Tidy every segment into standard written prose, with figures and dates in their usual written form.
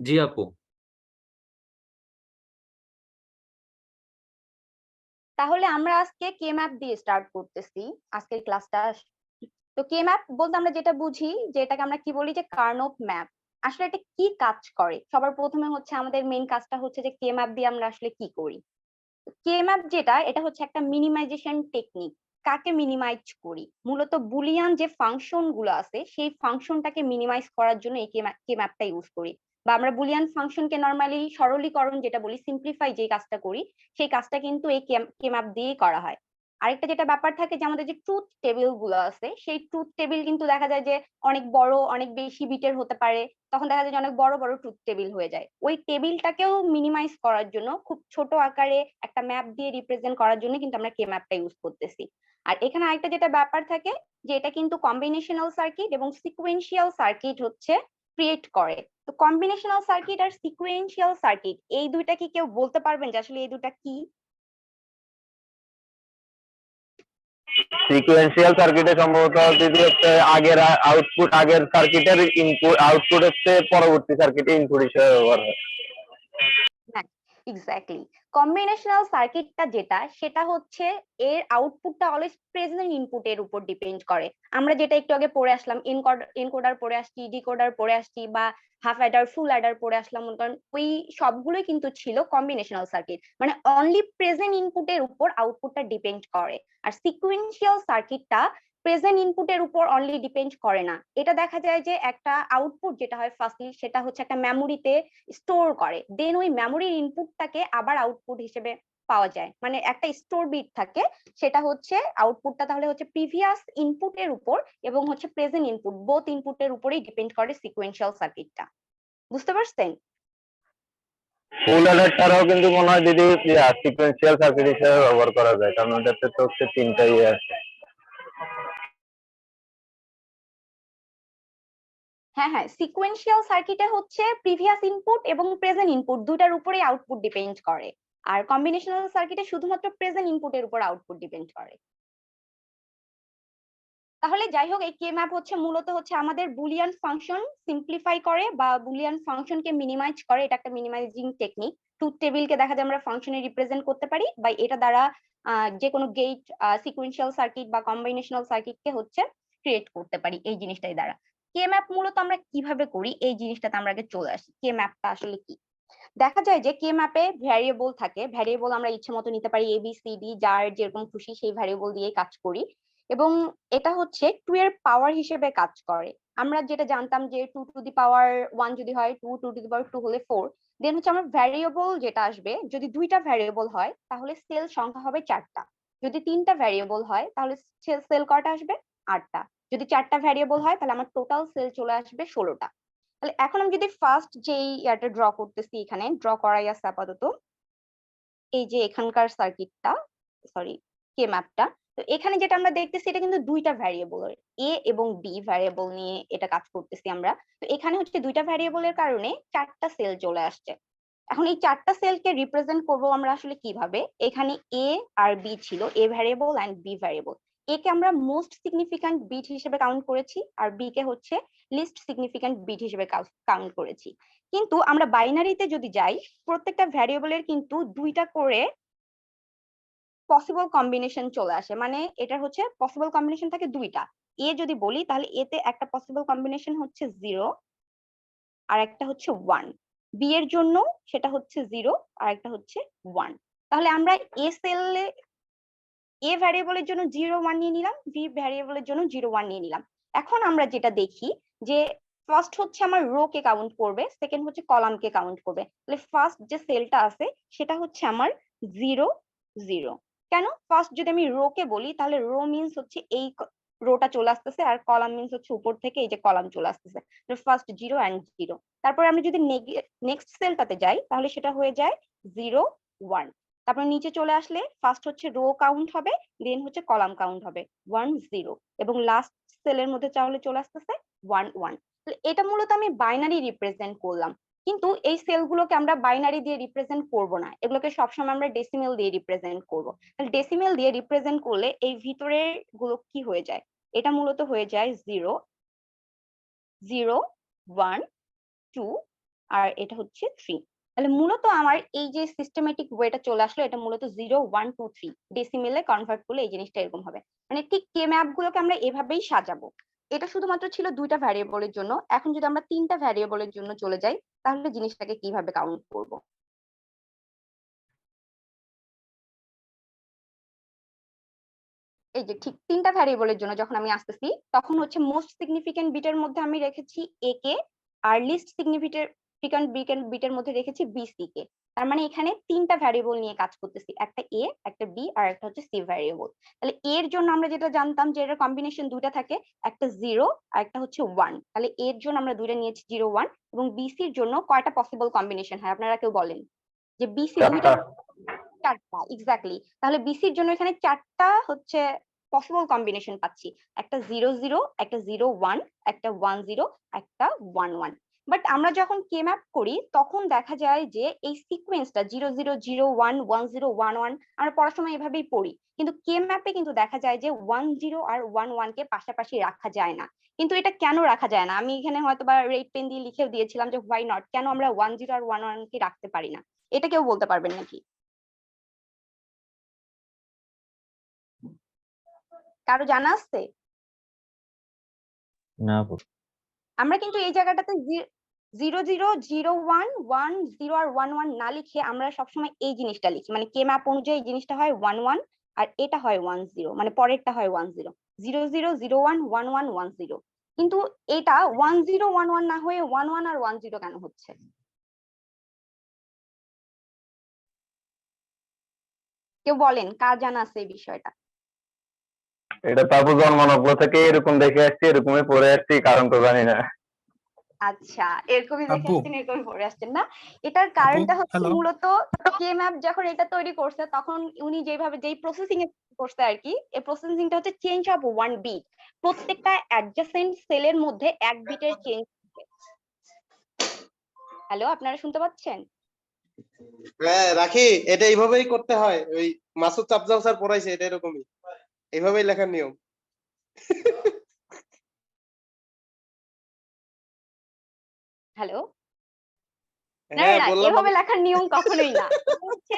জি আপু। তাহলে আমরা আজকে কে ম্যাপ দিয়ে স্টার্ট করতেছি আজকের ক্লাসটা। তো কে ম্যাপ বলতে আমরা যেটা বুঝি যে এটাকে আমরা কি বলি যে কার্নপ ম্যাপ। আসলে এটা কি কাজ করে, সবার প্রথমে হচ্ছে আমাদের মেইন কাজটা হচ্ছে যে কে ম্যাপ দিয়ে আমরা আসলে কি করি। কে ম্যাপ যেটা, এটা হচ্ছে একটা মিনিমাইজেশন টেকনিক। কাকে মিনিমাইজ করি? মূলত বুলিয়ান যে ফাংশন গুলো আছে সেই ফাংশনটাকে মিনিমাইজ করার জন্য এই কে ম্যাপটা ইউজ করি। বা আমরা বুলিয়ান ফাংশনকে নরমালি সরলীকরণ যেটা বলি, সিম্পলিফাই যে কাজটা করি, সেই কাজটা কিন্তু এই কে ম্যাপ দিয়েই করা হয়। আরেকটা যেটা ব্যাপার থাকে যে আমাদের যে ট্রুথ টেবিল গুলো আছে, সেই ট্রুথ টেবিল কিন্তু দেখা যায় যে অনেক বড়, অনেক বেশি বিটের হতে পারে। তখন দেখা যায় যে অনেক বড় বড় ট্রুথ টেবিল হয়ে যায়। ওই টেবিলটাকেও মিনিমাইজ করার জন্য খুব ছোট আকারে একটা ম্যাপ দিয়ে রিপ্রেজেন্ট করার জন্য কিন্তু আমরা কে ম্যাপটা ইউজ করতেছি। আর এখানে আরেকটা যেটা ব্যাপার থাকে যে এটা কিন্তু কম্বিনেশনাল সার্কিট এবং সিকোয়েন্সিয়াল সার্কিট হচ্ছে ক্রিয়েট করে। তো কম্বিনেশনাল সার্কিট আর সিকোয়েন্সিয়াল সার্কিট এই দুইটা কি কেউ বলতে পারবেন যে আসলে এই দুটা কি? সিকোয়েন্সিয়াল সার্কিটে সম্ভবত যদি হচ্ছে আগের সার্কিটের ইনপুট আউটপুট হচ্ছে পরবর্তী সার্কিটে ইনপুট হিসেবে ব্যবহার হয়। হ্যাঁ, এক্স্যাক্টলি। কম্বিনেশনাল সার্কিটটা যেটা, সেটা হচ্ছে এর আউটপুটটা অলওয়েজ প্রেজেন্ট ইনপুটের উপর ডিপেন্ড করে। আমরা যেটা একটু আগে পড়ে আসলাম, এনকোডার পড়ে আসছি, ডিকোডার পড়ে আসছি, বা হাফ অ্যাডার ফুল অ্যাডার পড়ে আসলাম, কারণ ওই সবগুলোই কিন্তু ছিল কম্বিনেশনাল সার্কিট, মানে অনলি প্রেজেন্ট ইনপুটের উপর আউটপুটটা ডিপেন্ড করে। আর সিকুয়েন্সিয়াল সার্কিটটা প্রেজেন্ট ইনপুটের উপর অনলি ডিপেন্ড করে না। এটা দেখা যায় যে একটা আউটপুট যেটা হয় ফার্স্টলি, সেটা হচ্ছে একটা মেমোরিতে স্টোর করে, দেন ওই মেমোরির ইনপুটটাকে আবার আউটপুট হিসেবে পাওয়া যায়, মানে একটা স্টোর বিট থাকে। সেটা হচ্ছে আউটপুটটা তাহলে হচ্ছে প্রিভিয়াস ইনপুটের উপর এবং হচ্ছে প্রেজেন্ট ইনপুট, বোথ ইনপুটের উপরেই ডিপেন্ড করে সিকোয়েন্সিয়াল সার্কিটটা। বুঝতে পারছেন? ফুল অ্যাডারটারও কিন্তু মনে হয় যদি সিকোয়েন্সিয়াল সার্কিট হিসেবে ব্যবহার করা যায়, কারণ ওটাতে তো হচ্ছে তিনটা ইয়ে আছে। হ্যাঁ হ্যাঁ, সিকোয়েন্সিয়াল সার্কিটে হচ্ছে প্রিভিয়াস ইনপুট এবং প্রেজেন্ট ইনপুট দুটার উপরেই আউটপুট ডিপেন্ড করে। আর কম্বিনেশনাল সার্কিটে শুধুমাত্র প্রেজেন্ট ইনপুটের উপর আউটপুট ডিপেন্ড করে। তাহলে যাই হোক, এই কে ম্যাপ হচ্ছে মূলত হচ্ছে আমাদের বুলিয়ান ফাংশন সিম্পলিফাই করে বা বুলিয়ান ফাংশনকে মিনিমাইজ করে। এটা একটা মিনিমাইজিং টেকনিক। ট্রুথ টেবিলকে দেখা যায় আমরা ফাংশনে রিপ্রেজেন্ট করতে পারি, বা এটা দ্বারা যে কোনো গেট, সিকোয়েন্সিয়াল সার্কিট বা কম্বিনেশনাল সার্কিটকে হচ্ছে ক্রিয়েট করতে পারি এই জিনিসটাই দ্বারা। কে ম্যাপ মূলত আমরা কিভাবে করি এই জিনিসটাতে আমরা আগে চলে আসি। কে ম্যাপটা আসলে কি? দেখা যায় যে কে ম্যাপে ভ্যারিয়েবল থাকে। ভ্যারিয়েবল আমরা ইচ্ছে মতো নিতে পারি, ABCD, যার যেরকম খুশি সেই ভ্যারিয়েবল দিয়ে কাজ করি। এবং এটা হচ্ছে 2 এর পাওয়ার হিসেবে কাজ করে। আমরা যেটা জানতাম যে 2 টু দি পাওয়ার 1 যদি হয়, 2 টু দি পাওয়ার 2 হলে 4। দেন হচ্ছে আমার ভ্যারিয়েবল যেটা আসবে, যদি দুইটা ভ্যারিয়েবল হয় তাহলে সেল সংখ্যা হবে 4টা। যদি তিনটা ভ্যারিয়েবল হয় তাহলে সেল কয়টা আসবে? 8টা। যদি 4টা ভ্যারিয়েবল হয় তাহলে আমার টোটাল সেল চলে আসবে 16টা। তাহলে এখন আমি যদি ফার্স্ট যেই ইয়াটা ড্র করতেছি, এখানে ড্র করাই আছে আপাতত, এই যে এখানকার সার্কিটটা, সরি, কে ম্যাপটা। তো এখানে যেটা আমরা দেখতেছি এটা কিন্তু দুইটা ভ্যারিয়েবল, এ এবং বি ভ্যারিয়েবল নিয়ে এটা কাজ করতেছি আমরা। তো এখানে হচ্ছে দুইটা ভ্যারিয়েবলের কারণে 4টা সেল চলে আসছে। এখন এই 4টা সেলকে রিপ্রেজেন্ট করব আমরা আসলে কিভাবে? এখানে এ আর বি ছিল, A variable and B variable. A কে আমরা মোস্ট সিগনিফিক্যান্ট বিট হিসেবে কাউন্ট করেছি, আর বি কে হচ্ছে লিস্ট সিগনিফিক্যান্ট বিট হিসেবে কাউন্ট করেছি। কিন্তু আমরা বাইনারিতে যদি যাই, প্রত্যেকটা ভ্যারিয়েবলের কিন্তু দুইটা করে পসিবল কম্বিনেশন চলে আসে, মানে এটা হচ্ছে পসিবল কম্বিনেশন থাকে দুইটা। এ যদি বলি তাহলে এতে একটা পসিবল কম্বিনেশন হচ্ছে 0, আর একটা হচ্ছে 1। বি এর জন্য সেটা হচ্ছে 0, আর একটা হচ্ছে 1। তাহলে আমরা এ সেলে এ ভ্যারিয়েবলের জন্য 0 1 নিয়ে নিলাম, বি ভ্যারিয়েবলের জন্য 0 1 নিয়ে নিলাম। এখন আমরা যেটা দেখি যে ফার্স্ট হচ্ছে আমার রো কে কাউন্ট করবে, সেকেন্ড হচ্ছে কলাম কে কাউন্ট করবে। তাহলে ফার্স্ট যে সেলটা আছে সেটা হচ্ছে আমার 0 0। কেন? ফার্স্ট যদি আমি রো কে বলি তাহলে রো মিন্স হচ্ছে এই রোটা চলে আসতেছে, আর কলাম মিন্স হচ্ছে উপর থেকে এই যে কলাম চলে আসতেছে। First 0 and 0। তারপরে আমি যদি নেক্সট সেলটাতে যাই তাহলে সেটা হয়ে যায় 0 1। তারপর নিচে চলে আসলে ফার্স্ট হচ্ছে রো কাউন্ট হবে, দেন হচ্ছে কলাম কাউন্ট হবে 1 0, এবং লাস্ট সেলের মধ্যে তাহলে চলে আসতেছে 1 1। এটা মূলত আমি বাইনারি রিপ্রেজেন্ট করলাম। কিন্তু এই সেলগুলোকে আমরা বাইনারি দিয়ে রিপ্রেজেন্ট করব না, এগুলোকে সবসময় আমরা ডেসিমেল দিয়ে রিপ্রেজেন্ট করব। তাহলে ডেসিমেল দিয়ে রিপ্রেজেন্ট করলে এই ভিতরের গুলো কি হয়ে যায়? এটা মূলত হয়ে যায় 0 0 1 2 আর এটা হচ্ছে 3। তাহলে মূলত আমার এই যে সিস্টেমেটিক ওয়েটা চলে আসলো, এটা মূলত 0 1 2 3 ডেসিমেলে কনভার্ট করলে এই জিনিসটা এরকম হবে। মানে ঠিক কে ম্যাপ গুলোকে আমরা এভাবেই সাজাবো। এটা শুধুমাত্র ছিল 2টা ভ্যারিয়েবলের জন্য। এখন যদি আমরা 3টা ভ্যারিয়েবলের জন্য চলে যাই, তাহলে জিনিসটাকে কিভাবে কাউন্ট করব? এই যে ঠিক 3টা ভ্যারিয়েবলের জন্য যখন আমি আসতেছি, তখন হচ্ছে মোস্ট সিগনিফিকেন্ট বিটের মধ্যে আমি রেখেছি এ কে, আর লিস্ট সিগনিফিকেন্ট বিটের মধ্যে রেখেছি বিসি কে। তার মানে এখানে 3টা ভ্যারিয়েবল নিয়ে কাজ করতেছি, একটা এ, একটা বি, আর একটা হচ্ছে সি ভ্যারিয়েবল। তাহলে এর জন্য আমরা যেটা জানতাম যে এর কম্বিনেশন দুইটা থাকে, একটা 0 আর একটা হচ্ছে 1। তাহলে এর জন্য আমরা দুইটা নিয়েছি 0 1, এবং বিসির জন্য কয়টা পসিবল কম্বিনেশন হয় আপনারা কেউ বলেন? যে বিসি দুইটা, 4টা এক্স্যাক্টলি। তাহলে বিসির জন্য এখানে 4টা হচ্ছে পসিবল কম্বিনেশন পাচ্ছি, একটা 0 0, একটা 0 1, একটা 1 0, একটা 1 1। বাট আমরা যখন কে ম্যাপ করি তখন দেখা যায় যে এই সিকোয়েন্সটা 0 0 0 1 1 0 1 1 আমরা পড়ার সময় এভাবেই পড়ি, কিন্তু কে ম্যাপে কিন্তু দেখা যায় যে 1 0 আর 1 1 কে পাশাপাশি রাখা যায় না। কিন্তু এটা কেন রাখা যায় না, আমি এখানে হয়তো বা রেড পেন দিয়ে লিখেও দিয়েছিলাম যে হোয়াই নট, কেন আমরা 1 0 আর 1 1 কে রাখতে পারি না? এটা কেউ বলতে পারবেন নাকি? কারো জানা আছে? না আপু। আমরা কিন্তু এই জায়গাটাতে 0 0 0 1 1 0 আর 1 1 না লিখে আমরা সবসময় এই জিনিসটা লিখি, মানে কে ম্যাপ অনুযায়ী এই জিনিসটা হয় 1 1 আর এটা হয় 1 0, মানে পরেরটা হয় 1 0 0 0 0 1 1 1 1 0। কিন্তু এটা 1 0 1 1 না হয়ে 1 1 আর 1 0 কেন হচ্ছে? কেউ বলেন, কার জানা আছে এই বিষয়টা? এটা তো আপু জন্মানব্য থেকে এরকম দেখে আসছি, এরকমই পড়ে আসছি, কারণ তো জানি না। আচ্ছা, এরকমই দেখে আপু আসছেন, এরকমই পড়ে আসছেন না? এটার আপু কারণটা হচ্ছে হ্যালো মূলত কে ম্যাপ যখন এটা তৈরি করছে তখন উনি যেই প্রসেসিং এ করছে আর কি, এই প্রসেসিংটা হচ্ছে চেঞ্জ অফ 1 বিট। প্রত্যেকটা অ্যাডজাসেন্ট সেলের মধ্যে 1 বিটের চেঞ্জ। হ্যালো, আপনারা শুনতে পাচ্ছেন? হ্যাঁ রাখি, এটা এইভাবেই করতে হয়। ওই মাসুদ আফজাল স্যার পড়াইছে, এটা এরকমই, এইভাবেই লেখার নিয়ম। হ্যালো, না না হ্যাঁ না, বললাম এভাবে লেখার নিয়ম কখনোই না। এটা হচ্ছে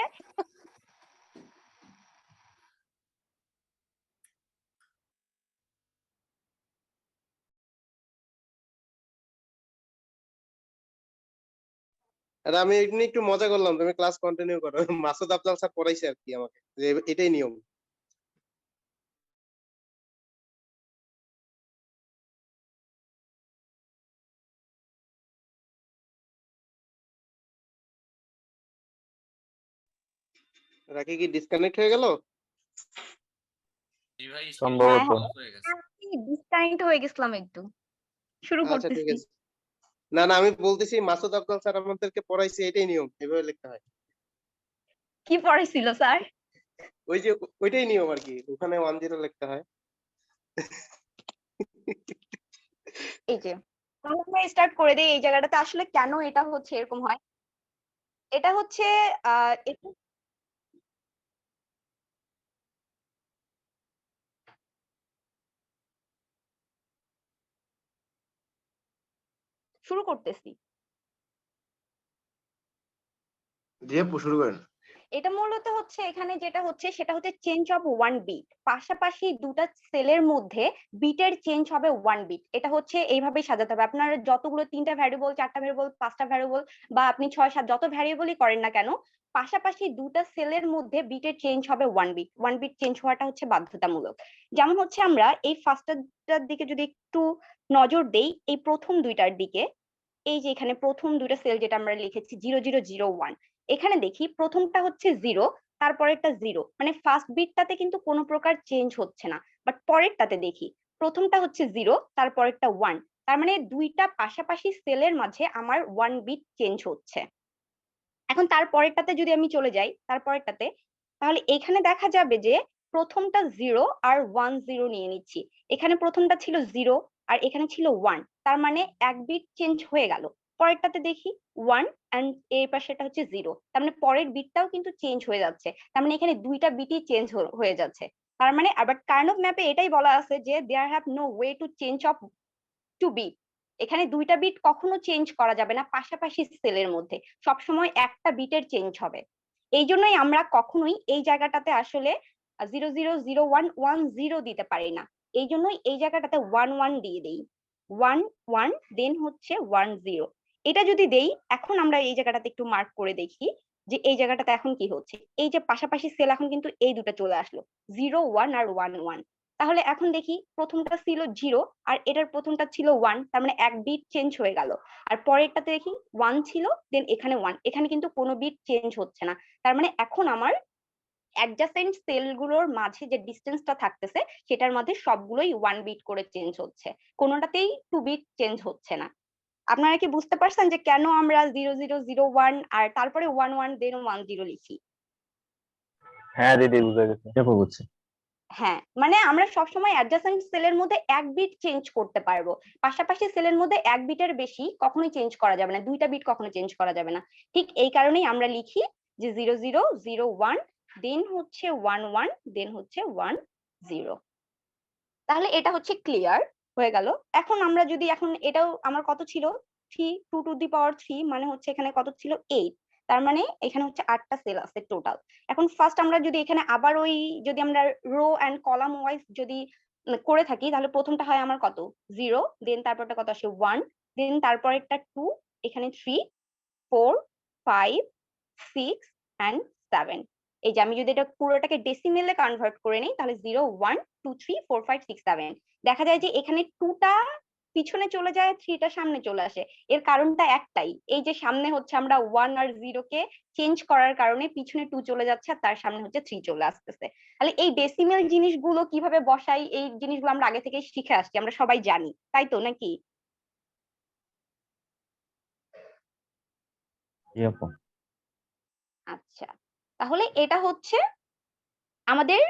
আর আমি এমনি একটু মজা করলাম, তুমি ক্লাস কন্টিনিউ করো। মাসুদ আফজাল স্যার পড়াইছে আর কি আমাকে, যে এটাই নিয়ম। রাখি কি ডিসকানেক্ট হয়ে গেল? হ্যাঁ সম্ভবত। হ্যাঁ, আমি ডিসকানেক্ট হয়ে গেছিলাম একটু। শুরু আচ্ছা ঠিক করতেছি। আছে। না না, আমি বলতেছি মাসুদ আফজাল স্যার আমাদেরকে পড়াইছে, এটাই নিয়ম, এভাবে লিখতে হয়। কি পড়াইছিল স্যার? ওই যে ওইটাই নিয়ম আর কি, ওখানে 1 0 লিখতে হয়। এই যে তাহলে আমরা স্টার্ট করে দেই। এই জায়গাটাতে আসলে কেন এটা হচ্ছে এরকম হয়, এটা হচ্ছে একটু শুরু করতেছি। জি আপু শুরু করেন। এটা মূলত হচ্ছে এখানে যেটা হচ্ছে সেটা হচ্ছে চেঞ্জ অফ 1 বিট। পাশাপাশি দুটা সেলের মধ্যে বিটের চেঞ্জ হবে 1 বিট। এটা হচ্ছে এইভাবেই সাজাতে হবে। আপনার যতগুলো 3টা ভ্যারিয়েবল, 4টা ভ্যারিয়েবল, 5টা ভ্যারিয়েবল, বা আপনি 6 7 যত ভ্যারিয়েবলই করেন না কেন, পাশাপাশি দুটা সেলের মধ্যে বিটের চেঞ্জ হবে 1 বিট। 1 বিট চেঞ্জ হওয়াটা হচ্ছে বাধ্যতামূলক। যেমন হচ্ছে আমরা এই ফার্স্টটার দিকে যদি একটু নজর দেই, এই প্রথম দুইটার দিকে, এই যে এখানে প্রথম দুইটা সেল যেটা আমরা লিখেছি 0 0 0 1, এখানে দেখি প্রথমটা হচ্ছে 0, তারপরেরটা 0, মানে ফার্স্ট বিটটাতে কিন্তু কোনো প্রকার চেঞ্জ হচ্ছে না। বাট পরেরটাতে দেখি প্রথমটা হচ্ছে 0, তারপরেরটা 1, তার মানে দুইটা পাশাপাশি সেলের মাঝে আমার 1 বিট চেঞ্জ হচ্ছে। এখন তারপরেরটাতে যদি আমি চলে যাই, তারপরেরটাতে, তাহলে এখানে দেখা যাবে যে প্রথমটা 0 আর 1 0 নিয়ে নিচ্ছি। এখানে প্রথমটা ছিল 0 আর এখানে ছিল 1, তার মানে 1 বিট চেঞ্জ হয়ে গেল। পরেরটাতে দেখি 1 এন্ড এই পাশেটা হচ্ছে 0, তার মানে পরের বিটটাও কিন্তু চেঞ্জ হয়ে যাচ্ছে। তার মানে এখানে দুইটা বিটই চেঞ্জ হয়ে যাচ্ছে। তার মানে আবার কার্নভ ম্যাপে এটাই বলা আছে যে there have no way to change of two bit. এখানে দুইটা বিট কখনো চেঞ্জ করা যাবে না পাশাপাশি সেলের মধ্যে, সবসময় একটা বিটের চেঞ্জ হবে। এই জন্যই আমরা কখনোই এই জায়গাটাতে আসলে 000110 দিতে পারি না, এই জন্যই এই জায়গাটাতে 11 দিয়ে দেই, 11 দেন হচ্ছে 10। এটা যদি দেই, এখন আমরা এই জায়গাটাতে একটু মার্ক করে দেখি যে এই জায়গাটাতে এখন কি হচ্ছে। এই যে পাশাপাশি সেল এখন কিন্তু এই দুটো চলে আসলো, 01 আর 11। তাহলে এখন দেখি প্রথমটা ছিল 0 আর এটার প্রথমটা ছিল 1, তার মানে এক বিট চেঞ্জ হয়ে গেল। আর পরেরটাতে দেখি 1 ছিল, দেন এখানে 1, এখানে কিন্তু কোনো বিট চেঞ্জ হচ্ছে না। তার মানে এখন আমার অ্যাডজাসেন্ট সেলগুলোর মাঝে যে ডিসটেন্সটা থাকতেছে সেটার মধ্যে সবগুলোই 1 বিট করে চেঞ্জ হচ্ছে, কোনোটাতেই 2 বিট চেঞ্জ হচ্ছে না। আপনারা কি বুঝতে পারছেন যে কেন আমরা 0001 আর তারপরে 11 দেন 10 লিখি? হ্যাঁ দিদি বুঝে গেছি। এরপর বুঝছি। হ্যাঁ, মানে আমরা সবসময় অ্যাডজাসেন্ট সেলের মধ্যে এক বিট চেঞ্জ করতে পারবো, পাশাপাশি সেলের মধ্যে এক বিটের বেশি কখনোই চেঞ্জ করা যাবে না, দুইটা বিট কখনো চেঞ্জ করা যাবে না। ঠিক এই কারণেই আমরা লিখি যে 0001 দেন হচ্ছে 11 দেন হচ্ছে 10। তাহলে এটা হচ্ছে ক্লিয়ার হয়ে গেল। এখন আমরা যদি এখন এটাও আমার কত ছিল 3, 2 টু দি পাওয়ার 3, মানে হচ্ছে এখানে কত ছিল 8, তার মানে এখানে হচ্ছে 8টা সেল আছে টোটাল। এখন ফার্স্ট আমরা যদি এখানে আবার ওই যদি আমরা রো এন্ড কলাম ওয়াইজ যদি করে থাকি, তাহলে প্রথমটা হয় আমার কত 0, দেন তারপরটা কত আসে 1, দেন তারপরেরটা 2, এখানে 3, 4, 5, 6 and 7। এই যে আমি যদি এটা পুরোটাকে ডেসিমেলে কনভার্ট করে নিই, তাহলে 0, 1, 2, 3, 4, 5, 6, 7। দেখা যায় যে এখানে 2টা পিছনে চলে যায়, 3টা সামনে চলে আসে। এর কারণটা একটাই, এই যে সামনে হচ্ছে আমরা 1 আর 0 কে চেঞ্জ করার কারণে পিছনে 2 চলে যাচ্ছে আর তার সামনে হচ্ছে 3 চলে আসতেছে। তাহলে এই ডেসিমেল জিনিসগুলো কিভাবে বসাই, এই জিনিসগুলো আমরা আগে থেকে শিখে আসছি, আমরা সবাই জানি, তাই তো নাকি? জি আপু। আচ্ছা, তাহলে এটা হচ্ছে আমাদের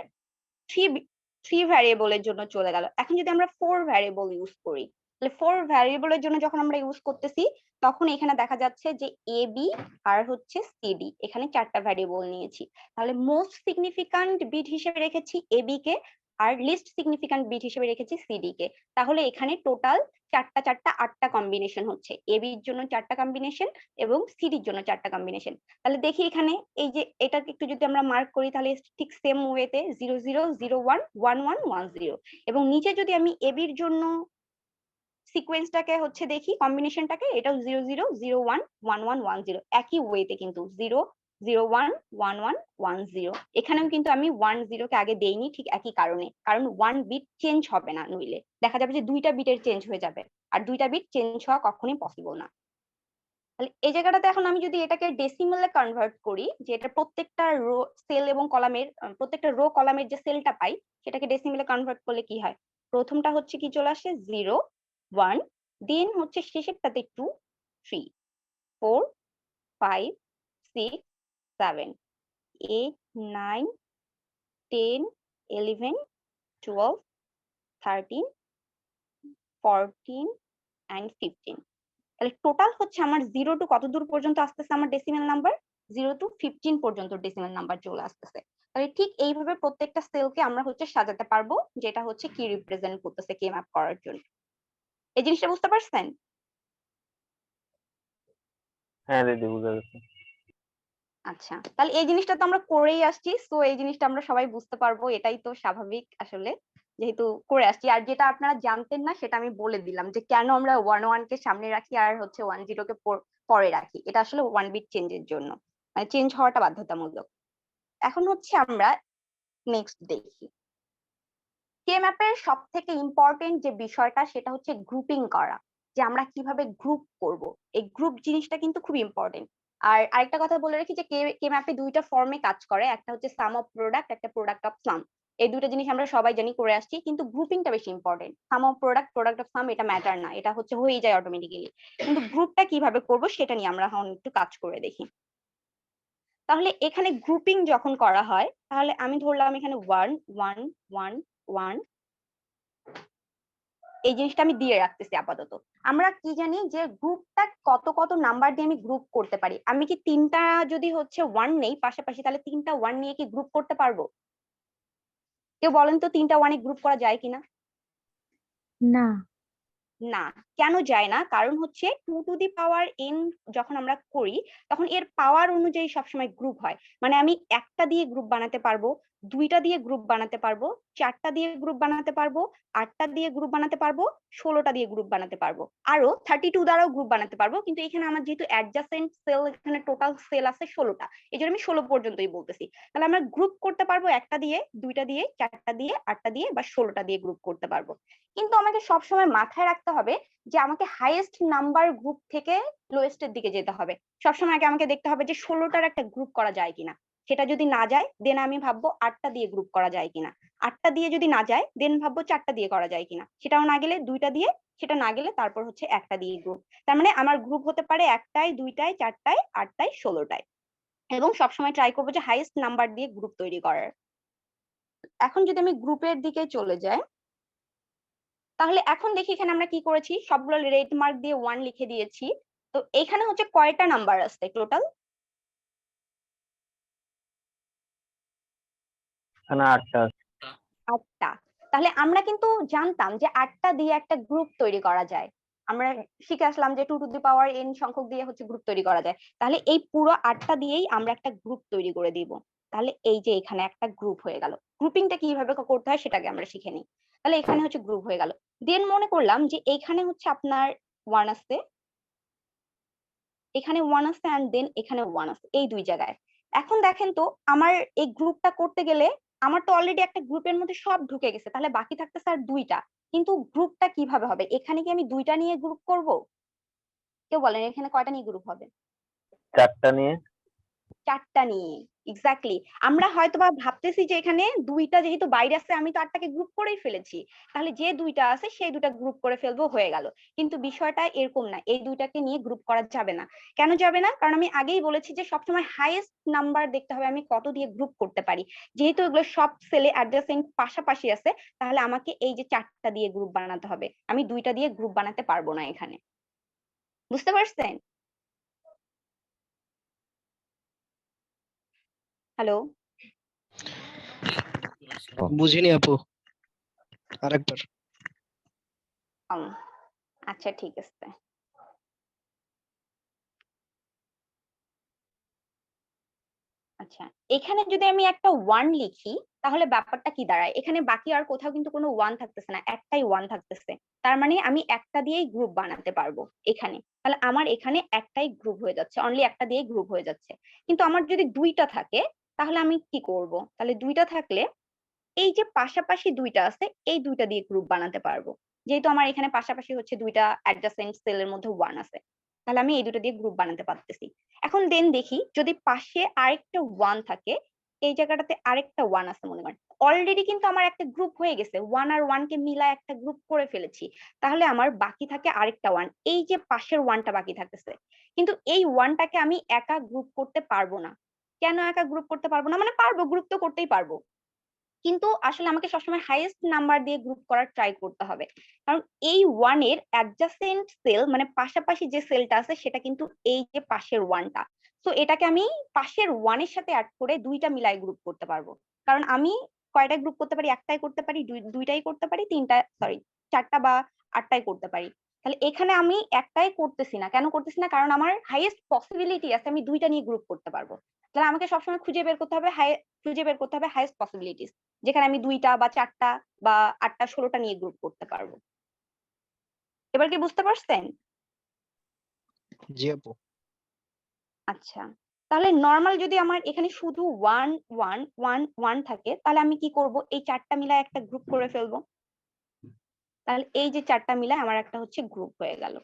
থ্রি ভ্যারিয়েবলের জন্য চলে গেল। এখন যদি আমরা 4 ভ্যারিয়েবল ইউজ করি, তাহলে 4 ভ্যারিয়েবলের জন্য যখন আমরা ইউজ করতেছি, তখন এখানে দেখা যাচ্ছে যে এ বি আর হচ্ছে সিডি, এখানে 4টা ভ্যারিয়েবল নিয়েছি। তাহলে মোস্ট সিগনিফিক্যান্ট বিট হিসেবে রেখেছি A B K, R list significant bit হিসেবে রেখেছি সিডি কে। তাহলে এখানে টোটাল 4টা 4টা 8টা কম্বিনেশন হচ্ছে, এ বির জন্য 4টা কম্বিনেশন এবং সিডির জন্য 4টা কম্বিনেশন। তাহলে দেখি এখানে এই যে এটাকে একটু যদি আমরা মার্ক করি, তাহলে ঠিক সেম ওয়েতে 0001 1110, এবং নিচে যদি আমি এবির জন্য সিকোয়েন্সটাকে হচ্ছে দেখি, কম্বিনেশনটাকে, এটাও 0001 1110, একই ওয়েতে কিন্তু 001 1110। এখানেও কিন্তু আমি 10 কে আগে দেইনি, ঠিক একই কারণে, কারণ 1 বিট চেঞ্জ হবে না, নইলে দেখা যাবে যে দুইটা বিটের চেঞ্জ হয়ে যাবে, আর দুইটা বিট চেঞ্জ হওয়া কখনোই পসিবল না। তাহলে এই জায়গাটাতে এখন আমি যদি এটাকে ডেসিমেলে কনভার্ট করি, যে এটা প্রত্যেকটা রো সেল এবং কলামের প্রত্যেকটা রো কলামের যে সেলটা পাই সেটাকে ডেসিমেলে কনভার্ট করলে কি হয়, প্রথমটা হচ্ছে কি চলে আসে 0, 1, দেন হচ্ছে শেষেরটাতে 2, 3, 4, 5, 6, 7, 8, 9, 10, 11, 12, 13, 14 and 15। তাহলে টোটাল হচ্ছে আমার 0 টু কত দূর পর্যন্ত আসতেছে আমার ডেসিমেল নাম্বার, 0 টু 15 পর্যন্ত ডেসিমেল নাম্বার চলে আসতেছে। তাহলে ঠিক এইভাবে প্রত্যেকটা সেলকে আমরা হচ্ছে সাজাতে পারবো, যেটা হচ্ছে কি রিপ্রেজেন্ট করতেছে কে ম্যাপ করার জন্য। এই জিনিসটা বুঝতে পারছেন? হ্যাঁ দিদি বুঝে গেছি। আচ্ছা, তাহলে এই জিনিসটা তো আমরা করেই আসছি, সো এই জিনিসটা আমরা সবাই বুঝতে পারবো, এটাই তো স্বাভাবিক আসলে, যেহেতু করে আসছি। আর যেটা আপনারা জানতেন না সেটা আমি বলে দিলাম, যে কেন আমরা 11 কে সামনে রাখি আর হচ্ছে 10 কে পরে রাখি। এটা আসলে 1 বিট চেঞ্জের জন্য, মানে চেঞ্জ হওয়াটা বাধ্যতামূলক। এখন হচ্ছে আমরা নেক্সট দেখি, কে ম্যাপের সব থেকে ইম্পর্টেন্ট যে বিষয়টা সেটা হচ্ছে গ্রুপিং করা, যে আমরা কিভাবে গ্রুপ করব। এই গ্রুপ জিনিসটা কিন্তু খুব ইম্পর্টেন্ট। আর আরেকটা কথা বলে রাখি যে কে ম্যাপে দুইটা ফর্মে কাজ করে, একটা হচ্ছে সাম অফ প্রোডাক্ট, একটা প্রোডাক্ট অফ সাম। এই দুইটা জিনিস আমরা সবাই জানি, করে আসছি, কিন্তু গ্রুপিংটা বেশি important. Some of product, product of some এটা ম্যাটার না, এটা হচ্ছে হয়েই যায় অটোমেটিক্যালি, কিন্তু গ্রুপটা কিভাবে করব সেটা নিয়ে আমরা এখন একটু কাজ করে দেখি। তাহলে এখানে গ্রুপিং যখন করা হয়, তাহলে আমি ধরলাম এখানে 1 1 1 1, এই জিনিসটা আমি দিয়ে রাখতেছি আপাতত। আমরা কি জানি যে গ্রুপটা কত কত নাম্বার দিয়ে আমি গ্রুপ করতে পারি। আমি কি 3টা যদি হচ্ছে 1 নেই পাশাপাশি, তাহলে 3টা 1 নিয়ে কি গ্রুপ করতে পারবো? কেউ বলেন তো 3টা 1 এ গ্রুপ করা যায় কিনা? না। না, কেন যায় না? কারণ হচ্ছে 2 টু দি পাওয়ার n যখন আমরা করি তখন এর পাওয়ার অনুযায়ী সবসময় গ্রুপ হয়। মানে আমি একটা দিয়ে গ্রুপ বানাতে পারবো, দুইটা দিয়ে গ্রুপ বানাতে পারবো, চারটা দিয়ে গ্রুপ বানাতে পারবো, আটটা দিয়ে গ্রুপ বানাতে পারবো, 16টা দিয়ে গ্রুপ বানাতে পারবো, আরো 32 দ্বারাও গ্রুপ বানাতে পারবো। কিন্তু এখানে আমার যেহেতু অ্যাডজাসেন্ট সেল, এখানে টোটাল সেল আছে 16টা, এই জন্য আমি 16 পর্যন্তই বলতেছি। তাহলে আমরা গ্রুপ করতে পারবো একটা দিয়ে, দুইটা দিয়ে, চারটা দিয়ে, আটটা দিয়ে বা 16টা দিয়ে গ্রুপ করতে পারবো। কিন্তু আমাকে সবসময় মাথায় রাখতে হবে যে আমাকে হাইয়েস্ট নাম্বার গ্রুপ থেকে লোয়েস্টের দিকে যেতে হবে। সবসময় আগে আমাকে দেখতে হবে যে 16টার একটা গ্রুপ করা যায় কিনা। সেটা যদি না যায় দেন আমি ভাববো 8টা দিয়ে গ্রুপ করা যায় কিনা। 8টা দিয়ে যদি না যায় দেন ভাববো 4টা দিয়ে করা যায় কিনা। সেটাও না গেলে 2টা দিয়ে, সেটা না গেলে তারপর হচ্ছে একটা দিয়ে গ্রুপ। তার মানে আমার গ্রুপ হতে পারে 1টায়, 2টায়, 4টায়, 8টায়, 16টায়। এবং সবসময় ট্রাই করবো যে হাইয়েস্ট নাম্বার দিয়ে গ্রুপ তৈরি করার। এখন যদি আমি গ্রুপের দিকে চলে যাই, তাহলে এখন দেখি এখানে আমরা কি করেছি, সবগুলো রেড মার্ক দিয়ে 1 লিখে দিয়েছি। তো এখানে হচ্ছে কয়টা নাম্বার আছে টোটাল? এখানে 8টা আছে। 8টা। তাহলে আমরা কিন্তু জানতাম যে 8টা দিয়ে একটা গ্রুপ তৈরি করা যায়। আমরা শিখে আসলাম যে 2 টু দি পাওয়ার n সংখ্যক দিয়ে হচ্ছে গ্রুপ তৈরি করা যায়। তাহলে এই পুরো 8টা দিয়েই আমরা একটা গ্রুপ তৈরি করে দিব। তাহলে এই যে এখানে একটা গ্রুপ হয়ে গেল। গ্রুপিংটা কিভাবে করতে হয় সেটাকে আমরা শিখে নিই। তাহলে এখানে হচ্ছে গ্রুপ হয়ে গেল। দেন মনে করলাম যে এইখানে হচ্ছে আপনার 1 আছে, এখানে 1 আছে এন্ড দেন এখানে 1 আছে, এই দুই জায়গায়। এখন দেখেন তো আমার এই গ্রুপটা করতে গেলে আমার তো অলরেডি একটা গ্রুপের মধ্যে সব ঢুকে গেছে, তাহলে বাকি থাকতেছে আর দুইটা। কিন্তু গ্রুপটা কিভাবে হবে? এখানে কি আমি দুইটা নিয়ে গ্রুপ করব? কেউ বলেন এখানে কয়টা নিয়ে গ্রুপ হবে? 4টা নিয়ে। 4টা নিয়ে। এক্স্যাক্টলি। আমরা হয়তোবা ভাবতেছি যে এখানে দুইটা যেহেতু বাইরে আছে আমি তো 8টাকে গ্রুপ করেই ফেলেছি, তাহলে যে দুইটা আছে সেই দুইটা গ্রুপ করে ফেলবো, হয়ে গেল। কিন্তু বিষয়টা এরকম না, এই দুইটাকে নিয়ে গ্রুপ করা যাবে না। কেন যাবে না? কারণ আমি আগেই বলেছি যে সবসময় হাইয়েস্ট নাম্বার দেখতে হবে আমি কত দিয়ে গ্রুপ করতে পারি। যেহেতু এগুলো সব সেলে অ্যাডজাসেন্ট পাশাপাশি আছে, তাহলে আমাকে এই যে 4টা দিয়ে গ্রুপ বানাতে হবে, আমি দুইটা দিয়ে গ্রুপ বানাতে পারবো না এখানে। বুঝতে পারছেন? হ্যালো? বুঝিনি আপু, আরেকবার। আচ্ছা ঠিক আছে। আচ্ছা, এখানে যদি আমি একটা 1 লিখি তাহলে ব্যাপারটা কি দাঁড়ায়? এখানে বাকি আর কোথাও কিন্তু কোনো 1 থাকতেছে না, একটাই 1 থাকতেছে। তার মানে আমি একটা দিয়েই গ্রুপ বানাতে পারবো এখানে। তাহলে আমার এখানে একটাই গ্রুপ হয়ে যাচ্ছে, অনলি একটা দিয়েই গ্রুপ হয়ে যাচ্ছে। কিন্তু আমার যদি দুইটা থাকে তাহলে আমি কি করব? তাহলে দুইটা থাকলে এই যে পাশাপাশি দুইটা আছে এই দুইটা দিয়ে গ্রুপ বানাতে পারবো। যেহেতু আমার এখানে পাশাপাশি হচ্ছে দুইটা অ্যাডজাসেন্ট সেলের মধ্যে 1 আছে, তাহলে আমি এই দুটো দিয়ে গ্রুপ বানাতে পারতেছি। এখন দেন দেখি যদি পাশে আরেকটা 1 থাকে, এই জায়গাটাতে আরেকটা 1 আছে মনে করেন, অলরেডি কিন্তু আমার একটা গ্রুপ হয়ে গেছে, 1 আর 1 কে মিলায় একটা গ্রুপ করে ফেলেছি। তাহলে আমার বাকি থাকে আরেকটা 1, এই যে পাশের 1টা বাকি থাকতেছে। কিন্তু এই 1টাকে আমি একা গ্রুপ করতে পারবো না। কেন একা গ্রুপ করতে পারবো না? মানে পারবো, গ্রুপ তো করতেই পারবো, কিন্তু আসলে আমাকে সবসময় হাইয়েস্ট নাম্বার দিয়ে গ্রুপ করার ট্রাই করতে হবে। কারণ এই 1 এর অ্যাডজাসেন্ট সেল মানে পাশাপাশি যে সেলটা আছে সেটা কিন্তু এই যে পাশের 1টা। তো এটাকে আমি পাশের 1 এর সাথে অ্যাড করে দুইটা মিলাই গ্রুপ করতে পারবো। কারণ আমি কয়টা গ্রুপ করতে পারি? একটাই করতে পারি, দুইটাই করতে পারি, তিনটা সরি 4টা বা 8টাই করতে পারি। তাহলে এখানে আমি একটাই করতেছি না। কেন করতেছি না? কারণ আমার হাইয়েস্ট পসিবিলিটি আছে আমি দুইটা নিয়ে গ্রুপ করতে পারবো। তাহলে আমাকে সবসময় খুঁজে বের করতে হবে হাইয়েস্ট পসিবিলিটিস, যেখানে আমি 2টা বা 4টা বা 8টা 16টা নিয়ে গ্রুপ করতে পারবো। এবার কি বুঝতে পারছেন? জি আপু। আচ্ছা, তাহলে নরমাল যদি আমার এখানে শুধু 1 1 1 1 থাকে তাহলে আমি কি করব? এই 4টা মিলায় একটা গ্রুপ করে ফেলবো। তাহলে এই যে 4টা মিলায় আমার একটা হচ্ছে গ্রুপ হয়ে গেল।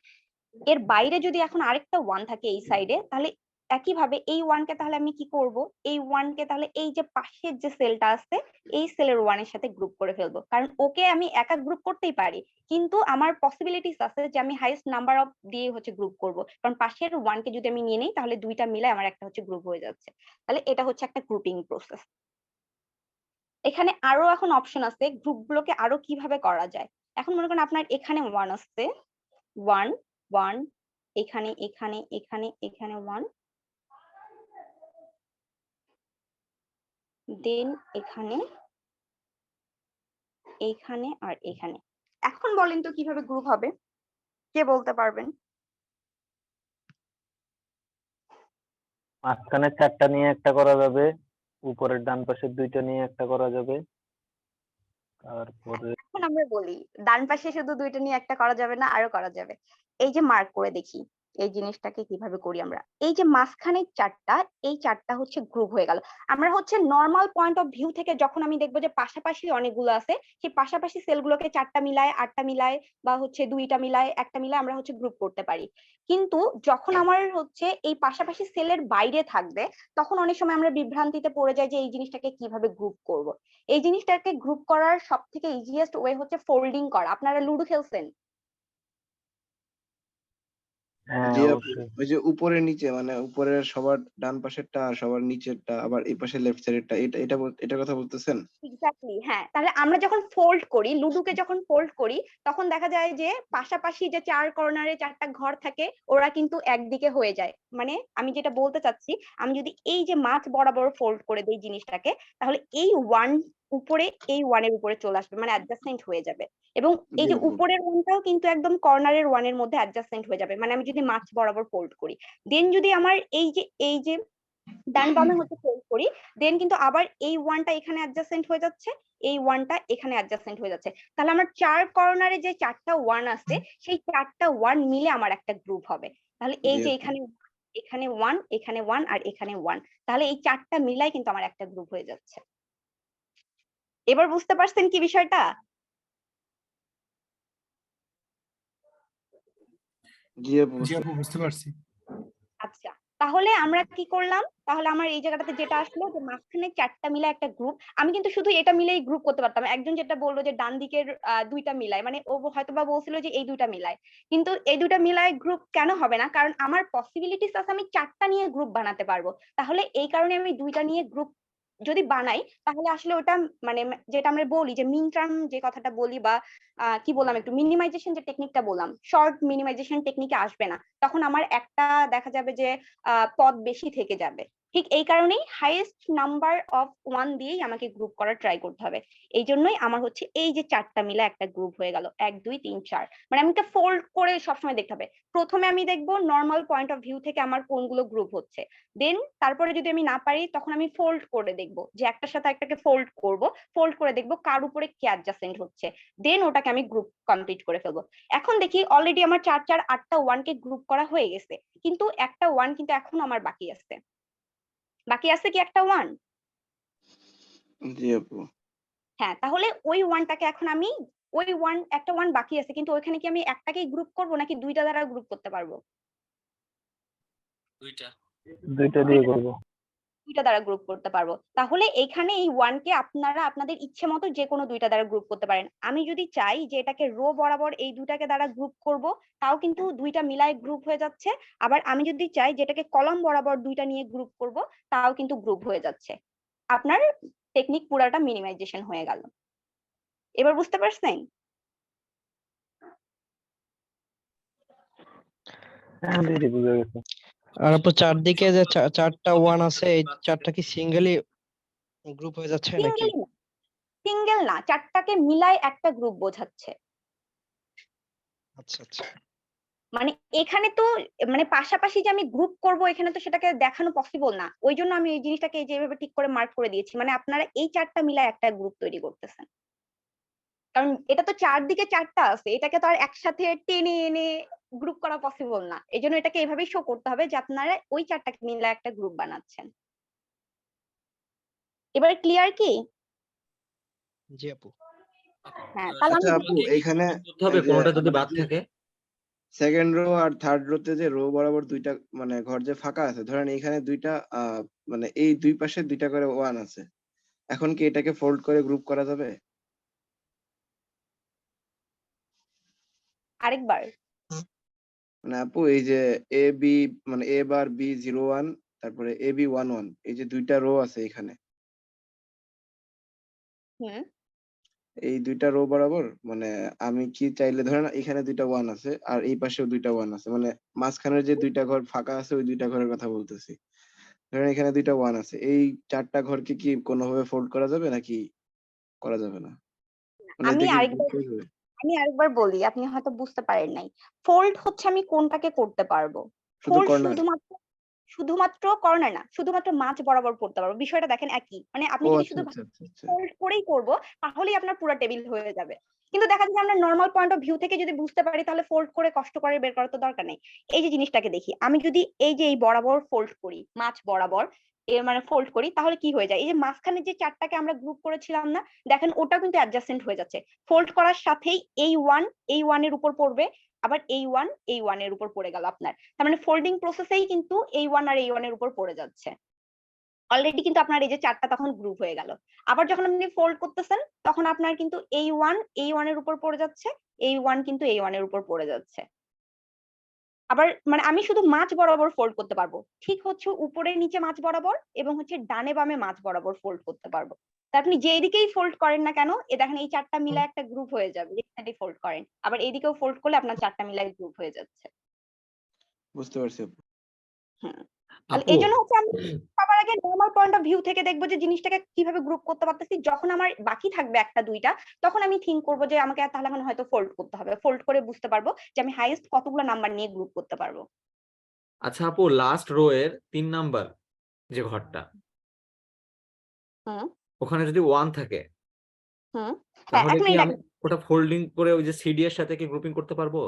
এর বাইরে যদি এখন আরেকটা 1 থাকে এই সাইডে, তাহলে একইভাবে এই 1 কে তাহলে আমি কি করব? এই 1 কে তাহলে এই যে পাশের যে সেলটা আছে এই সেলের 1 এর সাথে গ্রুপ করে ফেলবো। কারণ ওকে আমি একা গ্রুপ করতেই পারি, কিন্তু আমার পসিবিলিটিস আছে যে আমি হাইয়েস্ট নাম্বার অফ দিয়ে হচ্ছে গ্রুপ করব। কারণ পাশের 1 কে যদি আমি নিয়ে নেই তাহলে দুইটা মিলে আমার একটা হচ্ছে গ্রুপ হয়ে যাচ্ছে। তাহলে এটা হচ্ছে একটা গ্রুপিং প্রসেস। এখানে আরো এখন অপশন আছে গ্রুপগুলোকে আরো কিভাবে করা যায়। এখন মনে করেন আপনার এখানে 1 আসছে, 1 1 এখানে এখানে এখানে এখানে 1, দেন এখানে এইখানে আর এখানে। এখন বলেন তো কিভাবে গ্রুপ হবে? কে বলতে পারবেন? মাঝখানে 4টা নিয়ে একটা করা যাবে, উপরের ডান পাশের 2টা নিয়ে একটা করা যাবে, তারপরে এখন আমরা বলি ডান পাশে শুধু দুইটা নিয়ে একটা করা যাবে না, আরো করা যাবে। এই যে মার্ক করে দেখি এই জিনিসটাকে কিভাবে করি আমরা। এই যে মাঝখানে চারটা, এই চারটা হচ্ছে গ্রুপ হয়ে গেল। আমরা হচ্ছে নর্মাল পয়েন্ট অফ ভিউ থেকে যখন আমি দেখবো যে পাশাপাশি অনেকগুলো আছে, সেই পাশাপাশি সেলগুলোকে 4টা মিলায়, 8টা মিলায়, বা হচ্ছে 2টা মিলায়, একটা মিলায় আমরা হচ্ছে গ্রুপ করতে পারি। কিন্তু যখন আমার হচ্ছে এই পাশাপাশি সেলের বাইরে থাকবে, তখন অনেক সময় আমরা বিভ্রান্তিতে পড়ে যাই যে এই জিনিসটাকে কিভাবে গ্রুপ করব। এই জিনিসটাকে গ্রুপ করার সব থেকে ইজিয়েস্ট ওয়ে হচ্ছে ফোল্ডিং করা। আপনারা লুডো খেলছেন? হ্যাঁ জি আপু, অবশ্যই। ওই যে উপরে নিচে মানে উপরের সবার ডান পাশেরটা আর সবার নিচেরটা আবার এই পাশে লেফট সাইডেরটা, এটার কথা বলতেছেন? এক্স্যাক্টলি, হ্যাঁ। তাহলে আমরা যখন ফোল্ড করি, লুডোকে যখন ফোল্ড করি, তখন দেখা যায় যে পাশাপাশি যে 4 কর্নারে 4টা ঘর থাকে, ওরা কিন্তু একদিকে হয়ে যায়। মানে আমি যেটা বলতে চাচ্ছি, আমি যদি এই যে মাঝ বরাবর ফোল্ড করে দেই জিনিসটাকে, তাহলে এই ওয়ান উপরে, এই ওয়ানের উপরে চলে আসবে, মানে অ্যাডজাসেন্ট হয়ে যাবে। এবং এই জি যে আপু। উপরের ওয়ানটাও কিন্তু একদম কর্নারের ওয়ানের মধ্যে অ্যাডজাসেন্ট হয়ে যাবে, মানে আমি যদি মাঝ বরাবর ফোল্ড করি। দেন যদি আমার এই যে ডান বামে হচ্ছে ফোল্ড করি, দেন কিন্তু আবার এই ওয়ানটা এখানে অ্যাডজাসেন্ট হয়ে যাচ্ছে, এই ওয়ানটা এখানে অ্যাডজাসেন্ট হয়ে যাচ্ছে। তাহলে আমার 4 কর্নারে যে 4টা ওয়ান আছে, সেই 4টা ওয়ান মিলে আমার একটা গ্রুপ হবে। তাহলে এই জি যে আপু। এখানে এখানে ওয়ান, এখানে ওয়ান, আর এখানে ওয়ান, তাহলে এই 4টা মিলাই কিন্তু আমার একটা গ্রুপ হয়ে যাচ্ছে। এবার বুঝতে পারছেন কি বিষয়টা? জি আপু, জি আপু, বুঝতে পারছি। আচ্ছা, তাহলে আমরা কি করলাম? তাহলে আমার এই জায়গাটাতে যেটা আসলো যে মাঝখানে 4টা মিলে একটা গ্রুপ। আমি কিন্তু শুধু এটা মিলেই গ্রুপ করতে পারতাম। একজন যেটা বললো যে ডান দিকের 2টা মিলায়, মানে ও হয়তোবা বলছিল যে এই 2টা মিলায়, কিন্তু এই 2টা মিলায় গ্রুপ কেন হবে না? কারণ আমার পসিবিলিটিস আছে আমি 4টা নিয়ে গ্রুপ বানাতে পারবো। তাহলে এই কারণে আমি 2টা নিয়ে গ্রুপ যদি বানাই, তাহলে আসলে ওটা মানে যেটা আমরা বলি যে মিন টার্ম যে কথাটা বলি, বা কি বললাম, একটু মিনিমাইজেশন যে টেকনিকটা বললাম, শর্ট মিনিমাইজেশন টেকনিকে আসবে না। তখন আমার একটা দেখা যাবে যে পদ বেশি থেকে যাবে। ঠিক এই কারণেই হাইয়েস্ট নাম্বার অফ ওয়ান দিয়েই আমাকে গ্রুপ করার ট্রাই করতে হবে। এই জন্যই আমার হচ্ছে এই যে 4টা মিলে একটা গ্রুপ হয়ে গেল, 1 2 3 4। মানে আমাকে ফোল্ড করে সবসময় দেখতে হবে। প্রথমে আমি দেখবো নর্মাল পয়েন্ট অফ ভিউ থেকে আমার কোনগুলো গ্রুপ হচ্ছে, দেন তারপরে যদি আমি না পারি, তখন আমি ফোল্ড করে দেখবো যে একটার সাথে একটাকে ফোল্ড করব, ফোল্ড করে দেখবো কার উপরে কি অ্যাডজাসেন্ট হচ্ছে, দেন ওটাকে আমি গ্রুপ কমপ্লিট করে ফেলবো। এখন দেখি অলরেডি আমার 4 4 8টা ওয়ানকে গ্রুপ করা হয়ে গেছে, কিন্তু একটা ওয়ান কিন্তু এখন আমার বাকি আছে। বাকি আছে কি একটা ওয়ান? জি আপু। হ্যাঁ, তাহলে ওই ওয়ানটাকে এখন আমি, ওই ওয়ান, একটা ওয়ান বাকি আছে, কিন্তু ওইখানে কি আমি একটাকেই গ্রুপ করব নাকি 2টা দ্বারা গ্রুপ করতে পারবো? 2টা দিয়ে করব। 2টা দ্বারা গ্রুপ করতে পারবো। তাহলে এখানে এই ওয়ানকে আপনারা আপনাদের ইচ্ছে মতো যে কোনো 2টা দ্বারা গ্রুপ করতে পারেন। আমি যদি চাই যে এটাকে রো বরাবর এই 2টাকে দ্বারা গ্রুপ করব, তাও কিন্তু 2টা মিলায় গ্রুপ হয়ে যাচ্ছে। আবার আমি যদি চাই যে এটাকে কলাম বরাবর 2টা নিয়ে গ্রুপ করব, তাও কিন্তু গ্রুপ হয়ে যাচ্ছে। আপনার টেকনিক পুরাটা মিনিমাইজেশন হয়ে গেল। এবার বুঝতে পারছেন? হ্যাঁ দিদি, বুঝে গেছে। আর আপু চারদিকে যে 4টা ওয়ান আছে, এই 4টা কি সিঙ্গেলি গ্রুপ হয়ে যাচ্ছে নাকি? সিঙ্গেল না, সিঙ্গেল না, 4টাকে মিলায় একটা গ্রুপ বোঝাচ্ছে। আচ্ছা আচ্ছা। মানে এখানে তো মানে পাশাপাশি যে আমি গ্রুপ করব, এখানে তো সেটাকে দেখানো পসিবল না। ওই জন্য আমি এই জিনিসটাকে যেভাবে ঠিক করে মার্ক করে দিয়েছি, মানে আপনারা এই 4টা মিলায় একটা গ্রুপ তৈরি করতেছেন। কারণ এটা তো চারদিকে 4টা আছে, এটাকে তো আর একসাথে টেনে এনে গ্রুপ করা পসিবল না। এই জন্য এটাকে এভাবেই শো করতে হবে যে আপনারা ওই 4টাকে মিলায় একটা গ্রুপ বানাচ্ছেন। এবার ক্লিয়ার কি? জি আপু। হ্যাঁ, তাহলে আচ্ছা আমি আপু, এইখানে করতে হবে এই যে কোনোটা যদি আমার বাদ যে থাকে। সেকেন্ড রো আর থার্ড রোতে যে রো বরাবর দুইটা মানে ঘর যে ফাঁকা আছে, ধরেন এখানে দুইটা মানে এই দুই পাশে দুইটা করে ওয়ান আছে, এখন কি এটাকে ফোল্ড করে গ্রুপ করা যাবে? আরেকবার। মানে আপু এই যে এ বি মানে এ বার বি 01, তারপরে এ বি 11, এই যে দুইটা রো আছে এখানে, হুম। এই দুইটা রো বরাবর মানে আমি কি চাইলে ধরেন এখানে দুইটা ওয়ান আছে আর এই পাশেও দুইটা ওয়ান আছে, মানে মাঝখানের যে দুইটা ঘর ফাঁকা আছে ওই দুইটা ঘরের কথা বলতেছি। ধরেন এখানে দুইটা ওয়ান আছে, এই 4টা ঘরকে কি কোনোভাবে ফোল্ড করা যাবে নাকি করা যাবে না? মানে আমি এতে কি আরেকবার গ্রুপ হয়ে যাবে? আমি আরেকবার বলি, আপনি হয়তো বুঝতে পারেন নাই। ফোল্ড হচ্ছে আমি কোনটাকে করতে পারবো? শুধু ফোল্ড কর্নার। শুধুমাত্র কর্নার না, শুধুমাত্র মাঝ বরাবর করতে পারবো। বিষয়টা দেখেন একই। মানে আপনি ও যদি আচ্ছা শুধু আচ্ছা আচ্ছা আচ্ছা। ফোল্ড করেই করবো তাহলেই আপনার পুরো টেবিল হয়ে যাবে। কিন্তু দেখা যায় যে আমরা নর্মাল পয়েন্ট অফ ভিউ থেকে যদি বুঝতে পারি তাহলে ফোল্ড করে কষ্ট করে বের করার তো দরকার নেই। এই যে জিনিসটাকে দেখি, আমি যদি এই যে এই বরাবর ফোল্ড করি, মাঝ বরাবর এর মানে ফোল্ড করি, তাহলে কি হয়ে যায়? এই যে মাঝখানে যে চারটাকে আমরা গ্রুপ করেছিলাম না, দেখেন ওটা কিন্তু অ্যাডজাসেন্ট হয়ে যাচ্ছে। ফোল্ড করার সাথেই এই ওয়ান এর উপর পড়বে, আবার এই ওয়ান এর উপর পড়ে গেল আপনার। তার মানে ফোল্ডিং প্রসেসেই কিন্তু এই ওয়ান আর এই ওয়ান এর উপর পড়ে যাচ্ছে। অলরেডি কিন্তু আপনার এই যে চারটা তখন গ্রুপ হয়ে গেল। আবার যখন আপনি ফোল্ড করতেছেন তখন আপনার কিন্তু এই ওয়ান এর উপর পড়ে যাচ্ছে, এই ওয়ান কিন্তু এই ওয়ান এর উপর পড়ে যাচ্ছে। আবার মানে আমি শুধু মাঝ বরাবর ফোল্ড করতে পারবো, ঠিক হচ্ছে উপরে নিচে মাঝ বরাবর এবং হচ্ছে ডানে বামে মাঝ বরাবর ফোল্ড করতে পারবো। তা আপনি যেই দিকেই ফোল্ড করেন না কেন, এ দেখেন এই চারটা মিলে একটা গ্রুপ হয়ে যাবে। যেখানে ফোল্ড করেন আবার এইদিকেও ফোল্ড করলে আপনার চারটা মিলাই গ্রুপ হয়ে যাচ্ছে। বুঝতে পারছি আপু। হুম। তাহলে আপু এই জন্য হচ্ছে আমি সবার আগে নর্মাল পয়েন্ট অফ ভিউ থেকে দেখবো যে জিনিসটাকে কিভাবে গ্রুপ করতে পারতেছি। যখন আমার বাকি থাকবে একটা দুইটা, তখন আমি থিঙ্ক করবো যে আমাকে তাহলে এখন হয়তো ফোল্ড করতে হবে। ফোল্ড করে বুঝতে পারবো যে আমি হাইয়েস্ট কতগুলো নাম্বার নিয়ে গ্রুপ করতে পারবো। আচ্ছা আপু, লাস্ট রো এর 3 নাম্বার যে ঘরটা, হুম ওখানে যদি 1 থাকে হুম হ্যাঁ, তাহলে এখন কি এই আমি দেখেন, ওটা ফোল্ডিং করে ওই যে সিডি এর সাথে কি গ্রুপিং করতে পারবো?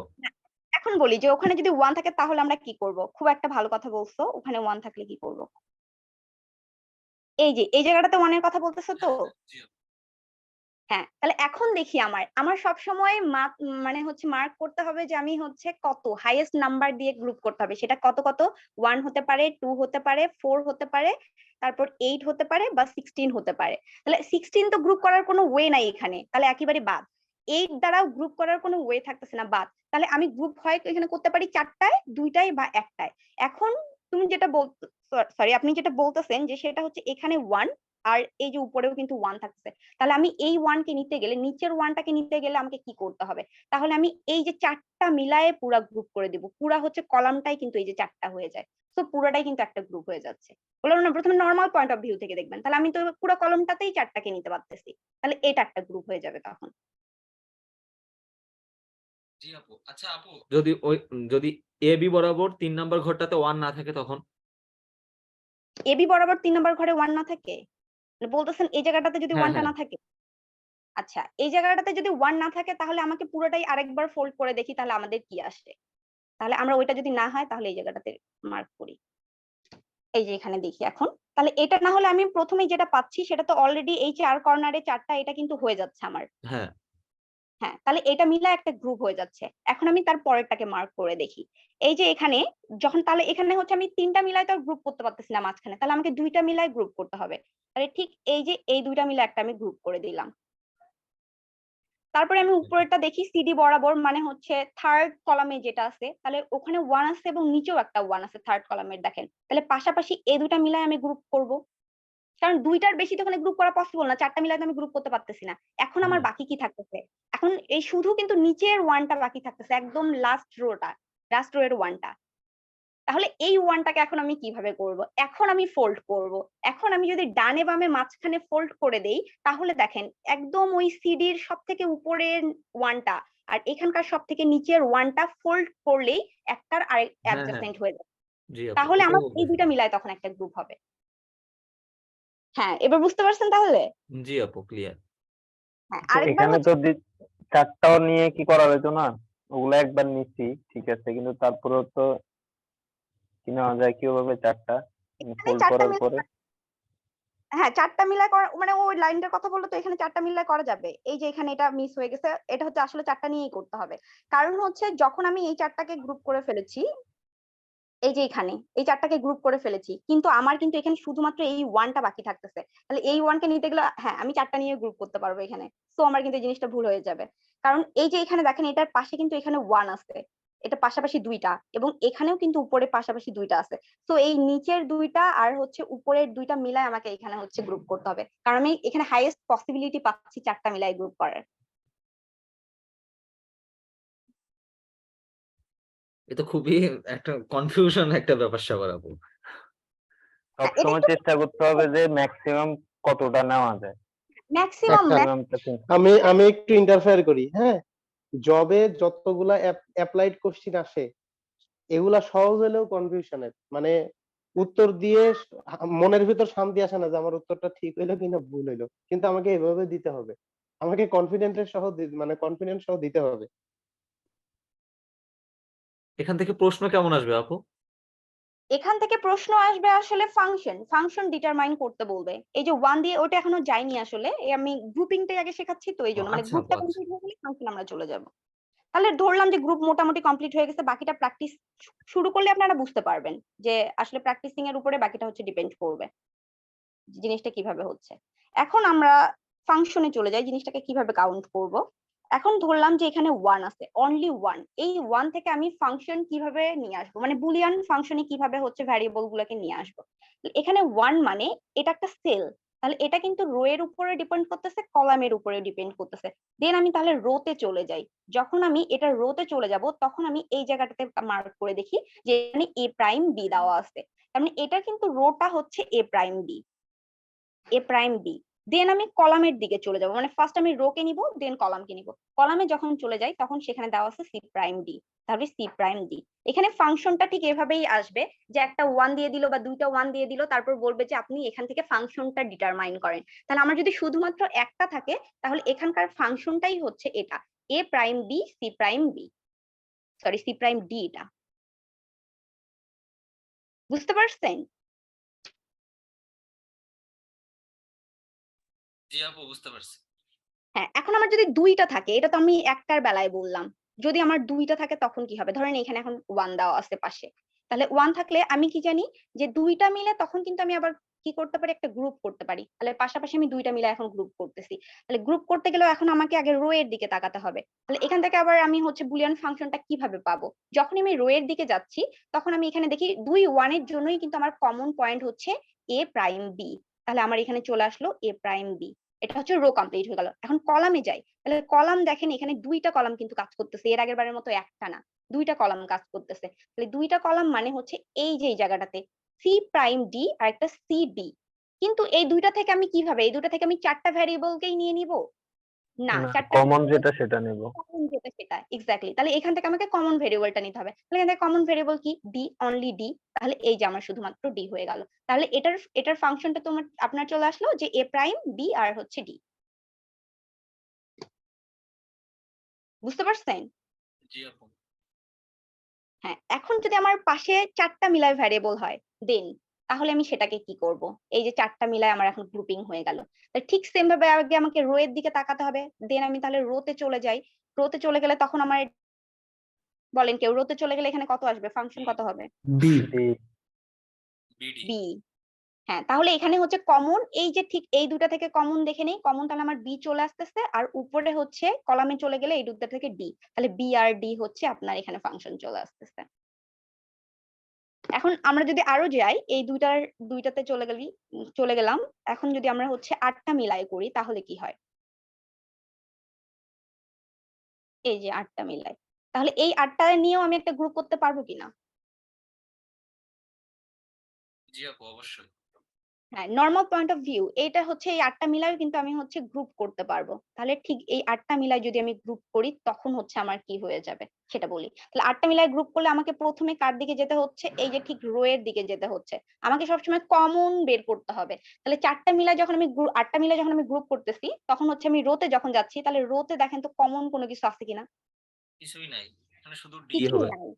এখন বলি যে ওখানে যদি ওয়ান থাকে তাহলে আমরা কি করব। খুব একটা ভালো কথা বলছো, ওখানে ওয়ান থাকলে কি করব। এই যে এই জায়গাটাতে ওয়ানের কথা বলতেছো তো। হ্যাঁ, তাহলে এখন দেখি আমার আমার সবসময় মানে হচ্ছে মার্ক করতে হবে যে আমি হচ্ছে কত হাইয়েস্ট নাম্বার দিয়ে গ্রুপ করতে হবে। সেটা কত কত, 1 হতে পারে, 2 হতে পারে, 4 হতে পারে, তারপর 8 হতে পারে বা 16 হতে পারে। তাহলে 16 তো গ্রুপ করার কোনো ওয়ে নাই এখানে, তাহলে একেবারে বাদ। 8 দ্বারাও গ্রুপ করার কোনো ওয়ে থাকতেছে না, বাদ। তাহলে আমি গ্রুপ হয় এখানে করতে পারি 4টায়, 2টায় বা 1টায়। এখন তুমি যেটা সরি আপনি যেটা বলতেছেন যে সেটা হচ্ছে এখানে 1 আর এই যে উপরেও কিন্তু 1 থাকতেছে। তাহলে আমি এই ওয়ানকে নিতে গেলে, নিচের ওয়ানটাকে নিতে গেলে আমাকে কি করতে হবে? তাহলে আমি এই যে চারটা মিলায়ে পুরা গ্রুপ করে দিব। পুরা হচ্ছে কলামটাই কিন্তু এই যে চারটা হয়ে যায়। তো পুরাটাই কিন্তু একটা গ্রুপ হয়ে যাচ্ছে। বললাম না প্রথমে নর্মাল পয়েন্ট অফ ভিউ থেকে দেখবেন, তাহলে আমি তো পুরো কলমটাতেই চারটাকে নিতে পারতেছি। তাহলে এটা একটা গ্রুপ হয়ে যাবে তখন। জি আপু। আচ্ছা আপু, যদি এ বি বরাবর 3 নাম্বার ঘরটাতে 1 না থাকে তখন? এবি বরাবর 3 নাম্বার ঘরে 1 না থাকে, মানে বলতেছেন এই জায়গাটাতে যদি হ্যাঁ 1টা হ্যাঁ। না থাকে। আচ্ছা, এই জায়গাটাতে যদি 1 না থাকে তাহলে আমাকে পুরোটাই আরেকবার ফোল্ড করে দেখি তাহলে আমাদের কি আসে। তাহলে আমরা ওইটা যদি না হয় তাহলে এই জায়গাটাতে মার্ক করি। এই যে এখানে দেখি এখন, তাহলে এটা না হলে আমি প্রথমেই যেটা পাচ্ছি সেটা তো অলরেডি এই 4 কর্নারে 4টা, এটা কিন্তু হয়ে যাচ্ছে আমার। হ্যাঁ। হ্যাঁ, তাহলে এটা মিলে একটা গ্রুপ হয়ে যাচ্ছে। এখন আমি তার পরেরটাকে মার্ক করে দেখি। এই যে এখানে যখন, তাহলে এখানে হচ্ছে আমি 3টা মিলাই তো গ্রুপ করতে পারতেছি না মাঝখানে, তাহলে আমাকে 2টা মিলাই গ্রুপ করতে হবে। তাহলে ঠিক এই যে এই 2টা মিলে একটা আমি গ্রুপ করে দিলাম। তারপরে আমি উপরেরটা দেখি সিডি বরাবর, মানে হচ্ছে থার্ড কলামে যেটা আছে, তাহলে ওখানে 1 আছে এবং নিচেও একটা 1 আছে থার্ড কলামের, দেখেন। তাহলে পাশাপাশি এই দুটা মিলাই আমি গ্রুপ করব, কারণ 2টার বেশি তো ওখানে গ্রুপ করা পসিবল না, 4টা মিলাই তো আমি গ্রুপ করতে পারতেছি না। এখন আমার বাকি কি থাকতেছে? এখন এই শুধু কিন্তু নিচের 1টা বাকি থাকতেছে, একদম লাস্ট রো এর 1টা। তাহলে এই 1টাকে এখন আমি কিভাবে করব? এখন আমি ফোল্ড করব। এখন আমি যদি ডানে বামে মাঝখানে ফোল্ড করে দেই, তাহলে দেখেন একদম ওই সিডির সবথেকে উপরের 1টা আর এখানকার সবথেকে নিচের 1টা ফোল্ড করলেই একটার আরেক হ্যাঁ হ্যাঁ। অ্যাডজাসেন্ট হয়ে যাবে। জি আপু, তাহলে এটাই আমার এই বলতেছি। দুইটা মিলায় তখন একটা গ্রুপ হবে। হ্যাঁ, এবার বুঝতে পারছেন তাহলে? জি আপু, ক্লিয়ার। হ্যাঁ, তো আরেকবার এখানে হচ্ছে তো চারটাও নিয়ে কি করা হইতো না? ওগুলো একবার নিচ্ছি ঠিক আছে, কিন্তু তারপরেও তো কি নেওয়া যায় কিভাবে চারটা এখানে ফোল্ড 4টা করার মিলে, পরে? হ্যাঁ 4টা মিলায় করা, মানে ওই লাইনটার কথা বললে তো এখানে 4টা মিলায় করা যাবে। এই যে এখানে এটা মিস হয়ে গেছে, এটা হচ্ছে আসলে 4টা নিয়েই করতে হবে। কারণ হচ্ছে যখন আমি এই 4টাকে গ্রুপ করে ফেলেছি, এই যে এখানে এই 4টাকে গ্রুপ করে ফেলেছি, কিন্তু আমার কিন্তু এখানে শুধুমাত্র এই 1টা বাকি থাকতেছে। তাহলে এই 1কে নিতে গেলে হ্যাঁ আমি 4টা নিয়ে গ্রুপ করতে পারবো এখানে। সো আমার কিন্তু এই জিনিসটা ভুল হয়ে যাবে। কারণ এই যে এখানে দেখেন এটার পাশে কিন্তু এখানে 1 আছে, এটা পাশাপাশি 2টা, এবং এখানেও কিন্তু উপরে পাশাপাশি 2টা আছে। তো এই নিচের 2টা আর হচ্ছে উপরের 2টা মিলাই আমাকে এখানে হচ্ছে গ্রুপ করতে হবে, কারণ আমি এখানে হাইয়েস্ট পসিবিলিটি পাচ্ছি 4টা মিলাই গ্রুপ করার। এটা খুবই একটা কনফিউশন একটা ব্যাপার স্যাপার আপু। হ্যাঁ, এটা সবসময় একটু চেষ্টা করতে হবে যে ম্যাক্সিমাম কতটা নেওয়া যায়। ম্যাক্সিমাম ম্যাক্সিমামটা আমি একটু ইন্টারফেয়ার করি, হ্যাঁ। জবে যতগুলা অ্যাপ্লাইড কোশ্চিন আসে এগুলা সহজ হলেও কনফিউশনের, মানে উত্তর দিয়ে মনের ভিতর শান্তি আসে না যে আমার উত্তরটা ঠিক হইলো কিনা ভুল হইলো, কিন্তু আমাকে এভাবে দিতে হবে, আমাকে কনফিডেন্স সহ দিতে হবে। এখান থেকে প্রশ্ন কেমন আসবে আপু? এখান থেকে প্রশ্ন আসবে আসলে ফাংশন ডিটারমাইন করতে বলবে। এই যে 1 দিয়ে ওটা এখনো যায়নি আসলে, আমি গ্রুপিংটাই আগে শেখাচ্ছি তো এই জন্য, মানে আচ্ছা আপু, গ্রুপটা আচ্ছা। কমপ্লিট হয়ে গেলে ফাংশন আমরা চলে যাব। তাহলে ধরলাম যে গ্রুপ মোটামুটি কমপ্লিট হয়ে গেছে, বাকিটা প্র্যাকটিস শুরু করলে আপনারা বুঝতে পারবেন যে আসলে প্র্যাকটিসিং এর উপরে বাকিটা হচ্ছে ডিপেন্ড করবে জিনিসটা কিভাবে হচ্ছে। এখন আমরা ফাংশনে চলে যাই, জিনিসটাকে কিভাবে কাউন্ট করব। এখন ধরলাম যে এখানে 1 আছে, অনলি 1। এই 1 থেকে আমি ফাংশন কিভাবে নিয়ে আসবো, মানে বুলিয়ান ফাংশনে কিভাবে হচ্ছে ভ্যারিয়েবল গুলোকে নিয়ে আসবো। এখানে 1 মানে এটা একটা সেল, তাহলে এটা কিন্তু রো এর উপরে ডিপেন্ড করতেছে, কলামের উপরে ডিপেন্ড করতেছে। দেন আমি তাহলে রোতে চলে যাই। যখন আমি এটা রোতে চলে যাব তখন আমি এই জায়গাটাতে মার্ক করে দেখি যে এখানে এ প্রাইম বি দেওয়া আছে, তার মানে এটা কিন্তু রোটা হচ্ছে A prime B, A prime B. দেন আমি কলামের দিকে চলে যাব, মানে ফার্স্ট আমি রো কে নিব দেন কলামকে নিব। কলামে যখন চলে যাই তখন সেখানে দেওয়া আছে সি প্রাইম ডি, তাহলে সি প্রাইম ডি। এখানে ফাংশনটা ঠিক এভাবেই আসবে যে একটা 1 দিয়ে দিল বা দুইটা 1 দিয়ে দিল, তারপর বলবে যে আপনি এখান থেকে ফাংশনটা ডিটারমাইন করেন। তাহলে আমার যদি শুধুমাত্র একটা থাকে তাহলে এখানকার ফাংশনটাই হচ্ছে এটা, A prime B C prime B, sorry C prime D. এটা বুঝতে পারছেন? জি আপু, বুঝতে পারছি। হ্যাঁ, এখন আমার যদি দুইটা থাকে, এটা তো আমি একটার বেলায় বললাম, যদি আমার দুইটা থাকে তখন কি হবে। ধরেন এখানে এখন 1 দেওয়া আছে পাশে, তাহলে 1 থাকলে আমি কি জানি যে দুইটা মিলে তখন কিন্তু আমি আবার কি করতে পারি, একটা গ্রুপ করতে পারি। তাহলে পাশাপাশি আমি দুইটা মিলে এখন গ্রুপ করতেছি, তাহলে গ্রুপ করতে গেলেও এখন আমাকে আগে রো এর দিকে তাকাতে হবে। তাহলে এখান থেকে আবার আমি হচ্ছে বুলিয়ান ফাংশনটা কিভাবে পাবো, যখন আমি রো এর দিকে যাচ্ছি তখন আমি এখানে দেখি 1 এর জন্যই কিন্তু আমার কমন পয়েন্ট হচ্ছে এ প্রাইম বি, তাহলে আমার এখানে চলে আসলো এ প্রাইম বি। এটা হচ্ছে রো কমপ্লিট হয়ে গেল। এখন কলামে যাই, তাহলে কলাম দেখেন এখানে দুইটা কলাম কিন্তু কাজ করতেছে, এর আগের বারের মতো একটা না, দুইটা কলাম কাজ করতেছে। তাহলে দুইটা কলাম মানে হচ্ছে এই যে এই জায়গাটাতে সি প্রাইম ডি আর একটা সি ডি। কিন্তু এই দুইটা থেকে আমি কিভাবে, এই দুইটা থেকে আমি চারটা ভ্যারিয়েবলকেই নিয়ে নিব না, না, চারটা কমন যেটা সেটা নেব। কমন যেটা সেটা এক্স্যাক্টলি। তাহলে এখান থেকে আমাকে কমন ভেরিয়েবলটা নিতে হবে। তাহলে এখান থেকে কমন ভেরিয়েবল কি, ডি, অনলি ডি। তাহলে এই যে আমার শুধুমাত্র ডি হয়ে গেল। তাহলে এটার ফাংশনটা তোমার আপনার চলে আসলো যে এ প্রাইম বি আর হচ্ছে ডি। বুঝতে পারছেন? জি আপু। হ্যাঁ, এখন যদি আমার পাশে চারটা মিলায় ভ্যারিয়েবল হয় দেন তাহলে আমি সেটাকে কি করব। এই যে চারটা মিলায় আমার এখন গ্রুপিং হয়ে গেল, ঠিক সেম ভাবে আগে আমাকে রো এর দিকে তাকাতে হবে। দেন আমি তাহলে রোতে চলে যাই। রোতে চলে গেলে তখন আমার, বলেন কেউ, রোতে চলে গেলে এখানে কত আসবে, ফাংশন কত হবে? বি। বিডি। বি। হ্যাঁ, তাহলে এখানে হচ্ছে কমন, এই যে ঠিক এই দুটা থেকে কমন দেখে নেই, কমন তাহলে আমার বি চলে আসতেছে, আর উপরে হচ্ছে কলামে চলে গেলে এই দুটা থেকে ডি, তাহলে বি আর ডি হচ্ছে আপনার এখানে ফাংশন চলে আসতেছে। এখন আমরা যদি আরো যাই, এই দুইটাতে চলে গেলাম। এখন যদি আমরা হচ্ছে 8টা মিলাই করি তাহলে কি হয়, এই যে 8টা মিলাই, তাহলে এই 8টা নিয়েও আমি একটা গ্রুপ করতে পারবো কিনা? জি আপু, অবশ্যই। হ্যাঁ, নরমাল পয়েন্ট অফ ভিউ এটা হচ্ছে এই 8টা মিলাই কিন্তু আমি হচ্ছে গ্রুপ করতে পারবো। তাহলে ঠিক এই 8টা মিলাই যদি আমি গ্রুপ করি তখন হচ্ছে আমার কি হয়ে যাবে সেটা বলি। তাহলে 8টা মিলাই গ্রুপ করলে আমাকে প্রথমে কার দিকে যেতে হচ্ছে, এই যে ঠিক রো এর দিকে যেতে হচ্ছে, আমাকে সবসময় কমন বের করতে হবে। তাহলে 8টা মিলাই যখন আমি গ্রুপ করতেছি তখন হচ্ছে আমি রোতে যখন যাচ্ছি, তাহলে রোতে দেখেন তো কমন কোনো কিছু আছে কিনা, কিছুই নাই, এখানে শুধু ডি কিছুই হবে। নাই।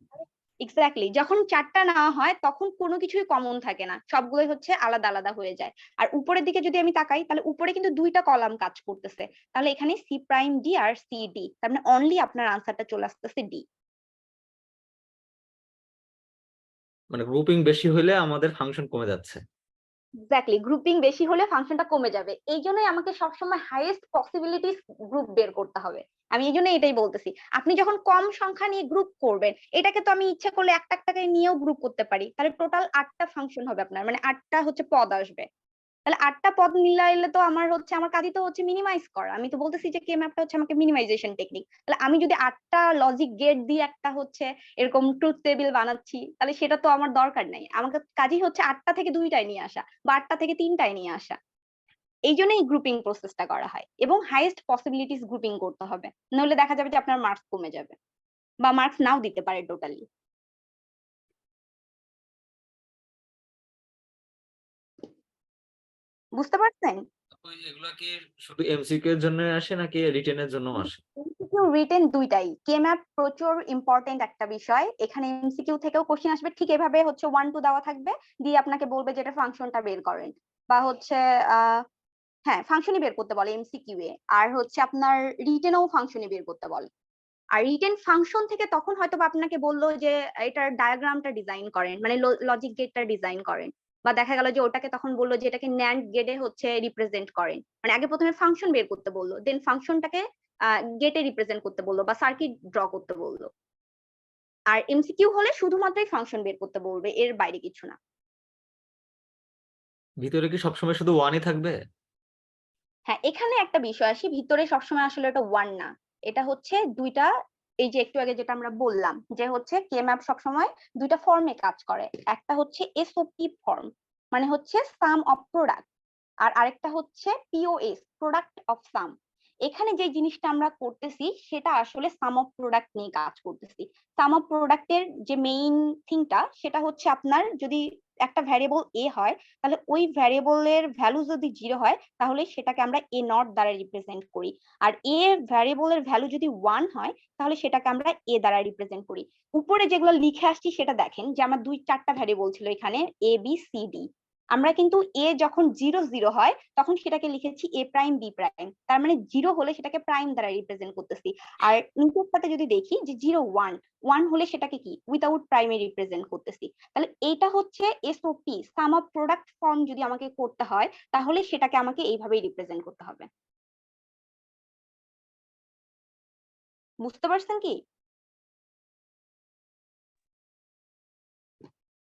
এক্স্যাক্টলি, যখন চারটা নেওয়া হয় তখন কোনো কিছুই কমন থাকে না, সবগুলোই হচ্ছে আলাদা আলাদা হয়ে যায়। আর উপরের দিকে যদি আমি তাকাই তাহলে উপরে কিন্তু দুইটা কলাম কাজ করতেছে, তাহলে এখানে সি প্রাইম ডি আর সি ডি, তার মানে অনলি আপনার আনসারটা চলে আসতেছে ডি। মানে গ্রুপিং বেশি হলে আমাদের ফাংশন কমে যাচ্ছে। এক্স্যাক্টলি, গ্রুপিং বেশি হলে ফাংশনটা কমে যাবে, এই জন্যই আমাকে সবসময় হাইয়েস্ট পসিবিলিটিস গ্রুপ বের করতে হবে। আমি এই জন্য এটাই বলতেছি, আপনি যখন কম সংখ্যা নিয়ে গ্রুপ করবেন, এটাকে তো আমি ইচ্ছা করলে একটা একটাকে নিয়েও গ্রুপ করতে পারি, তাহলে টোটাল 8টা ফাংশন হবে আপনার, মানে 8টা হচ্ছে পদ আসবে। তাহলে 8টা পদ মিলাইলে তো আমার হচ্ছে, আমার কাজই তো হচ্ছে মিনিমাইজ করা। আমি তো বলতেছি যে কে ম্যাপটা হচ্ছে আমাকে মিনিমাইজেশন টেকনিক। তাহলে আমি যদি 8টা লজিক গেট দিয়ে একটা হচ্ছে এরকম ট্রুথ টেবিল বানাচ্ছি, তাহলে সেটা তো আমার দরকার নাই। আমাকে কাজই হচ্ছে 8টা থেকে 2টায় নিয়ে আসা বা 8টা থেকে 3টায় নিয়ে আসা। এই জন্য এই গ্রুপিং প্রসেসটা করা হয় এবং হাইয়েস্ট পসিবিলিটিস গ্রুপিং করতে হবে, নইলে দেখা যাবে যে আপনার মার্কস কমে যাবে বা মার্কস নাও দিতে পারে টোটালি। বুঝতে পারছেন? এগুলা কি শুধু এমসিকিউ এর জন্য আসে নাকি রিটেনের জন্য আসে? এমসিকিউ রিটেন দুইটাই। কেম্যাপ প্রচুর ইম্পর্টেন্ট একটা বিষয়, এখানে এমসিকিউ থেকেও কোশ্চেন আসবে, ঠিক এভাবে হচ্ছে 1 2 দেওয়া থাকবে, দিয়ে আপনাকে বলবে যে এটা ফাংশনটা বের করেন, বা হচ্ছে হ্যাঁ ফাংশনই বের করতে বলে এমসিকিউ এ, আর হচ্ছে আপনার রিটেনেও ফাংশনই বের করতে বলে। আর রিটেন ফাংশন থেকে তখন হয়তো বা আপনাকে বললো যে এটার ডায়াগ্রামটা ডিজাইন করেন, মানে লজিক গেটটা ডিজাইন করেন, বা দেখা গেল যে ওটাকে তখন বললো যে এটাকে ন্যান্ড গেটে হচ্ছে রিপ্রেজেন্ট করেন, মানে আগে প্রথমে ফাংশন বের করতে বললো, দেন ফাংশনটাকে গেটে রিপ্রেজেন্ট করতে বললো বা সার্কিট ড্র করতে বললো। আর এমসিকিউ হলে শুধুমাত্রই ফাংশন বের করতে বলবে, এর বাইরে কিছু না। ভিতরে কি সবসময় শুধু ওয়ানই থাকবে? হ্যাঁ, এখানে একটা বিষয় আসি, ভিতরে সবসময় আসলে এটা 1 না, এটা হচ্ছে দুইটা, এই যে একটু আগে যেটা আমরা বললাম যে হচ্ছে কেম্যাপ সবসময় দুইটা ফর্মে কাজ করে, একটা হচ্ছে এসওপি ফর্ম, মানে হচ্ছে সাম অফ প্রোডাক্ট, আর আরেকটা হচ্ছে পিওএস, প্রোডাক্ট অফ সাম। এখানে যে জিনিসটা আমরা করতেছি সেটা আসলে সাম অফ প্রোডাক্ট নিয়ে কাজ করতেছি। সাম অফ প্রোডাক্টের যে মেইন থিংটা সেটা হচ্ছে আপনার যদি একটা ভ্যারিয়েবল এ হয়, তাহলে ওই ভ্যারিয়েবলের ভ্যালু যদি 0 হয় তাহলে সেটাকে আমরা এ নট দ্বারা রিপ্রেজেন্ট করি, আর এ ভ্যারিয়েবলের ভ্যালু যদি 1 হয় তাহলে সেটাকে আমরা এ দ্বারা রিপ্রেজেন্ট করি। উপরে যেগুলো লিখে আসছি সেটা দেখেন যে আমার 2-4টা ভ্যারিয়েবল ছিল এখানে, এ বি সি ডি। আমরা কিন্তু এ যখন 0 0 হয় তখন সেটাকে লিখেছি এ প্রাইম বি প্রাইম, তার মানে 0 হলে সেটাকে প্রাইম দ্বারা রিপ্রেজেন্ট করতেছি। আর নিচেরটাতে যদি দেখি যে 0 1 1 হলে সেটাকে কি উইথাউট প্রাইমে রিপ্রেজেন্ট করতেছি। তাহলে এইটা হচ্ছে SOP, some of product form যদি আমাকে করতে হয় তাহলে সেটাকে আমাকে এইভাবেই রিপ্রেজেন্ট করতে হবে। বুঝতে পারছেন কি?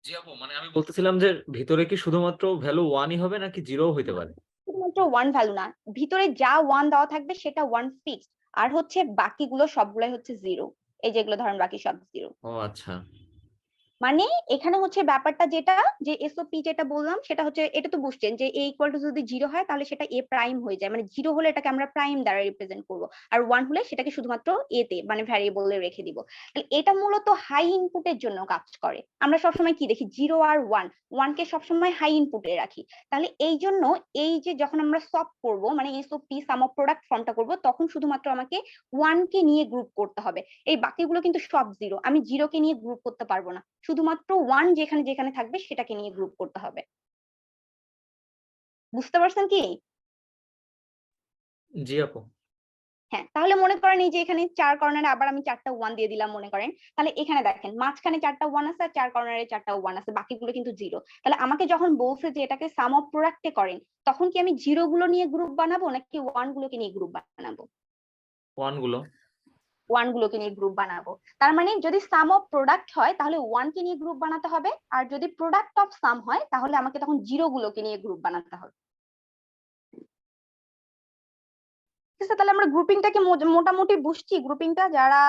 জি আপু, মানে আমি বলতেছিলাম যে ভিতরে কি শুধুমাত্র ভ্যালু ওয়ানই হবে নাকি জিরোও হইতে পারে? শুধুমাত্র 1 ভ্যালু না, ভিতরে যা 1 দেওয়া থাকবে সেটা 1 ফিক্সড, আর হচ্ছে বাকিগুলো সবগুলাই হচ্ছে 0। এই যেগুলো ধরেন বাকি সব 0। ও আচ্ছা। মানে এখানে হচ্ছে ব্যাপারটা যেটা, যে এসওপি যেটা বললাম সেটা হচ্ছে, এটা তো বুঝছেন যে এ ইকুয়াল টু যদি 0 হয় তাহলে সেটা এ প্রাইম হয়ে যায়, মানে 0 হলে এটাকে আমরা প্রাইম দ্বারা রিপ্রেজেন্ট করব, আর 1 হলে সেটাকে শুধুমাত্র এ তে মানে ভ্যারিয়েবলে রেখে দিব। তাহলে এটা মূলত হাই ইনপুটের জন্য কাজ করে। আমরা সবসময় কি দেখি 0 আর 1 কে সবসময় হাই ইনপুটে রাখি। তাহলে এই জন্য এই যে যখন আমরা সলভ করব মানে এসওপি সাম অফ প্রোডাক্ট ফর্মটা করব, তখন শুধুমাত্র আমাকে 1 কে নিয়ে গ্রুপ করতে হবে। এই বাকিগুলো কিন্তু সব 0, আমি 0 কে নিয়ে গ্রুপ করতে পারবো না, শুধুমাত্র 1 যেখানে যেখানে থাকবে সেটাকে নিয়ে গ্রুপ করতে হবে। বুঝতে পারছেন কি? জি আপু। হ্যাঁ, তাহলে মনে করেন এই যে এখানে 4 কর্নারে আবার আমি 4টা 1 দিয়ে দিলাম মনে করেন, তাহলে এখানে দেখেন মাঝখানে 4টা 1 আছে আর 4 কর্নারে 4টা 1 আছে, বাকিগুলো কিন্তু 0। তাহলে আমাকে যখন বলছে যে এটাকে সাম অফ প্রোডাক্টে করেন, তখন কি আমি 0 গুলো নিয়ে গ্রুপ বানাবো নাকি 1 গুলোকে নিয়ে গ্রুপ বানাবো? ওয়ান গুলো। 1 গুলোকে নিয়ে গ্রুপ বানাবো। তার মানে যদি সাম অফ প্রোডাক্ট হয় তাহলে 1 কে নিয়ে গ্রুপ বানাতে হবে, আর যদি প্রোডাক্ট অফ সাম হয় তাহলে আমাকে তখন 0 গুলোকে নিয়ে গ্রুপ বানাতে হবে। ঠিক আছে, তাহলে আমরা গ্রুপিংটাকে মোটামুটি বুঝছি, গ্রুপিংটা যারা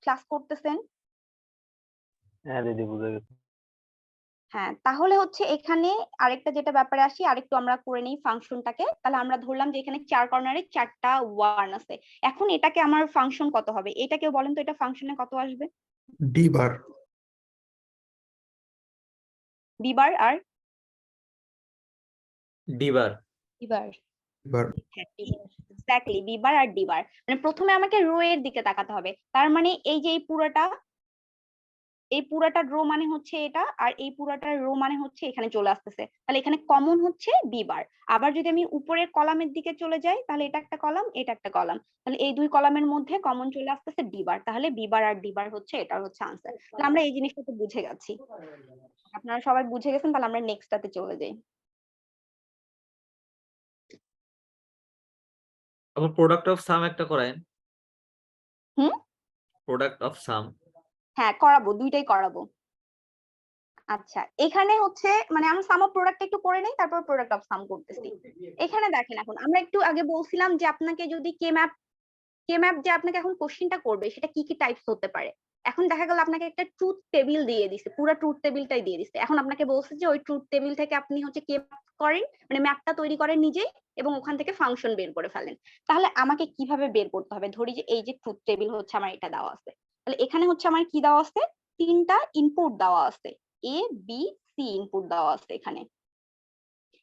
ক্লাস করতেছেন। হ্যাঁ দিদি, বুঝে গেছি। হ্যাঁ, তাহলে হচ্ছে এখানে আরেকটা যেটা ব্যাপারে আসি, আরেকটু আমরা করে নেই ফাংশনটাকে। তাহলে আমরা ধরলাম যে এখানে 4 কর্নারে 4টা 1 আছে, এখন এটাকে আমার ফাংশন কত হবে এটা কেউ বলেন তো, এটা ফাংশনে কত আসবে? ডি বার। বি বার আর ডি বার। ডি বার। বার। হ্যাঁ, এক্স্যাক্টলি, বি বার আর ডি বার। মানে প্রথমে আমাকে রো এর দিকে তাকাতে হবে, তার মানে এই যে এই পুরাটা রো মানে হচ্ছে এটা, আর এই পুরাটা রো মানে হচ্ছে এখানে চলে আসতেছে, তাহলে এখানে কমন হচ্ছে বি বার। আবার যদি আমি উপরের কলামের দিকে চলে যাই তাহলে এটা একটা কলাম, এটা একটা কলাম, তাহলে এই 2 কলামের মধ্যে কমন চলে আসতেছে ডি বার, তাহলে বি বার আর ডি বার হচ্ছে এটা হচ্ছে আনসার। তাহলে আমরা এই জিনিসটা তো বুঝে গেছি, আপনারা সবাই বুঝে গেছেন, তাহলে আমরা নেক্সটটাতে চলে যাই। আবার প্রোডাক্ট অফ সাম একটা করায়েন। হুম, প্রোডাক্ট অফ সাম। হ্যাঁ করাবো, দুইটাই করাবো। আচ্ছা, এখানে হচ্ছে মানে আমরা সাম অফ প্রোডাক্ট একটু করে নেই, তারপর প্রোডাক্ট অফ সাম করতেছি। এখানে দেখেন, এখন আমরা একটু আগে বলছিলাম যে আপনাকে যদি কে ম্যাপ যে আপনাকে এখন কোশ্চেনটা করবে সেটা কি কি টাইপস হতে পারে। এখন দেখা গেল আপনাকে একটা ট্রুথ টেবিল দিয়ে দিছে, পুরো ট্রুথ টেবিলটাই দিয়ে দিছে। এখন আপনাকে বলছে যে ওই ট্রুথ টেবিল থেকে আপনি হচ্ছে কে করেন, মানে ম্যাপটা তৈরি করেন নিজেই এবং ওখান থেকে ফাংশন বের করে ফেলেন। তাহলে আমাকে কিভাবে বের করতে হবে? ধরি যে এই যে ট্রুথ টেবিল হচ্ছে আমার এটা দেওয়া আছে, তাহলে এখানে হচ্ছে আমার কি দেওয়া আছে, তিনটা ইনপুট দেওয়া আছে, এ বি সি ইনপুট দেওয়া আছে এখানে,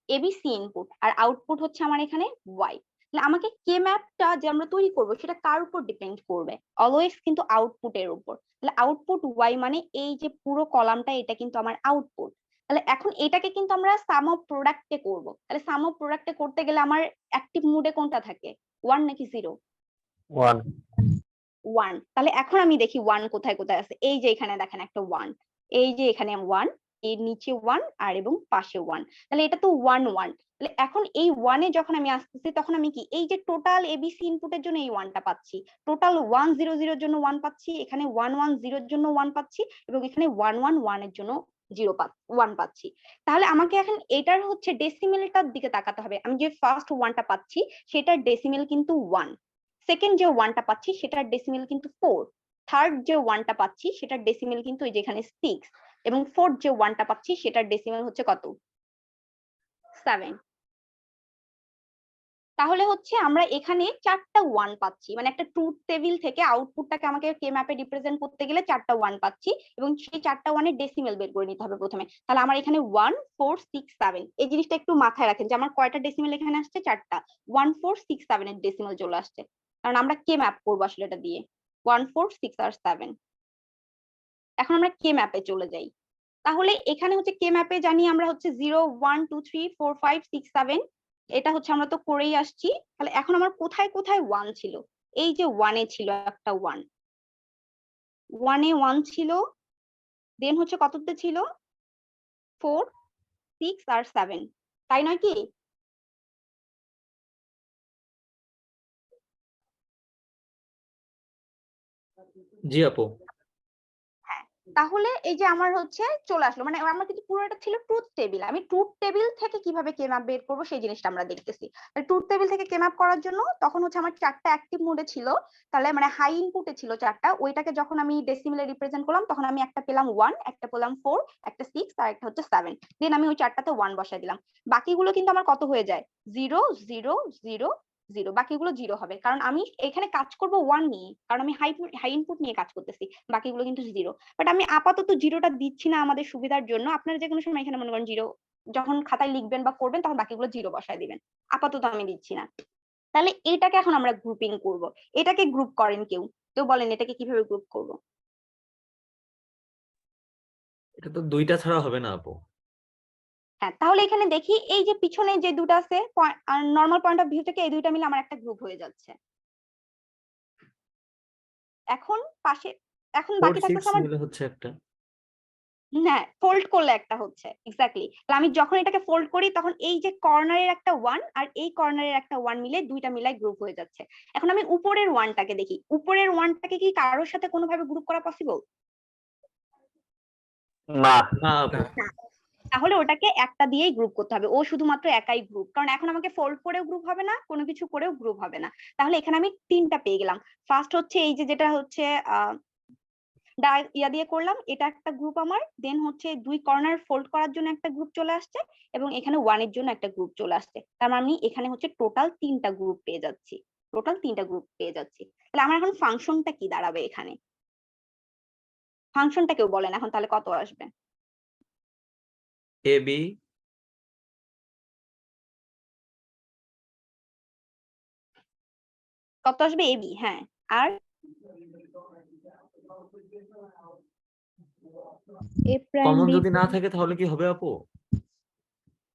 এবিসি ইনপুট, আর আউটপুট হচ্ছে আমার এখানে ওয়াই। তাহলে আমাকে কে ম্যাপটা যে আমরা তৈরি করব সেটা কার উপর ডিপেন্ড করবে? অলওয়েজ কিন্তু আউটপুটের উপর। তাহলে আউটপুট ওয়াই মানে এই যে পুরো কলামটা এটা কিন্তু আমার আউটপুট। তাহলে এখন এটাকে কিন্তু আমরা সাম অফ প্রোডাক্টে করব। তাহলে সাম অফ প্রোডাক্টে করতে গেলে আমার অ্যাক্টিভ মোডে কোনটা থাকে, 1 নাকি 0? 1 1। তাহলে এখন আমি দেখি 1 কোথায় কোথায় আছে। এই যে এখানে দেখেন একটা 1, এই যে এখানে 1, এর নিচে 1 আর এবং পাশে 1। তাহলে এটা তো 1 1। তাহলে এখন এই 1 এ যখন আমি আসতেছি তখন আমি কি এই যে টোটাল এবিসি ইনপুটের জন্য এই 1টা পাচ্ছি, টোটাল 1 0 0 এর জন্য 1 পাচ্ছি, এখানে 1 1 0 এর জন্য 1 পাচ্ছি এবং এখানে 1 1 1 এর জন্য 1 পাচ্ছি। তাহলে আমাকে এখন এটার হচ্ছে ডেসিমেলটার দিকে তাকাতে হবে। আমি যে ফার্স্ট 1টা পাচ্ছি সেটার ডেসিমেল কিন্তু 1, সেকেন্ড যে 1টা পাচ্ছি সেটার ডেসিমেল কিন্তু 4, থার্ড যে 1টা পাচ্ছি সেটার ডেসিমেল কিন্তু এই যে এখানে 6 এবং ফোর্থ যে 1টা পাচ্ছি সেটার ডেসিমেল হচ্ছে কত, 7। তাহলে হচ্ছে আমরা এখানে 4টা 1 পাচ্ছি, মানে একটা ট্রুথ টেবিল থেকে আউটপুটটাকে আমাকে কে ম্যাপে রিপ্রেজেন্ট করতে গেলে 4টা 1 পাচ্ছি এবং সেই 4টা 1 এর ডেসিমেল বের করে নিতে হবে প্রথমে। তাহলে আমার এখানে 1 4 6 7, এই জিনিসটা একটু মাথায় রাখেন যে আমার কয়টা ডেসিমেল এখানে আসছে, 4টা, 1 4 6 7 এর ডেসিমেল চলে আসছে, কারণ আমরা কে ম্যাপ করবো আসলে এটা দিয়ে 1 4 6 আর 7। এখন আমরা কে ম্যাপে চলে যাই। তাহলে এখানে হচ্ছে কে ম্যাপে জানি আমরা হচ্ছে 0 1 2 3 4 5 6 7, এটা হচ্ছে আমরা তো করেই আসছি। তাহলে এখন আমার কোথায় কোথায় 1 ছিল, এই যে 1 এ ছিল একটা 1, 1 এ 1 ছিল, দেন হচ্ছে কততে ছিল, 4 6 আর 7, তাই নয় কি? জি আপু। তাহলে এই যে আমার হচ্ছে চলে আসলো, মানে আমার কিন্তু পুরোটা ছিল ট্রুথ টেবিল। আমি ট্রুথ টেবিল থেকে কিভাবে কে ম্যাপ বের করবো সেই জিনিসটা আমরা দেখতেছি। ট্রুথ টেবিল থেকে কে ম্যাপ করার জন্য তখন হচ্ছে আমার 4টা অ্যাক্টিভ মোডে ছিল, তাহলে মানে হাই ইনপুটে ছিল 4টা, ওইটাকে যখন আমি ডেসিমেলে রিপ্রেজেন্ট করলাম তখন আমি একটা পেলাম 1, একটা পেলাম 4, একটা 6 আর একটা হচ্ছে 7। দেন আমি ওই 4টাতে 1 বসাই দিলাম। বাকিগুলো কিন্তু আমার কত হয়ে যায়, 0 0 0 0, বাকিগুলো 0 হবে কারণ আমি এখানে কাজ করব 1 নিয়ে, কারণ আমি হাই ইনপুট নিয়ে কাজ করতেছি। বাকিগুলো কিন্তু 0। বাট আমি আপাতত 0টা দিচ্ছি না আমাদের সুবিধার জন্য। আপনারা যে কোনো সময় এখানে মনে করেন 0 যখন খাতায় লিখবেন বা করবেন তখন বাকিগুলো 0 বসায় দিবেন, আপাতত আমি দিচ্ছি না। তাহলে এটাকে এখন আমরা গ্রুপিং করব। এটাকে গ্রুপ করেন কেউ, কেউ বলেন এটাকে কিভাবে গ্রুপ করব? এটা তো 2টা ছাড়া হবে না আপু। হ্যাঁ, তাহলে এখানে দেখি এই যে পিছনে যে দুটো আছে নরমাল পয়েন্ট অফ ভিউ থেকে এই দুইটা মিলে আমার একটা গ্রুপ হয়ে যাচ্ছে। এখন পাশে, এখন 4 বাকি থাকতেছে 6 আমার, মিলে হচ্ছে একটা। হ্যাঁ ফোল্ড করলে একটা হচ্ছে, এক্স্যাক্টলি। তাহলে আমি যখন এটাকে ফোল্ড করি তখন এই যে কর্নারের একটা 1 আর এই কর্নারের একটা 1 মিলে দুইটা মিলাই গ্রুপ হয়ে যাচ্ছে। এখন আমি উপরের 1টাকে দেখি, উপরের 1টাকে কি কারোর সাথে কোনোভাবে গ্রুপ করা পসিবল? না না আপু। তাহলে ওটাকে একটা দিয়েই গ্রুপ করতে হবে, ও শুধুমাত্র একাই গ্রুপ, কারণ এখন আমাকে ফোল্ড করেও গ্রুপ হবে না, কোনো কিছু করেও গ্রুপ হবে না। তাহলে এখানে আমি 3টা পেয়ে গেলাম। ফার্স্ট হচ্ছে এই যে যেটা হচ্ছে ইয়া দিয়ে করলাম, এটা একটা গ্রুপ আমার, দেন হচ্ছে 2 কর্নার ফোল্ড করার জন্য একটা গ্রুপ চলে আসছে এবং এখানে 1 এর জন্য একটা গ্রুপ চলে আসছে। তার মানে আমি এখানে হচ্ছে টোটাল 3টা গ্রুপ পেয়ে যাচ্ছি, টোটাল 3টা গ্রুপ পেয়ে যাচ্ছি। তাহলে আমার এখন ফাংশনটা কি দাঁড়াবে এখানে, ফাংশনটা কেউ বলেন এখন তাহলে কত আসবে? এ বি কত আসবে এবি? হ্যাঁ, আর এ প্রাইম কমন বি, যদি না থাকে তাহলে কি হবে আপু?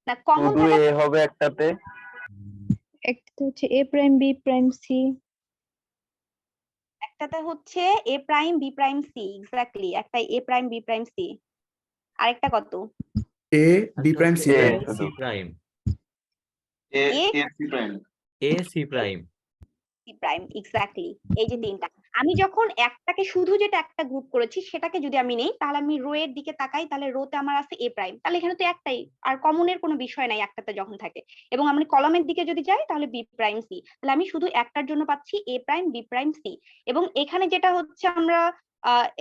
না কমন শুধু থাকা, এ হবে একটাতে। একটা হচ্ছে A prime B prime C, একটাতে হচ্ছে A prime B prime C, exactly, একটা A prime B prime C, আরেকটা কত, A B prime C A prime C শুধু prime, A A C prime. C prime, exactly. এই যে 3টা, আমি যখন একটাকে শুধু যেটা একটা গ্রুপ করেছি সেটাকে যদি আমি নেই তাহলে আমি রো এর দিকে তাকাই, তাহলে রোতে আমার আছে এ প্রাইম, তাহলে এখানে তো একটাই, আর কমনের কোনো বিষয় নাই একটাতে যখন থাকে। এবং আমি কলামের দিকে যদি যাই তাহলে বি প্রাইম সি, তাহলে আমি শুধু একটার জন্য পাচ্ছি এ প্রাইম বি প্রাইম সি। এবং এখানে যেটা হচ্ছে আমরা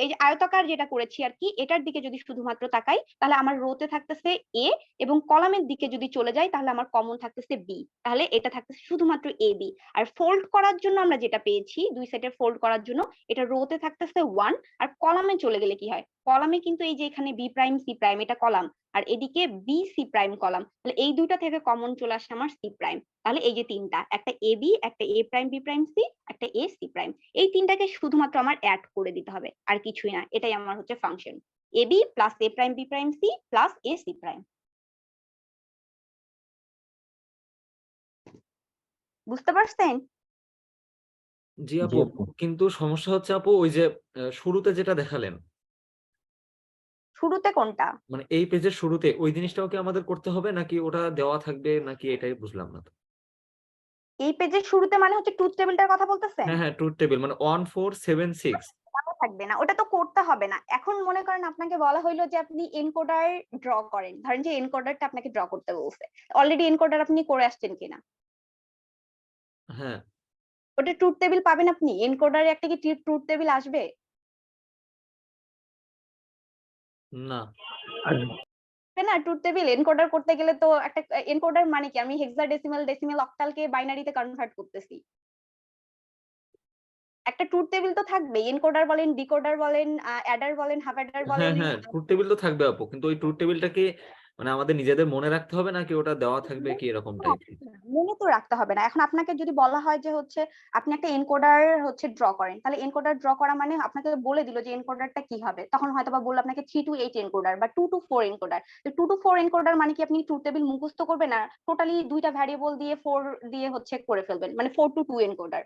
এই যে আয়তাকার যেটা করেছি আর কি, এটার দিকে যদি শুধুমাত্র তাকাই তাহলে আমার রোতে থাকতেছে এ, এবং কলামের দিকে যদি চলে যাই তাহলে আমার কমন থাকতেছে বি, তাহলে এটা থাকতেছে শুধুমাত্র এ বি। আর ফোল্ড করার জন্য আমরা যেটা পেয়েছি, দুই সেটের ফোল্ড করার জন্য, এটা রোতে থাকতেছে 1, আর কলামে চলে গেলে কি হয়, কলামে কিন্তু এই যে এখানে বি প্রাইম সি প্রাইম এটা কলাম, আর এদিকে বি সি প্রাইম কলাম, তাহলে এই দুইটা থেকে কমন চলে আসে আমার সি প্রাইম। তাহলে এই যে তিনটা, একটা এ বি, একটা A prime B prime C, একটা এ সি প্রাইম, এই তিনটাকে শুধুমাত্র আমার অ্যাড করে দিতে হবে, আর কিছুই না। এটাই আমার হচ্ছে function, A B plus A prime B prime C plus A C prime. বুঝতে পারছেন? জি আপু, কিন্তু সমস্যা হচ্ছে আপু ওই যে শুরুতে যেটা দেখালেন, শুরুতে কোনটা? মানে এই পেজের শুরুতে ওই জিনিসটাও কি আমাদের করতে হবে নাকি ওটা দেওয়া থাকবে নাকি, এটাই বুঝলাম না তো। এই পেজের শুরুতে মানে হচ্ছে ট্রুথ টেবিলটার কথা বলতেছেন? হ্যাঁ হ্যাঁ, ট্রুথ টেবিল মানে 1 4 7 6। ওটা থাকবে না, ওটা তো করতে হবে না। এখন মনে করেন আপনাকে বলা হইলো যে আপনি এনকোডার ড্র করেন, ধরেন যে এনকোডারটা আপনাকে ড্র করতে বলছে, অলরেডি এনকোডার আপনি করে আসছেন কিনা? হ্যাঁ। ওটা ট্রুথ টেবিল পাবেন আপনি? এনকোডারে একটা কি ট্রুথ টেবিল আসবে? না। তাই না? ট্রুথ টেবিল এনকোডার করতে গেলে তো একটা এনকোডার মানে কি, আমি হেক্সাডেসিমাল ডেসিমাল অক্টালকে বাইনারিতে কনভার্ট করতেছি, একটা ট্রুথ টেবিল তো থাকবে। এনকোডার বলেন, ডিকোডার বলেন, অ্যাডার বলেন, হাফ অ্যাডার হ্যাঁ বলেন। হ্যাঁ, ট্রুথ টেবিল তো থাকবে আপু, কিন্তু ওই ট্রুথ টেবিলটা কি মানে আমাদের নিজেদের মনে রাখতে হবে নাকি ওটা দেওয়া থাকবে কি এরকম টাইপ? মনে তো রাখতে হবে না। এখন আপনাকে যদি বলা হয় যে হচ্ছে আপনি একটা এনকোডার হচ্ছে ড্র করেন, তাহলে এনকোডার ড্র করা মানে আপনাকে বলে দিল যে এনকোডারটা কি হবে, তখন হয়তো বা বললো আপনাকে 3 to 8 এনকোডার বা 2 to 4 এনকোডার। তো 2 to 4 এনকোডার মানে কি আপনি ট্রুথ টেবিল মুখস্থ করবেন না, টোটালি দুইটা ভ্যারিয়েবল দিয়ে 4 দিয়ে হচ্ছে করে ফেলবেন, মানে 4 to 2 এনকোডার।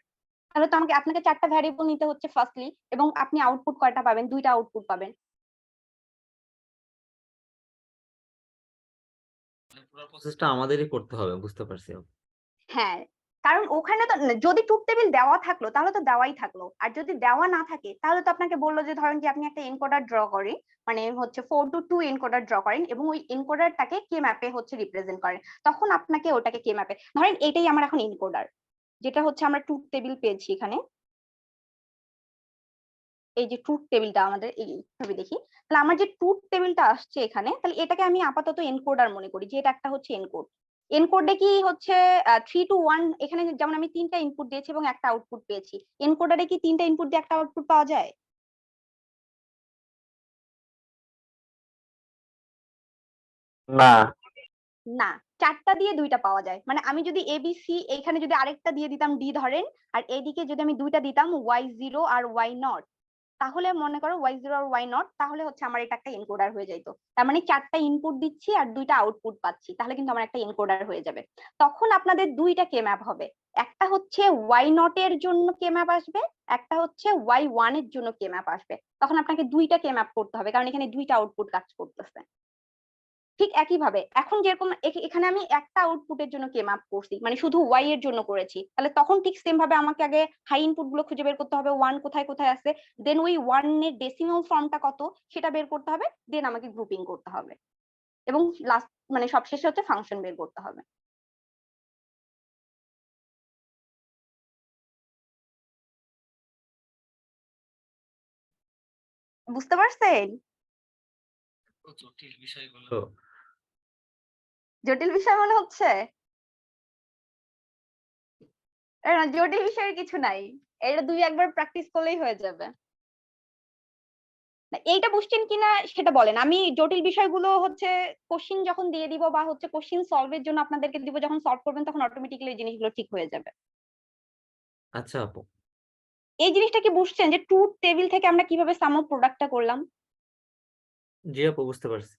তাহলে তো আপনাকে চারটা ভ্যারিয়েবল নিতে হচ্ছে ফার্স্টলি, এবং আপনি আউটপুট কয়টা পাবেন? দুইটা আউটপুট পাবেন। মানে পুরো প্রসেসটা আমাদেরই করতে হবে, বুঝতে পারছি আপু। হ্যাঁ, কারণ ওখানে তো যদি ট্রুথ টেবিল দেওয়া থাকলো তাহলে তো দেওয়াই থাকলো, আর যদি দেওয়া না থাকে তাহলে তো আপনাকে বললো যে ধরেন যে আপনি একটা এনকোডার ড্র করেন, মানে হচ্ছে 4 to 2 এনকোডার ড্র করেন এবং ওই এনকোডারটাকে কে ম্যাপে হচ্ছে রিপ্রেজেন্ট করেন, তখন আপনাকে ওটাকে কে ম্যাপে, ধরেন এটাই আমার এখন এনকোডার, যেটা হচ্ছে আমরা ট্রুথ টেবিল পেয়েছি এখানে। এই যে ট্রুথ টেবিলটা আমাদের এইভাবে দেখি, তাহলে আমার যে ট্রুথ টেবিলটা আসছে এখানে, তাহলে এটাকে আমি আপাতত এনকোডার মনে করি, যে এটা একটা হচ্ছে এনকোড। এনকোডে কি হচ্ছে 3 to 1, এখানে যেমন আমি 3টা ইনপুট দিয়েছি এবং একটা আউটপুট পেয়েছি, এনকোডারে কি 3টা ইনপুট দিয়ে একটা আউটপুট পাওয়া যায়? না। না, 4টা দিয়ে 2টা পাওয়া যায়। মানে আমি যদি এবিসি এইখানে যদি আরেকটা দিয়ে দিতাম ডি ধরেন, আর এইদিকে যদি আমি 2টা দিতাম y0 আর y0, তাহলে মনে করো y0 আর y0, তাহলে হচ্ছে আমার এটা একটা এনকোডার হয়ে যাইতো। তার মানে 4টা ইনপুট দিচ্ছি আর 2টা আউটপুট পাচ্ছি, তাহলে কিন্তু আমার একটা এনকোডার হয়ে যাবে। তখন আপনাদের 2টা কে ম্যাপ হবে, একটা হচ্ছে y0 এর জন্য কে ম্যাপ আসবে, একটা হচ্ছে y1 এর জন্য কে ম্যাপ আসবে। তখন আপনাকে 2টা কে ম্যাপ করতে হবে, কারণ এখানে 2টা আউটপুট কাজ করতেছে। ঠিক একইভাবে এখন যেরকম এখানে আমি একটা আউটপুটের জন্য কে ম্যাপ করছি, মানে শুধু ওয়াই এর জন্য করেছি, তাহলে তখন ঠিক সেম ভাবে আমাকে আগে হাই ইনপুট গুলো খুঁজে বের করতে হবে, 1 কোথায় কোথায় আছে, দেন ওই 1 এর ডেসিমাল ফর্মটা কত সেটা বের করতে হবে, দেন আমাকে গ্রুপিং করতে হবে, এবং লাস্ট মানে সবশেষে হচ্ছে ফাংশন বের করতে হবে। বুঝতে পারছেন? জটিল বিষয়গুলো। জটিল বিষয় মনে হচ্ছে? না, জটিল বিষয়ের কিছু নাই, এটা 2-1 বার প্র্যাকটিস করলেই হয়ে যাবে। এইটা বুঝছেন কিনা সেটা বলেন। আমি জটিল বিষয়গুলো হচ্ছে কোশ্চিন যখন দিয়ে দিব বা হচ্ছে কোশ্চিন সলভের জন্য আপনাদেরকে দিব, যখন সলভ করবেন তখন অটোমেটিক্যালি এই জিনিসগুলো ঠিক হয়ে যাবে। আচ্ছা আপু। এই জিনিসটা কি বুঝছেন যে ট্রুথ টেবিল থেকে আমরা কিভাবে সাম অফ প্রোডাক্টটা করলাম? জি আপু, বুঝতে পারছি।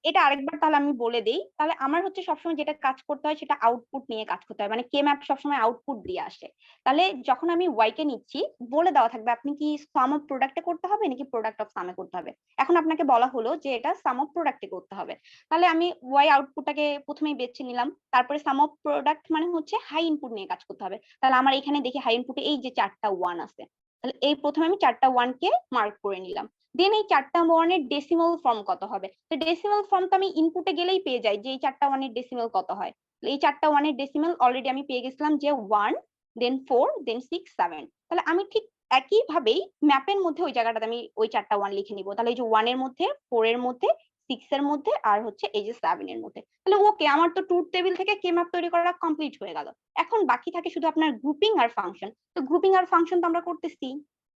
এটা আরেকবার তাহলে আমি বলে দেই, তাহলে আমার হচ্ছে সবসময় যেটা কাজ করতে হয় সেটা আউটপুট নিয়ে কাজ করতে হয়, মানে কে ম্যাপ সবসময় আউটপুট দিয়ে আসে। তাহলে যখন আমি ওয়াই কে নিচ্ছি, বলে দেওয়া থাকবে আপনি কি সাম অফ প্রোডাক্টে করতে হবে নাকি প্রোডাক্ট অফ সামে করতে হবে। এখন আপনাকে বলা হলো যে এটা সাম অফ প্রোডাক্টে করতে হবে, তাহলে আমি ওয়াই আউটপুটটাকে প্রথমেই বেছে নিলাম, তারপরে সাম অফ প্রোডাক্ট মানে হচ্ছে হাই ইনপুট নিয়ে কাজ করতে হবে। তাহলে আমার এখানে দেখি হাই ইনপুটে এই যে 4টা 1 আছে, তাহলে এই প্রথমে আমি 4টা 1 কে মার্ক করে নিলাম। দেন এই 4টা 1 এর ডেসিমাল ফর্ম কত হবে, তো ডেসিমাল ফর্ম তো আমি ইনপুটে গেলেই পেয়ে যাই যে এই 4টা 1 এর ডেসিমাল কত হয়। এই 4টা 1 এর ডেসিমাল অলরেডি আমি পেয়ে গেছিলাম যে 1, দেন 4, দেন 6, 7। তাহলে আমি ঠিক একইভাবেই ম্যাপের মধ্যে ওই জায়গাটাতে আমি ওই 4টা 1 লিখে নিব। তাহলে এই যে 1 এর মধ্যে, 4 এর মধ্যে, 6 এর মধ্যে আর হচ্ছে এই যে 7 এর মধ্যে। তাহলে ওকে, আমার তো ট্রুথ টেবিল থেকে কে ম্যাপ তৈরি করা কমপ্লিট হয়ে গেল। এখন বাকি থাকে শুধু আপনার গ্রুপিং আর ফাংশন। তো গ্রুপিং আর ফাংশন তো আমরা করতেছি,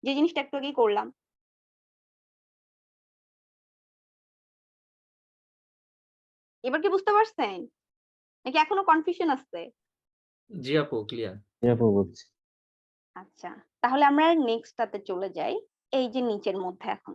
যে জিনিসটা একটু আগেই করলাম। এবার কি বুঝতে পারছেন নাকি এখনো কনফিউশন আছে? জি আপু, ক্লিয়ার। বুঝছি। আচ্ছা, তাহলে আমরা নেক্সটটাতে চলে যাই, এই যে নিচের মধ্যে এখন।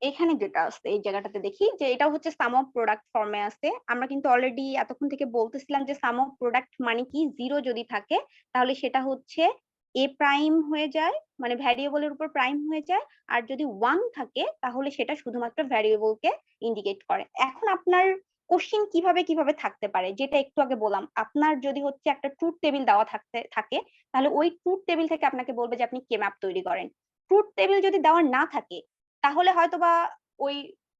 এখানে যেটা আছে এই জায়গাটাতে দেখি যে এটা হচ্ছে সাম অফ প্রোডাক্ট ফর্মে আছে। আমরা কিন্তু অলরেডি এতক্ষণ থেকে বলতেছিলাম যে সাম অফ প্রোডাক্ট মানে কি, 0 যদি থাকে তাহলে সেটা হচ্ছে এ প্রাইম হয়ে যায়, মানে ভ্যারিয়েবলের উপর প্রাইম হয়ে যায়। আর যদি 1 থাকে তাহলে সেটা শুধুমাত্র ভ্যারিয়েবলকে ইন্ডিকেট করে। এখন আপনার কোশ্চিন কিভাবে কিভাবে থাকতে পারে, যেটা একটু আগে বললাম, আপনার যদি হচ্ছে একটা ট্রুথ টেবিল দেওয়া থাকে তাহলে ওই ট্রুথ টেবিল থেকে আপনাকে বলবে যে আপনি কে ম্যাপ তৈরি করেন। ট্রুথ টেবিল যদি দেওয়া না থাকে তাহলে হয়তোবা ওই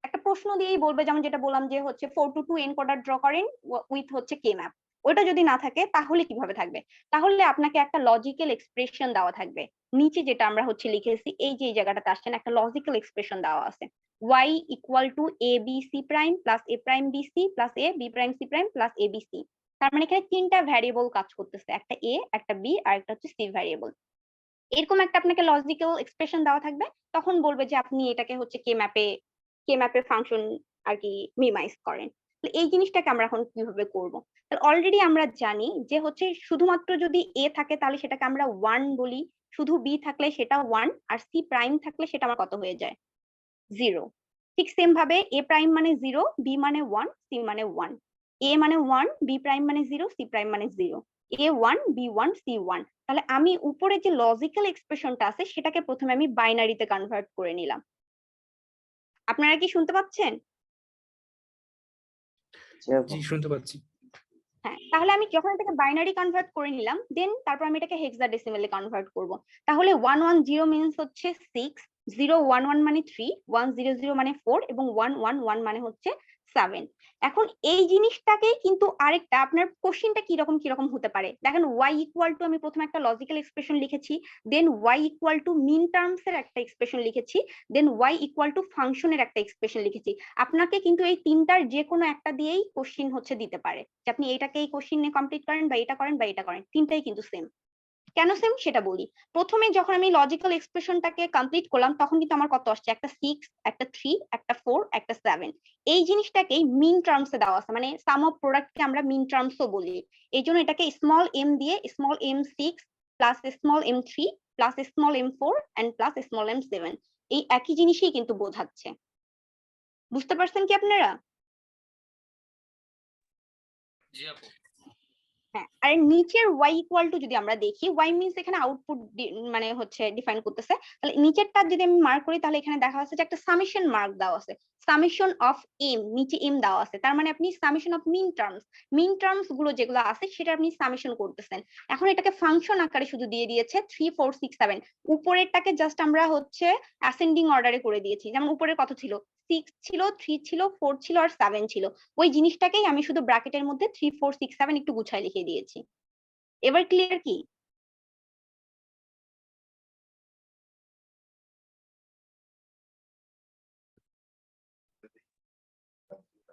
একটা প্রশ্ন দিয়েই বলবে, যেমন যেটা বললাম যে হচ্ছে 4 to 2 এনকোডার ড্র করেন উইথ হচ্ছে কে ম্যাপ। ওইটা যদি না থাকে তাহলে কিভাবে থাকবে? তাহলে আপনাকে একটা লজিক্যাল এক্সপ্রেশন দেওয়া থাকবে। নিচে যেটা আমরা হচ্ছে লিখেছি, এই যে এই জায়গাটাতে আসছেন, একটা লজিক্যাল এক্সপ্রেশন দেওয়া আছে, y equal to A B C prime plus A prime B C plus A B prime C prime plus A B C. তার মানে এখানে 3টা ভ্যারিয়েবল কাজ করতেছে, একটা এ, একটা বি আর একটা হচ্ছে সি ভ্যারিয়েবল। এরকম একটা আপনাকে লজিক্যাল এক্সপ্রেশন দেওয়া থাকবে, তখন বলবে যে আপনি এটাকে হচ্ছে কে ম্যাপের ফাংশন আর কি মিনিমাইজ করেন। এই জিনিসটাকে আমরা এখন কিভাবে করব? অলরেডি আমরা জানি যে হচ্ছে শুধুমাত্র যদি এ থাকে তাহলে সেটাকে আমরা 1 বলি, শুধু বি থাকলে সেটা 1 আর সি প্রাইম থাকলে সেটা আমার কত হয়ে যায়? 0। ঠিক সেম ভাবে এ প্রাইম মানে 0, বি মানে 1, সি মানে 1। এ মানে 1, বি প্রাইম মানে 0, সি প্রাইম মানে 0। এ 1, বি 1, সি 1। তাহলে আমি উপরে যে লজিক্যাল এক্সপ্রেশনটা আছে সেটাকে প্রথমে আমি বাইনারিতে কনভার্ট করে নিলাম। আপনারা কি শুনতে পাচ্ছেন? জি শুনতে পাচ্ছি। হ্যাঁ, তাহলে আমি যখন এটাকে বাইনারি কনভার্ট করে নিলাম, দেন তারপর আমি এটাকে হেক্সাডেসিমালে কনভার্ট করব। তাহলে 110 মিনস হচ্ছে 6, 011 মানে 3, 100 মানে 4 এবং 111 মানে হচ্ছে 7। এখন এই জিনিসটাকেই কিন্তু আরেকটা আপনার কোশ্চেনটা কিরকম কিরকম হতে পারে দেখেন, y ইকুয়াল টু আমি প্রথমে একটা লজিক্যাল এক্সপ্রেশন লিখেছি, then y equal to min terms এর একটা এক্সপ্রেশন লিখেছি, দেন y ইকুয়াল টু ফাংশনের একটা এক্সপ্রেশন লিখেছি। আপনাকে কিন্তু এই তিনটার যে কোনো একটা দিয়েই কোশ্চেন হচ্ছে দিতে পারে যে আপনি এটাকে এই কোশ্চেন নিয়ে কমপ্লিট করেন বা এটা করেন বা এটা করেন, তিনটাই কিন্তু সেম। কেন সেম সেটা বলি। প্রথমে যখন আমি লজিক্যাল এক্সপ্রেশনটাকে কমপ্লিট করলাম তখন কিন্তু আমার কত আসছে, একটা 6, একটা 3, একটা 4, একটা 7। এই জিনিসটাকেই মিন টার্মসে দেওয়া আছে, মানে সাম অফ প্রোডাক্টকে আমরা মিন টার্মসও বলি। এই জন্য এটাকে স্মল এম দিয়ে small M 6 plus small M 3 plus small M 4 and plus small M 7, এই একই জিনিসই কিন্তু বোঝাচ্ছে। বুঝতে পারছেন কি আপনারা? জি আপু। হ্যাঁ, আর নিচের y ইকুয়াল টু যদি আমরা দেখি, y মিন্স এখানে আউটপুট মানে হচ্ছে ডিফাইন করতেছে। তাহলে নিচেরটা যদি আমি মার্ক করি তাহলে এখানে দেখা যাচ্ছে যে একটা সামেশন মার্ক দেওয়া আছে, সামেশন অফ এম, নিচে এম দেওয়া আছে। তার মানে আপনি সামেশন অফ মিন টার্মস গুলো যেগুলো আছে সেটা আপনি সামেশন করতেছেন। এখন এটাকে ফাংশন আকারে শুধু দিয়ে দিয়েছে 3, 4, 6, 7। উপরেরটাকে জাস্ট আমরা হচ্ছে অ্যাসেন্ডিং অর্ডারে করে দিয়েছি। যেমন উপরের কত ছিল, 6 ছিল, 3 ছিল, 4 ছিল আর 7 ছিল। ওই জিনিসটাকেই আমি শুধু ব্র্যাকেটের মধ্যে 3, 4, 6, 7 একটু গুছায় লিখে দিয়েছি। এবার ক্লিয়ার কি?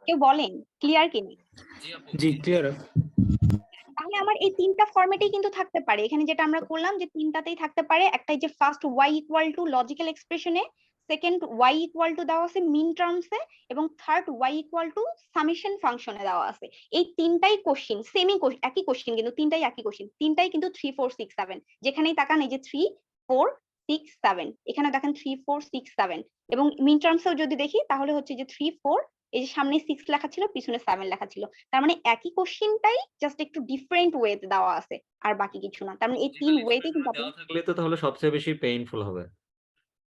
কেউ বলেন ক্লিয়ার কি? জি আপু। জি ক্লিয়ার। তাহলে আমার এই তিনটা ফরম্যাটেই কিন্তু থাকতে পারে। এখানে যেটা আমরা করলাম যে তিনটাতেই থাকতে পারে। একটা যে first y equal two logical এক্সপ্রেশনে, সেকেন্ড y ইকুয়াল টু দেওয়া আছে মিন টার্মসে এবং third y equal two summation ফাংশনে দেওয়া আছে। এই তিনটাই কোশ্চেন সেমই, একই কোশ্চেন কিন্তু তিনটাই একই কোশ্চেন, তিনটাই কিন্তু 3, 4, 6, 7। যেখানেই তাকান এই যে 3, 4, 6, 7, এখানে দেখেন 3, 4, 6, 7 এবং মিন টার্মসেও যদি দেখি তাহলে হচ্ছে যে 3, 4, এই যে সামনে 6 লেখা ছিল পিছনে 7 লেখা ছিল। তার মানে একই কোশ্চেনটাই জাস্ট একটু ডিফারেন্ট ওয়েতে দেওয়া আছে, আর বাকি কিছু না। তার মানে এই তিন ওয়েতেই কিন্তু আপনি, দেওয়া থাকলে তো তাহলে সবচেয়ে বেশি পেইনফুল হবে।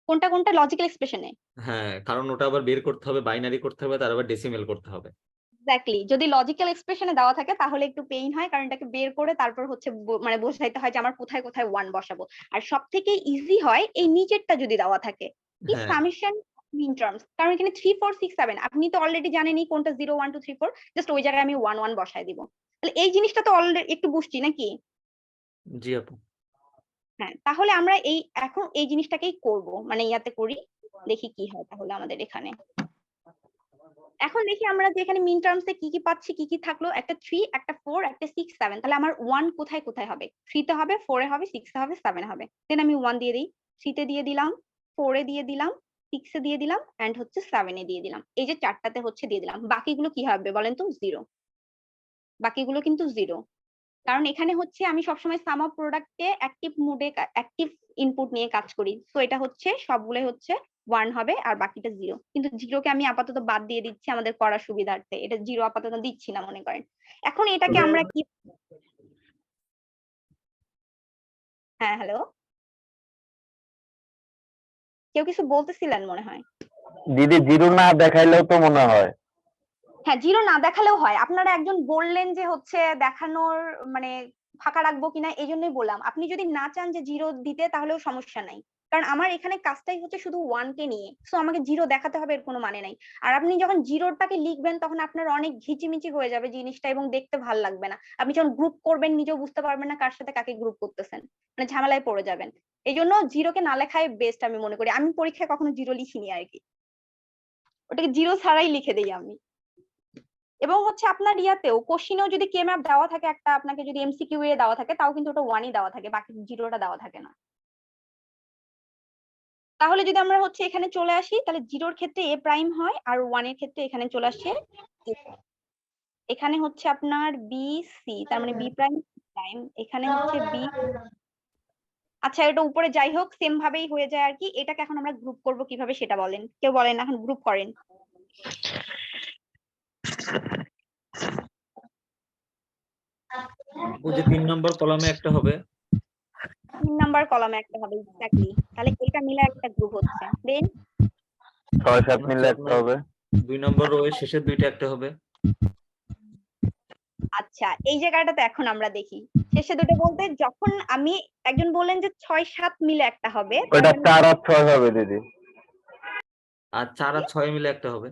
কোনটা কোনটা লজিক্যাল এক্সপ্রেশনে হ্যাঁ, কারণ ওটা আবার বের করতে হবে, বাইনারি করতে হবে, তার আবার ডেসিমেল করতে হবে। এক্স্যাক্টলি, যদি লজিক্যাল এক্সপ্রেশনে দেওয়া থাকে তাহলে একটু পেইন হয়, কারণ এটাকে বের করে তারপর হচ্ছে মানে বোঝাইতে হয় যে আমার কোথায় কোথায় 1 বসাবো। আর সব থেকে ইজি হয় এই নিচেরটা যদি দেওয়া থাকে, কি হ্যাঁ। সামেশন মিন টার্মস, কারণ এখানে 3 4 6 7 আপনি তো অলরেডি জানেনই কোনটা 0 1 2 3 4, জাস্ট ওই জায়গায় আমি 1 1 বসায় দিব। তাহলে এই জিনিসটা তো অলরেডি একটু বুঝছি নাকি? জি আপু। হ্যাঁ, তাহলে আমরা এখন এই জিনিসটাকেই করব, মানে ইয়াতে করি, দেখি কি হয় তাহলে আমাদের এখানে। এখন দেখি আমরা যে এখানে মিন টার্মস এ কি কি পাচ্ছি, কি কি থাকলো, একটা 3 একটা 4 একটা 6 7, তাহলে আমার 1 কোথায় কোথায় হবে? 3 তে হবে, 4 এ হবে, 6 এ হবে, 7 এ হবে। দেন আমি 1 দিয়ে দিই, 3 তে দিয়ে দিলাম, 4 এ দিয়ে দিলাম, 6 এ দিয়ে দিলাম, এন্ড হচ্ছে 7 এ দিয়ে দিলাম। এই যে চারটাতে হচ্ছে দিয়ে দিলাম। বাকিগুলো কি হবে বলেন তো? 0। বাকিগুলো কিন্তু 0, কারণ এখানে হচ্ছে আমি সবসময় সাম অফ প্রোডাক্টে অ্যাক্টিভ মোডে অ্যাক্টিভ ইনপুট নিয়ে কাজ করি। তো এটা হচ্ছে সবগুলোই হচ্ছে 1 হবে আর বাকিটা 0। কিন্তু 0 কে আমি আপাতত বাদ দিয়ে দিচ্ছি আমাদের করার সুবিধার্থে। এটা 0 আপাতত দিচ্ছি না মনে করেন। এখন এটাকে আমরা কি, হ্যাঁ হ্যালো, কেউ কিছু বলতেছিলেন মনে হয়। দিদি জিরো না দেখাইলেও তো মনে হয়। হ্যাঁ, 0 না দেখালেও হয়। আপনারা একজন বললেন যে হচ্ছে দেখানোর মানে ফাঁকা রাখবো কিনা, এই জন্যই বললাম। আপনি যদি না চান যে 0 দিতে তাহলেও সমস্যা নাই, কারণ আমার এখানে কাজটাই হচ্ছে শুধু 1 কে নিয়ে, সো আমাকে 0 দেখাতে হবে এর কোনো মানে নাই। আর আপনি যখন 0টাকে লিখবেন তখন আপনার অনেক ঘিচিমিচি হয়ে যাবে জিনিসটা এবং দেখতে ভাল লাগবে না। আপনি যখন গ্রুপ করবেন নিজেও বুঝতে পারবেন না কার সাথে কাকে গ্রুপ করতেছেন, মানে ঝামেলায় পড়ে যাবেন। এই জন্য 0 কে না লেখাই বেস্ট আমি মনে করি। আমি পরীক্ষায় কখনো 0 লিখিনি আর কি, ওটাকে 0 ছাড়াই লিখে দিই আমি। এবং হচ্ছে আপনার ইয়াতেও কোশ্চিনেও যদি কে ম্যাপ দেওয়া থাকে একটা, আপনাকে যদি এমসিকিউ এ দেওয়া থাকে, তাও কিন্তু ওটা 1ই দেওয়া থাকে, বাকি 0টা দেওয়া থাকে না। তাহলে যদি আমরা হচ্ছে এখানে চলে আসি, তাহলে 0 এর ক্ষেত্রে এ প্রাইম হয় আর 1 এর ক্ষেত্রে এখানে চলে আসে A। এখানে হচ্ছে আপনার বি সি, তার মানে বি প্রাইম প্রাইম, এখানে হচ্ছে বি। আচ্ছা, এটা উপরে যাই হোক সেম ভাবেই হয়ে যায় আর কি। এটাকে এখন আমরা গ্রুপ করব কিভাবে সেটা বলেন, কেউ বলেন এখন গ্রুপ করেন। আপু যে 3 নম্বর কলামে একটা হবে, 3 নাম্বার কলামে একটা হবে, এক্স্যাক্টলি। তাহলে এটা মিলে একটা গ্রুপ হচ্ছে। দেন 6 7 হচ্ছে মিলে একটা আপনার হবে। 2 নম্বর রো এর শেষের দুইটা একটা হবে। আচ্ছা, এই জায়গাটাতে এখন আমরা দেখি শেষে দুটো বলতে, যখন আমি একজন বললেন যে 6 7 মিলে একটা হবে, তার ওইটা মানে 4 আর 6 হবে দিদি। আর 4 আর 6 মিলে একটা হবে।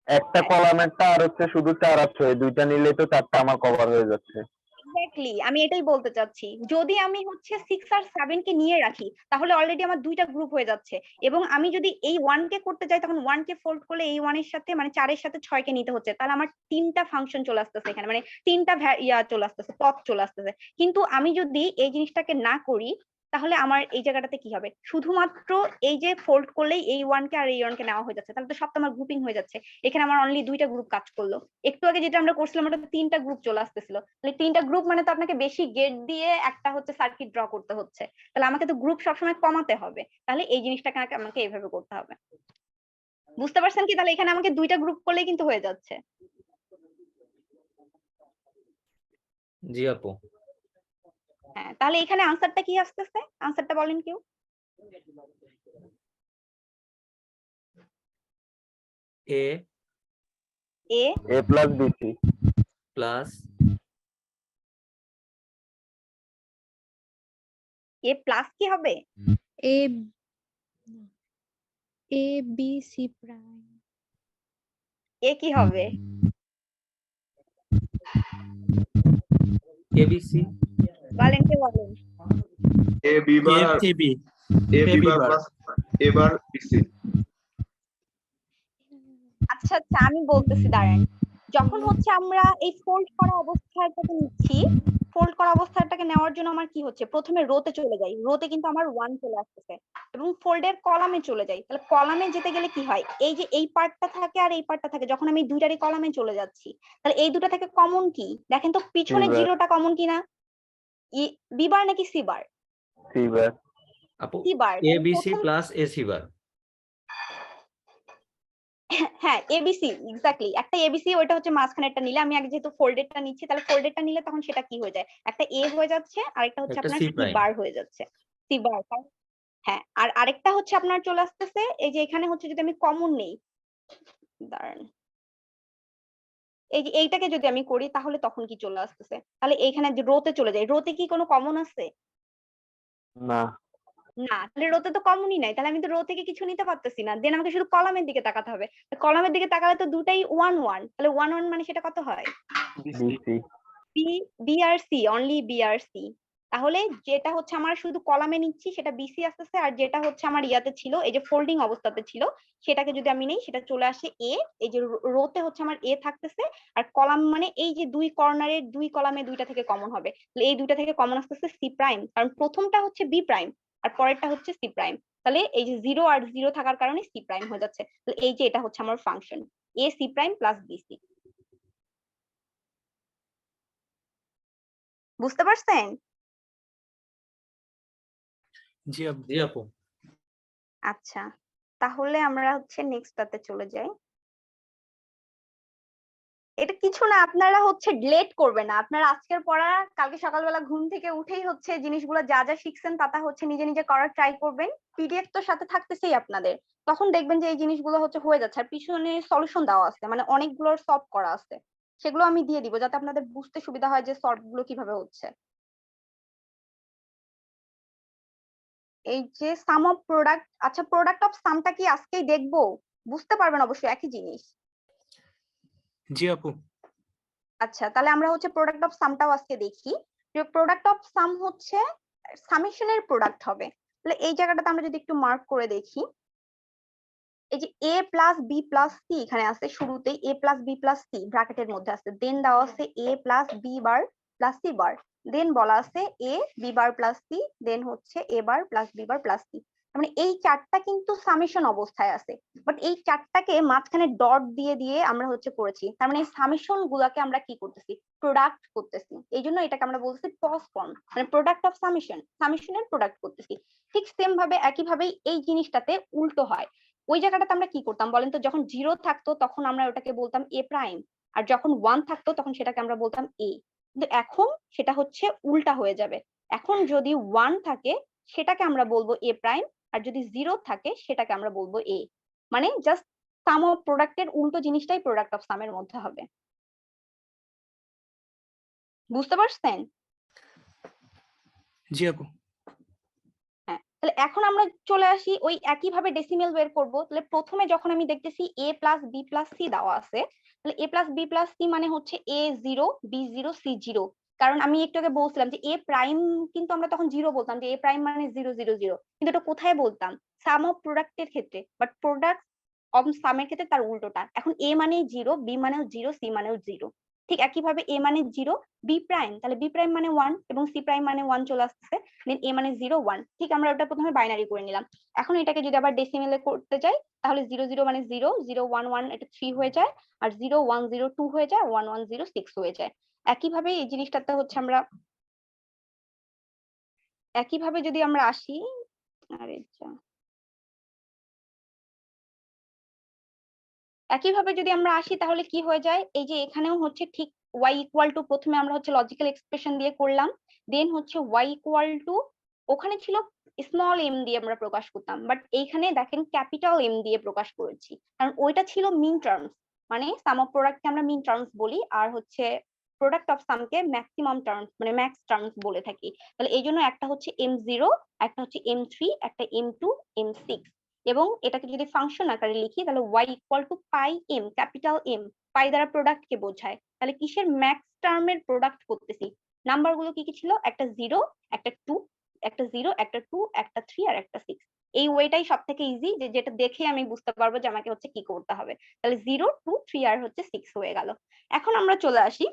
একটা কলামেরটা আর হচ্ছে শুধু 4 আর 6, দুইটা নিলেই তো 4টা আমার কভার হয়ে যাচ্ছে। এক্স্যাক্টলি আমি এটাই বলতে চাচ্ছি। যদি আমি হচ্ছে 6 আর 7 কে নিয়ে রাখি তাহলে অলরেডি আমার দুইটা গ্রুপ হয়ে যাচ্ছে, এবং আমি যদি এই 1 কে করতে যাই তখন 1 কে ফোল্ড করলে এই 1 এর সাথে মানে 4 এর সাথে 6 কে নিতে হচ্ছে, তাহলে আমার 3টা ফাংশন চলে আসতেছে এখানে, মানে 3টা ইয়া চলে আসতেছে, পথ চলে আসতেছে। কিন্তু আমি যদি এই জিনিসটাকে না করি তাহলে আমার এই জায়গাটাতে কি হবে, শুধুমাত্র এই যে ফোল্ড করলেই এই 1 কে আর এই 1 কে নেওয়া হয়ে যাচ্ছে, তাহলে তো সবটা আমার গ্রুপিং হয়ে যাচ্ছে। এখানে আমার অনলি দুইটা গ্রুপ কাজ করলো। একটু আগে যেটা আমরা করছিলাম ওটাতে 3টা গ্রুপ চলে আসতেছিল, তাহলে 3টা গ্রুপ মানে তো আপনাকে বেশি গেট দিয়ে একটা হচ্ছে সার্কিট ড্র করতে হচ্ছে, তাহলে আমাকে তো গ্রুপ সবসময় কমাতে হবে। তাহলে এই জিনিসটাকে আমাকে এইভাবে করতে হবে। বুঝতে পারছেন কি? তাহলে এখানে আমাকে দুইটা গ্রুপ করলেই কিন্তু হয়ে যাচ্ছে। জি আপু। হ্যাঁ, তাহলে এখানে আনসারটা কি আসতেছে? আনসারটা বলেন কেউ। A A a plus BC plus A plus কি হবে? A A B C prime এ কি হবে? এবিসি বলেন, কে বলেন। এ বি বার আর এবি এ বি বার প্লাস এ বার বিসি। আচ্ছা আচ্ছা, আমি বলতেছি দাঁড়ান। যখন হচ্ছে আমরা এই ফোল্ড করা অবস্থাটাকে নিচ্ছি, ফোল্ড করা অবস্থাটাকে নেওয়ার জন্য আমার কি হচ্ছে, প্রথমে রোতে চলে যাই, রোতে কিন্তু আমার 1 চলে আসতেছে, এবং ফোল্ডের কলামে চলে যাই। তাহলে কলামে যেতে গেলে কি হয়, এই যে এই পার্টটা থাকে আর এই পার্টটা থাকে, যখন আমি দুইটারই কলামে চলে যাচ্ছি তাহলে এই দুটো থেকে কমন কি দেখেন তো, পিছনে সিবার। জিরোটা কমন কিনা, বি বার নাকি সি বার? C bar. আপু C bar. ABC plus AC bar. হ্যাঁ, এবিসি এক্স্যাক্টলি, একটা এবিসি, ওইটা হচ্ছে মাঝখানেরটা নিলে, আমি আগে যেহেতু ফোল্ডেডটা নিচ্ছি, তাহলে ফোল্ডেডটা নিলে তখন সেটা কি হয়ে যায়, একটা এ হয়ে যাচ্ছে, আরেকটা হচ্ছে একটা আপনার সি সি প্রাইম। বার হয়ে যাচ্ছে, সি বার। হ্যাঁ, আর আরেকটা হচ্ছে আপনার চলে আসতেছে, এই যে এখানে হচ্ছে যদি আমি কমন নেই, দাঁড়ান, এই যে এইটাকে যদি আমি করি তাহলে তখন কি চলে আসতেছে, তাহলে এইখানে যে রোতে চলে যায়, রোতে কি কোনো কমন আছে? না। না, তাহলে রোতে তো কমনই নাই, তাহলে আমি তো রো থেকে কিছু নিতে পারতেছি না, দেন আমাকে শুধু কলামের দিকে তাকাতে হবে। কলামের দিকে তাকালে তো দুটাই 1 1, তাহলে 1 1 মানে সেটা কত হয়? বিসি বি আর সি, অনলি বি আর সি। তাহলে যেটা হচ্ছে আমার শুধু কলামে নিচ্ছি সেটা বিসি আসতেছে, আর যেটা হচ্ছে আমার ইয়াতে ছিল, এই যে ফোল্ডিং অবস্থাতে ছিল, সেটাকে যদি আমি নেই সেটা চলে আসে এ। এই যে রোতে হচ্ছে আমার এ থাকতেছে, আর কলাম মানে এই যে দুই কর্নারের দুই কলামে দুইটা থেকে কমন হবে, তাহলে এই দুইটা থেকে কমন আসতেছে সি প্রাইম, কারণ প্রথমটা হচ্ছে বি প্রাইম আর পরেরটা হচ্ছে সি প্রাইম। তাহলে এই যে 0 আর 0 থাকার কারণে সি প্রাইম হয়ে যাচ্ছে। তাহলে এই যে এটা হচ্ছে আমার function A C prime plus BC. বুঝতে পারছেন? জি আপু। জি আপু। আচ্ছা, তাহলে আমরা হচ্ছে নেক্সটটাতে চলে যাই। এটা কিছু না, আপনারা হচ্ছে লেট করবেন না, আপনারা আজকের পড়া কালকে সকালবেলা ঘুম থেকে উঠেই হচ্ছে জিনিসগুলো যা যা শিখছেন তা হচ্ছে নিজে নিজে করার ট্রাই করবেন। পিডিএফ তো সাথে থাকতেছেই আপনাদের, তখন দেখবেন যে এই জিনিসগুলো হচ্ছে হয়ে যাচ্ছে, আর পিছনে সলিউশন দেওয়া আছে, মানে অনেকগুলোর সলভ করা আছে, সেগুলো আমি দিয়ে দিব যাতে আপনাদের বুঝতে সুবিধা হয় যে সলভ গুলো কিভাবে হচ্ছে। এই যে সাম অফ প্রোডাক্ট, আচ্ছা প্রোডাক্ট অফ সামটা কি আজকেই দেখবো? বুঝতে পারবেন অবশ্যই, একই জিনিস। জি আপু। আচ্ছা, তাহলে আমরা হচ্ছে প্রোডাক্ট অফ সামটাও আজকে দেখি। যে প্রোডাক্ট অফ সাম হচ্ছে সামেশনের প্রোডাক্ট হবে। তাহলে এই জায়গাটাতে আমরা যদি একটু মার্ক করে দেখি, এই যে a plus B plus C এখানে আছে, শুরুতেই a plus B plus C ব্র্যাকেটের মধ্যে আছে, দেন দেওয়া আছে a plus B bar plus C bar, then বলা আছে a B bar plus C, then হচ্ছে a bar plus B bar plus C. মানে এই চারটা কিন্তু সামেশন অবস্থায় আছে, বাট এই চারটাকে মাঝখানে ডট দিয়ে দিয়ে আমরা হচ্ছে করেছি, তার মানে এই সামেশন গুলাকে আমরা কি করতেছি? প্রোডাক্ট করতেছি। এই জন্য এটাকে আমরা বলতেছি পজ ফর্ম, মানে প্রোডাক্ট অফ সামেশন, সামেশনের প্রোডাক্ট করতেছি। ঠিক সেম ভাবে একইভাবেই এই জিনিসটাতে উল্টো হয়। ওই জায়গাটাতে আমরা কি করতাম বলেন তো? যখন 0 থাকতো তখন আমরা ওটাকে বলতাম এ প্রাইম, আর যখন 1 থাকতো তখন সেটাকে আমরা বলতাম এ। কিন্তু এখন সেটা হচ্ছে উল্টা হয়ে যাবে। এখন যদি 1 থাকে সেটাকে আমরা বলবো এ প্রাইম, আর যদি 0 থাকে সেটাকে আমরা বলবো এ। মানে জাস্ট সাম অফ প্রোডাক্টের উল্টো জিনিসটাই প্রোডাক্ট অফ সামের মধ্যে হবে। বুঝতে পারছেন? জি আপু। হ্যাঁ, তাহলে এখন আমরা চলে আসি ওই একইভাবে ডেসিমেল বের করব। তাহলে প্রথমে যখন আমি দেখতেছি a plus B plus C দেওয়া আছে, তাহলে a plus B plus C মানে হচ্ছে a 0 b 0 c 0। কারণ আমি একটু আগে বলছিলাম যে a প্রাইম, কিন্তু আমরা তখন 0 বলতাম যে a প্রাইম মানে 0 0 0, কিন্তু এটা কোথায় বলতাম? সাম অফ প্রোডাক্টের ক্ষেত্রে, বাট প্রোডাক্ট অফ সামের ক্ষেত্রে তার উল্টোটা। এখন a মানে 0, b মানেও 0, c মানেও 0। ঠিক একইভাবে a মানে 0, b প্রাইম, তাহলে b প্রাইম মানে 1 এবং c প্রাইম মানে 1 চলে আসছে, দেন a মানে 0 1। ঠিক আমরা ওটা প্রথমে বাইনারি করে নিলাম। এখন এটাকে যদি আবার ডেসিমেলে করতে যাই, তাহলে 0 0 মানে 0, 0 1 1 এটা 3 হয়ে যায়, আর 0 1 0 2 হয়ে যায়, 1 1 0 6 হয়ে যায়। একইভাবে এই জিনিসটাতে হচ্ছে আমরা একইভাবে যদি আমরা আসি, আরে যা, একইভাবে যদি আমরা আসি তাহলে কি হয়ে যায়? এই যে এখানেও হচ্ছে ঠিক y ইকুয়াল টু, প্রথমে আমরা হচ্ছে লজিক্যাল এক্সপ্রেশন দিয়ে করলাম, দেন হচ্ছে y ইকুয়াল টু, ওখানে ছিল স্মল এম দিয়ে আমরা প্রকাশ করতাম, বাট এইখানে দেখেন ক্যাপিটাল এম দিয়ে প্রকাশ করেছি, কারণ ওইটা ছিল মিন টার্মস, মানে সাম অফ প্রোডাক্টকে আমরা মিন টার্মস বলি, আর হচ্ছে প্রোডাক্ট অফ সামকে ম্যাক্সিমাম টার্মস মানে ম্যাক্স টার্মস বলে থাকি। তাহলে এই জন্য একটা হচ্ছে m0, একটা হচ্ছে m3, একটা m2, m6। এবং এটাকে যদি ফাংশন আকারে লিখি তাহলে y equal to pi M, capital M. Pi দ্বারা প্রোডাক্ট কে বোঝায়, তাহলে কিসের? ম্যাক্স টার্মের প্রোডাক্ট করতেছি। নাম্বার গুলো কি কি ছিল? একটা 0, একটা 2, একটা 0, একটা 2, একটা 3 আর একটা 6। এই ওয়েটাই সব থেকে ইজি, যে যেটা দেখে আমি বুঝতে পারবো যে আমাকে হচ্ছে কি করতে হবে। তাহলে 0 2 3 আর হচ্ছে 6 হয়ে গেল। এখন আমরা চলে আসি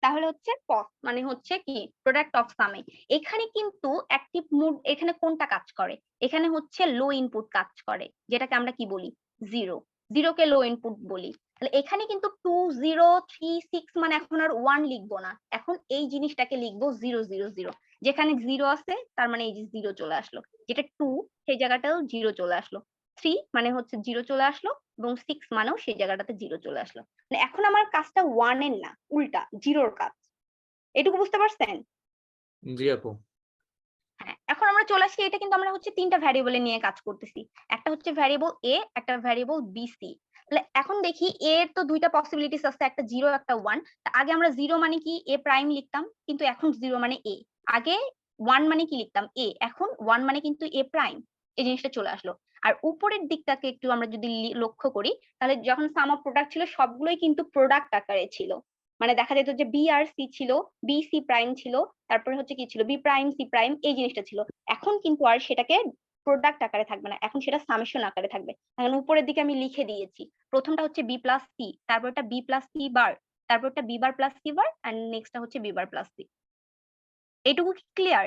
তাহলে হচ্ছে পস মানে হচ্ছে কি? প্রোডাক্ট অফ সামে। এখানে কিন্তু অ্যাক্টিভ মুড, এখানে কোনটা কাজ করে? এখানে হচ্ছে লো ইনপুট কাজ করে, যেটাকে আমরা কি বলি? 0। 0 কে লো ইনপুট বলি। তাহলে এখানে কিন্তু 2 0 3 6 মানে এখন আর 1 লিখবো না, এখন এই জিনিসটাকে লিখবো 0 0 0। যেখানে 0 আছে তার মানে এই যে 0 চলে আসলো, যেটা 2 সেই জায়গাটাও 0 চলে আসলো, 3 মানে হচ্ছে 0 চলে আসলো, এবং 6 মানেও সেই জায়গাটাতে 0 চলে আসলো। মানে এখন আমার কাজটা 1 এর না, উল্টা 0 কাজ। এটুকু বুঝতে পারছেন? জি আপু। হ্যাঁ, এখন আমরা চলে আসি, এটা কিন্তু আমরা হচ্ছে তিনটা ভ্যারিয়েবলে নিয়ে কাজ করতেছি। একটা হচ্ছে ভ্যারিয়েবল এ, একটা ভ্যারিয়েবল বি সি। তাহলে এখন দেখি এ এর তো দুইটা পসিবিলিটিস আছে, একটা 0 একটা 1। আগে আমরা 0 মানে কি এ প্রাইম লিখতাম, কিন্তু এখন 0 মানে এ। আগে 1 মানে কি লিখতাম এ, এখন 1 মানে কিন্তু এ প্রাইম, এই জিনিসটা চলে আসলো। আর উপরের দিকটাকে একটু আমরা যদি লক্ষ্য করি, তাহলে যখন সাম অফ প্রোডাক্ট ছিল সবগুলোই কিন্তু প্রোডাক্ট আকারে ছিল। মানে দেখা যেত যে বি আর সি ছিল, বি সি প্রাইম ছিল, তারপরে হচ্ছে কি ছিল বি প্রাইম সি প্রাইম, এই জিনিসটা ছিল। এখন কিন্তু আর সেটাকে প্রোডাক্ট আকারে থাকবে না, এখন সেটা সামেশন আকারে থাকবে। এখন উপরের দিকে আমি লিখে দিয়েছি, প্রথমটা হচ্ছে বি প্লাস সি, তারপরটা বি প্লাস সি বার, তারপরটা B bar plus C bar, and নেক্সটটা হচ্ছে বি বার প্লাস সি। এইটুকু কি ক্লিয়ার?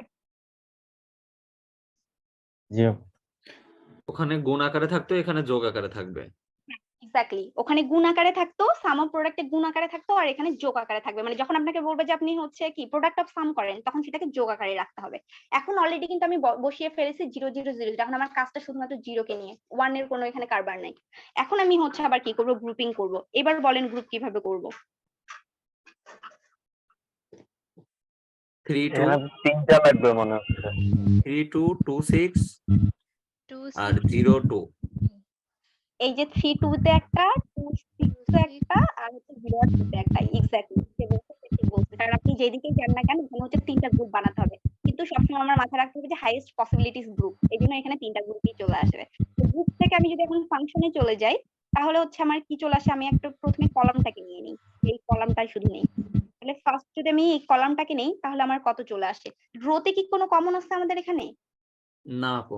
জি ওখানে গুণ আকারে থাকতো, এখানে যোগ আকারে থাকবে। এক্স্যাক্টলি, ওখানে গুণ আকারে থাকতো, সাম অফ প্রোডাক্টে গুণ আকারে থাকতো, আর এখানে যোগ আকারে থাকবে। মানে যখন আপনাকে বলবে যে আপনি হচ্ছে কি প্রোডাক্ট অফ সাম করেন, তখন সেটাকে যোগ আকারে রাখতে হবে। এখন অলরেডি কিন্তু আমি বসিয়ে ফেলেছি 0 0 0, এখন আমার কাজটা শুধুমাত্র 0 কে নিয়ে, 1 এর কোনো এখানে কারবার নাই। এখন আমি হচ্ছে আবার কি করব, গ্রুপিং করব। এবার বলেন গ্রুপ কিভাবে করব? 3 2 এখানে 3টা লাগবে মনে হচ্ছে। 3 2 2 6 2 আর 6 0 2। এই যে 3 2 তে একটা, 2 6 তে একটা, আর হচ্ছে 0 আর 2 তে একটা। এক্স্যাক্টলি সে বলছে, সে ঠিক বলছে। কারণ আপনি যেদিকেই যান না কেন, এখানে হচ্ছে 3টা গ্রুপ বানাতে হবে। কিন্তু সবসময় আমার মাথায় রাখতে হবে যে হাইয়েস্ট পসিবিলিটিস গ্রুপ, এই জন্য এখানে 3টা গ্রুপই চলে আসবে। তো গ্রুপ থেকে আমি যদি এখন ফাংশনে চলে যাই, তাহলে হচ্ছে আমার কি চলে আসে, আমি একটা প্রথমে কলামটাকে নিয়ে নিই, এই কলামটাই শুধু নেই। তাহলে ফার্স্ট যদি আমি এই কলামটাকে নেই, তাহলে আমার কত চলে আসে? রোতে কি কোনো কমন আছে আমাদের এখানে? না আপু,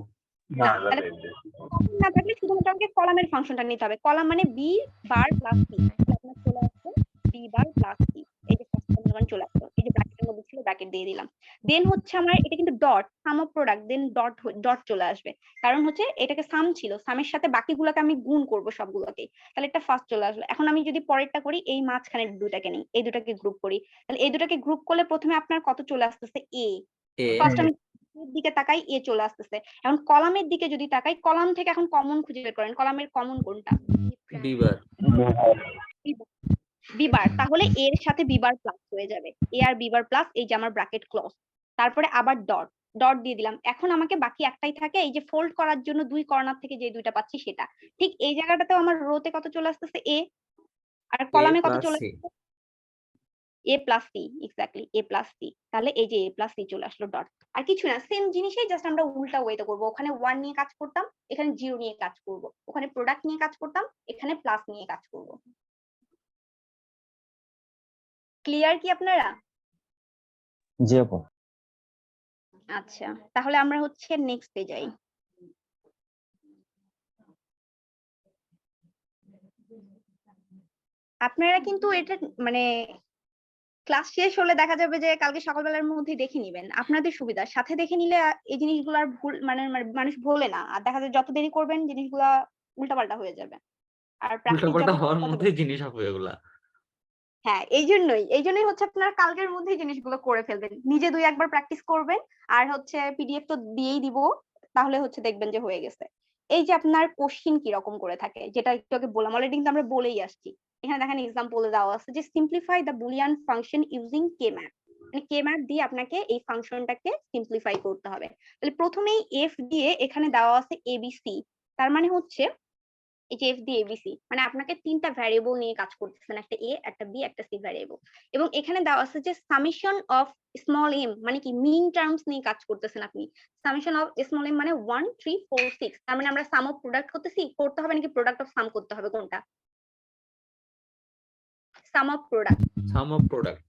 না না, তাহলে কমন না থাকলে শুধুমাত্র আমাকে কলামের ফাংশনটা নিতে হবে। কলাম মানে বি বার প্লাস সি, তাহলে আপনার চলে আসছে বি বার প্লাস সি। এই যে ফার্স্ট কলাম চলে আসলো, এই যে ব্র্যাকেটের মধ্যে ছিল, ব্র্যাকেট দিয়ে দিলাম। দেন হচ্ছে আমার এটা কিন্তু dot, sum of product, then dot dot চলে আসবে। কারণ হচ্ছে এটাকে সাম ছিল, সামের সাথে বাকিগুলোকে আমি গুণ করব সবগুলোকে, তাহলে এটা ফার্স্ট চলে আসলো। এখন আমি যদি পরেরটা করি, এই মাঝখানের দুটাকে নেই, এই দুটাকে গ্রুপ করি, তাহলে এই দুটাকে গ্রুপ করলে প্রথমে আপনার কত চলে আসতেছে? এ। এ ফার্স্ট আমি এর দিকে তাকাই, এ চলে আসতেছে। এখন কলামের দিকে যদি তাকাই, কলাম থেকে এখন কমন খুঁজে বের করেন, কলামের কমন কোনটা? বি বার। বি বার, তাহলে এর সাথে বি বার প্লাস হয়ে যাবে, এ আর বি বার প্লাস, এই যে আমার ব্র্যাকেট ক্লোজ। তারপরে আবার ডট, ডট দিয়ে দিলাম। এখন আমাকে বাকি একটাই থাকে, এই যে ফোল্ড করার জন্য দুই কর্নার থেকে যে দুইটা পাচ্ছি সেটা। ঠিক এই জায়গাটাতেও আমার রোতে কত চলে আসতেছে? এ। আর এ কলামে কত প্লাস চলে সি। আসছে? এ প্লাস সি, এক্স্যাক্টলি এ প্লাস সি। তাহলে এই যে এ প্লাস সি চলে আসলো, ডট। আর কিছু না, সেম জিনিসই, জাস্ট আমরা উল্টা ওয়েতে করবো। ওখানে 1 নিয়ে কাজ করতাম, এখানে 0 নিয়ে কাজ করব। ওখানে প্রোডাক্ট নিয়ে কাজ করতাম, এখানে প্লাস নিয়ে কাজ করব। ক্লিয়ার কি আপনারা? জি আপু। আচ্ছা, তাহলে আমরা হচ্ছে নেক্সটে যাই। আপনারা কিন্তু এটা মানে ক্লাস শেষ হলে দেখা যাবে যে কালকে সকালবেলার মধ্যেই দেখে নিবেন, আপনাদের সুবিধা। সাথে দেখে নিলে এই জিনিসগুলো আর ভুল মানে মানুষ ভোলে না, আর দেখা যায় যত দেরি করবেন জিনিসগুলা উল্টাপাল্টা হয়ে যাবে। আর প্র্যাকটিস উল্টাপাল্টা যত হওয়ার করবেন তত মধ্যেই জিনিস আপু এগুলা। হ্যাঁ, এই জন্যই হচ্ছে আপনারা কালকের মধ্যেই জিনিসগুলো করে ফেলবেন, নিজে 2 একবার প্র্যাকটিস করবেন। আর হচ্ছে পিডিএফ তো দিয়েই দিব, তাহলে হচ্ছে দেখবেন যে হয়ে গেছে। এই যে আপনার কোশ্চিন কি রকম করে থাকে, যেটা একটু আগে বললাম, অলরেডি কিন্তু আমরা বলেই আসছি। এখানে দেখেন এক্সাম্পলে দেওয়া আছে যে simplify the Boolean function using K map. মানে কে ম্যাপ দিয়ে আপনাকে এই ফাংশনটাকে সিম্পলিফাই করতে হবে। তাহলে প্রথমেই এফ দিয়ে এখানে দেওয়া আছে এবিসি, তার মানে হচ্ছে এই যে এফ দিয়ে এবিসি মানে আপনাকে 3টা ভ্যারিয়েবল নিয়ে কাজ করতেছেন, একটা এ, একটা বি, একটা সি ভ্যারিয়েবল। এবং এখানে দেওয়া আছে যে সামেশন অফ স্মল এম, মানে কি মিন টার্মস নিয়ে কাজ করতেছেন আপনি। সামেশন অফ স্মল এম মানে 1 3 4 6, তার মানে আমরা সাম অফ প্রোডাক্ট করতে হবে নাকি প্রোডাক্ট অফ সাম করতে হবে, কোনটা? Sum of product. Sum of product.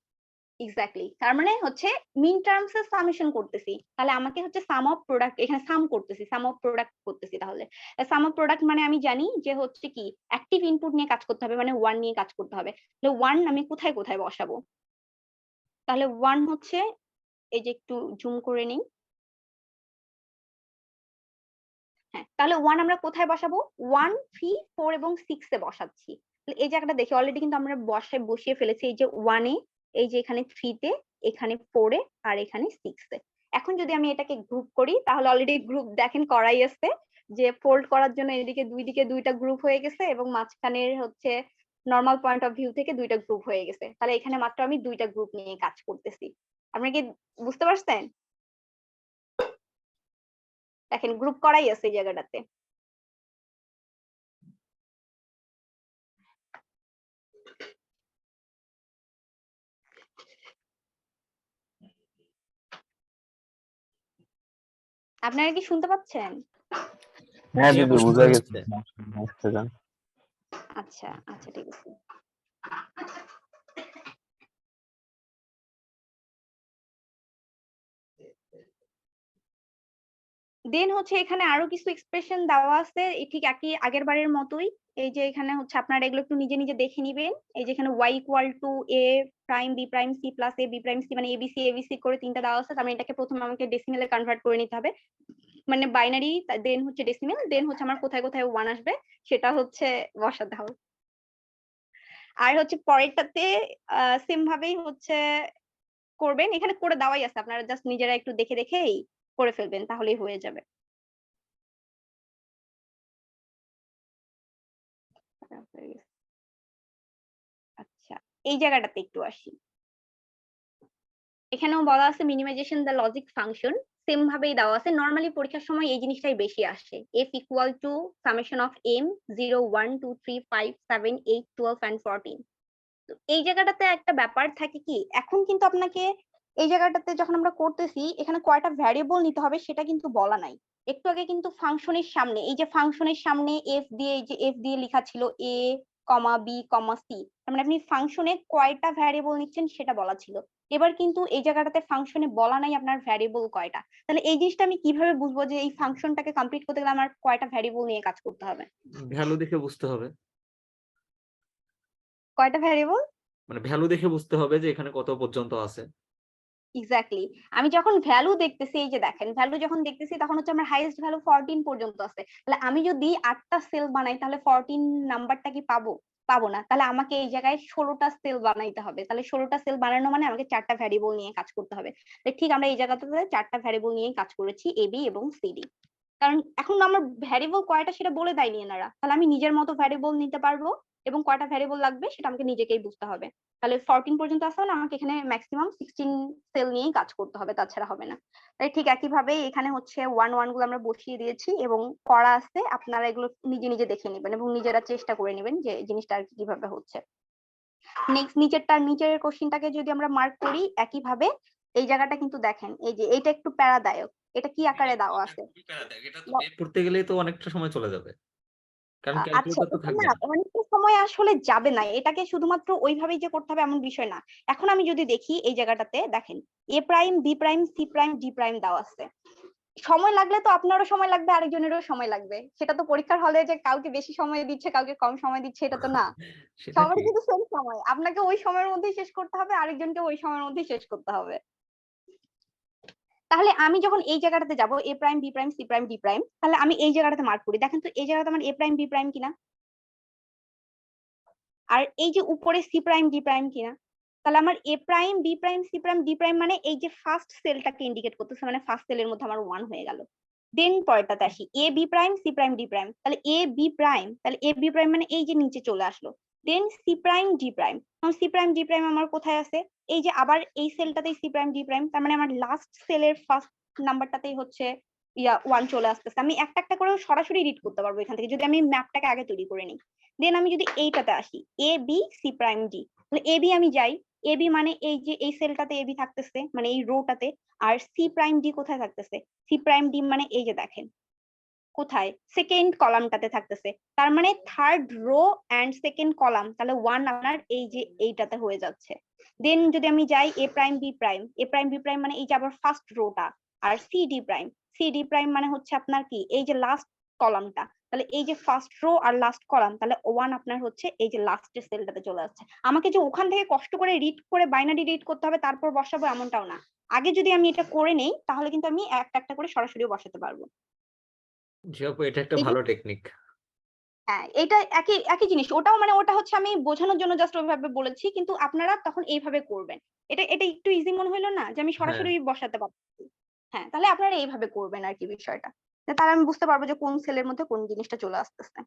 Exactly, তার মানে হচ্ছে মিন টার্মস এর সামেশন করতেছি, তাহলে আমাকে হচ্ছে সাম অফ প্রোডাক্ট, এখানে সাম করতেছি, সাম অফ প্রোডাক্ট করতেছি। তাহলে সাম অফ প্রোডাক্ট মানে আমি জানি যে হচ্ছে কি অ্যাক্টিভ ইনপুট নিয়ে কাজ করতে হবে, মানে 1 নিয়ে কাজ করতে হবে। তাহলে 1 আমি কোথায় কোথায় বসাবো? তাহলে 1 হচ্ছে, এই যে একটু জুম করে নিই, হ্যাঁ, তাহলে 1 আমরা কোথায় বসাবো? 1 3 4 এবং 6 এ বসাচ্ছি। তাহলে এই জায়গাটা দেখি অলরেডি কিন্তু আমরা বসিয়ে ফেলেছি, এই যে 1 এ, এই যে এখানে 3 তে, এখানে 4 এ, আর এখানে 6 এ। এখন যদি আমি এটাকে গ্রুপ করি, তাহলে অলরেডি গ্রুপ দেখেন করাই আছে, যে ফোল্ড করার জন্য এদিকে দুই দিকে 2টা গ্রুপ হয়ে গেছে, এবং মাঝখানের হচ্ছে নরমাল পয়েন্ট অফ ভিউ থেকে 2টা গ্রুপ হয়ে গেছে। তাহলে এখানে মাত্র আমি 2টা গ্রুপ নিয়ে কাজ করতেছি। আপনারা কি বুঝতে পারছেন? দেখেন গ্রুপ করাই আছে এই জায়গাটাতে। আপনারা কি শুনতে পাচ্ছেন? হ্যাঁ জি দিদি আপু, বুঝা শুনতে গেছে। পাচ্ছি। আচ্ছা আচ্ছা, ঠিক আছে। দেন হচ্ছে এখানে আরো কিছু এক্সপ্রেশন দেওয়া আছে, এই ঠিক একই আগের বারের মতোই। এই যে এখানে হচ্ছে আপনারা এগুলো একটু নিজে নিজে দেখে নিবেন। এই যে এখানে y equal two a prime b prime c plus a b prime c, মানে abc abc করে তিনটা দেওয়া আছে। তার মানে এটাকে প্রথমে আমাকে ডেসিমেলে কনভার্ট করে নিতে হবে, মানে বাইনারি, দেন হচ্ছে ডেসিমেল, দেন হচ্ছে আমার কোথায় কোথায় 1 আসবে সেটা হচ্ছে বসাতে হবে। আর হচ্ছে পরেরটাতে সেম ভাবেই হচ্ছে করবেন, এখানে করে দেওয়াই আছে, আপনারা জাস্ট নিজেরা একটু দেখে দেখেই করে ফেলবেন, তাহলেই হয়ে যাবে। আচ্ছা, এই জায়গাটাতে একটু আসি। এখানেও বলা আছে minimisation the logic function, same ভাবেই দেওয়া আছে। নরমালি পরীক্ষার সময় এই জিনিসটাই বেশি আসে, f equal to summation of m 0 1 2 3 5 7 8 12 and 14। তো এই জায়গাটাতে একটা ব্যাপার থাকে কি, এখন কিন্তু আপনাকে এই জায়গাটাতে যখন আমরা করতেছি এখানে কয়টা ভ্যারিয়েবল নিতে হবে সেটা কিন্তু বলা নাই। একটু আগে কিন্তু ফাংশনের সামনে, এই যে ফাংশনের সামনে f দিয়ে, এই যে f দিয়ে লেখা ছিল a comma b comma c, তার মানে আপনি ফাংশনে কয়টা ভ্যারিয়েবল নিচ্ছেন সেটা বলা ছিল। এবার কিন্তু এই জায়গাটাতে ফাংশনে বলা নাই আপনার ভ্যারিয়েবল কয়টা। তাহলে এই জিনিসটা আমি কিভাবে বুঝবো যে এই ফাংশনটাকে কমপ্লিট করতে গেলে আমার কয়টা ভ্যারিয়েবল নিয়ে কাজ করতে হবে? ভ্যালু দেখে বুঝতে হবে, কয়টা ভ্যারিয়েবল? মানে ভ্যালু দেখে বুঝতে হবে যে এখানে কত পর্যন্ত আছে। এক্স্যাক্টলি, আমি যখন ভ্যালু দেখতেছি, এই যে দেখেন ভ্যালু যখন দেখতেছি তখন হচ্ছে আমার হাইয়েস্ট ভ্যালু 14 পর্যন্ত আছে। তাহলে আমি যদি 8টা সেল বানাই তাহলে 14 নাম্বারটা কি পাবো? পাবো না। তাহলে আমাকে এই জায়গায় 16টা সেল বানাইতে হবে। তাহলে 16টা সেল বানানো মানে আমাকে 4টা ভ্যারিয়েবল নিয়ে কাজ করতে হবে। ঠিক আমরা এই জায়গাটাতে 4টা ভ্যারিয়েবল নিয়েই কাজ করেছি, এ বি এবং সিডি। কারণ এখন আমার ভ্যারিয়েবল কয়টা সেটা বলে দেয়নি এনারা, তাহলে আমি নিজের মতো ভ্যারিয়েবল নিতে পারবো এবং কয়টা ভ্যারিয়েবল লাগবে সেটা আমাকে নিজেকেই বুঝতে হবে। তাহলে 14 পর্যন্ত আসা হলে আমাকে এখানে ম্যাক্সিমাম 16 সেল নিয়েই কাজ করতে হবে, তাছাড়া হবে না। তাই ঠিক একইভাবে এখানে হচ্ছে 1 গুলো আমরা বসিয়ে দিয়েছি এবং করা আছে, আপনারা এগুলো নিজে নিজে দেখে নেবেন এবং নিজেরা চেষ্টা করে নেবেন যে জিনিসটা আর কি কিভাবে হচ্ছে। নেক্সট নিচের কোশ্চেনটাকে যদি আমরা মার্ক করি একইভাবে, এই জায়গাটা কিন্তু দেখেন, এই যে এটা একটু প্যারাদায়ক, এটা কি আকারে দেওয়া আছে? এটা তো বের করতে গেলেই তো অনেকটা সময় চলে যাবে, কারণ আচ্ছা, ক্যালকুলেটর তো এটা থাকবে না না। অনেকটা সময় আসলে যাবে না, এটাকে শুধুমাত্র ওইভাবেই যে করতে হবে এমন বিষয় না। এখন আমি যদি দেখি এই জায়গাটাতে দেখেন A prime B prime C prime D prime দেওয়া আছে। সময় লাগলে তো আপনারও সময় লাগবে, আরেকজনেরও সময় লাগবে। সেটা তো পরীক্ষার হলে যে কাউকে বেশি সময় দিচ্ছে কাউকে কম সময় দিচ্ছে এটা তো না। সেটা সবারই ঠিক। কিন্তু সেম সময়, আপনাকে ওই সময়ের মধ্যেই শেষ করতে হবে, আরেকজনকে ওই সময়ের মধ্যেই শেষ করতে হবে। তাহলে আমি যখন এই জায়গাটাতে যাব A prime B prime C prime D prime, তাহলে আমি এই জায়গাটাতে মার্ক করি, দেখেন তো এই জায়গাতে আমার এ প্রাইম বি প্রাইম কিনা, আর এই যে উপরে সি প্রাইম ডি প্রাইম কিনা। তাহলে আমার A prime B prime C prime D prime মানে এই যে ফার্স্ট সেলটাকে ইন্ডিকেট করতেছে, মানে ফার্স্ট সেলের মধ্যে আমার 1 হয়ে গেল। দেন পরেরটাতে আসি A B prime C prime D prime, তাহলে এ বি প্রাইম, তাহলে এ বি প্রাইম মানে এই যে নিচে চলে আসলো। Then C prime D prime, C prime D prime আমার কোথায় আছে? এই যে আবার এই সেলটাতেই সি প্রাইম ডি প্রাইম, তার মানে আমার লাস্ট সেলের ফার্স্ট নাম্বারটাতেই হচ্ছে 1 চলে আসতেছে। আমি একটা একটা করে সরাসরি রিড করতে পারবো এখান থেকে যদি আমি ম্যাপটাকে আগে তৈরি করে নিই। দেন আমি যদি এইটাতে আসি A B C prime D, তাহলে এ বি আমি যাই, এ বি মানে এই যে এই সেলটাতে এ বি থাকতেছে মানে এই রোটাতে, আর সি প্রাইম ডি কোথায় থাকতেছে? সি প্রাইম ডি মানে এই যে দেখেন কোথায়, সেকেন্ড কলামটাতে থাকতেছে। তার মানে third row and second column, তাহলে 1 আপনার এই যে এইটাতে হয়ে যাচ্ছে। দেন যদি আমি যাই A prime B prime, A prime B prime মানে এই যে আবার ফার্স্ট রোটা, আর C D prime, C D prime মানে হচ্ছে আপনার কি এই যে লাস্ট কলামটা, তাহলে এই যে ফার্স্ট রো আর লাস্ট কলাম, তাহলে 1 আপনার হচ্ছে এই যে লাস্টের সেলটাতে চলে যাচ্ছে। আমাকে যে ওখান থেকে কষ্ট করে রিড করে বাইনারি রিড করতে হবে তারপর বসাবো এমনটাও না। আগে যদি আমি এটা করে নেই তাহলে কিন্তু আমি একটা একটা করে সরাসরি বসাতে পারবো। জি আপু, এটা একটা এই যে ভালো টেকনিক। হ্যাঁ, এটা একই একই জিনিস, ওটাও মানে ওটা হচ্ছে আমি বোঝানোর জন্য জাস্ট ওইভাবে বলেছি, কিন্তু আপনারা তখন এইভাবে করবেন। এটা এটা একটু ইজি মনে হইলো না যে আমি হ্যাঁ, সরাসরি বসাতে পারছি? হ্যাঁ, তাহলে আপনারা এইভাবে করবেন আর কি বিষয়টা, তাহলে আমি বুঝতে পারবো যে কোন সেলের মধ্যে কোন জিনিসটা চলে আসতেছে।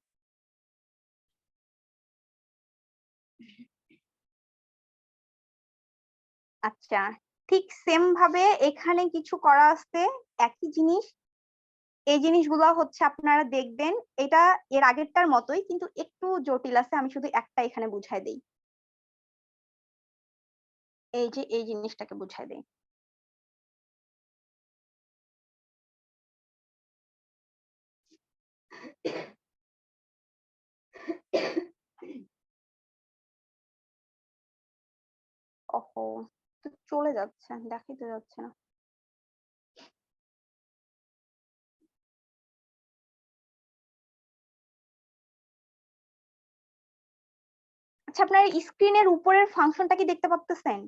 আচ্ছা, ঠিক সেম ভাবে এখানে কিছু করা আছে একই জিনিস। এই জিনিসগুলো হচ্ছে আপনারা দেখবেন, এটা এর আগেরটার মতোই কিন্তু একটু জটিল আছে, আমি শুধু একটা এখানে বুঝাই দেই। এই যে এই জিনিসটাকে বুঝাই দেই। ও তো চলে যাচ্ছে, দেখাইতে যাচ্ছে না। আচ্ছা, আপনার স্ক্রিনের উপরের ফাংশনটা কি দেখতে পাচ্ছেন?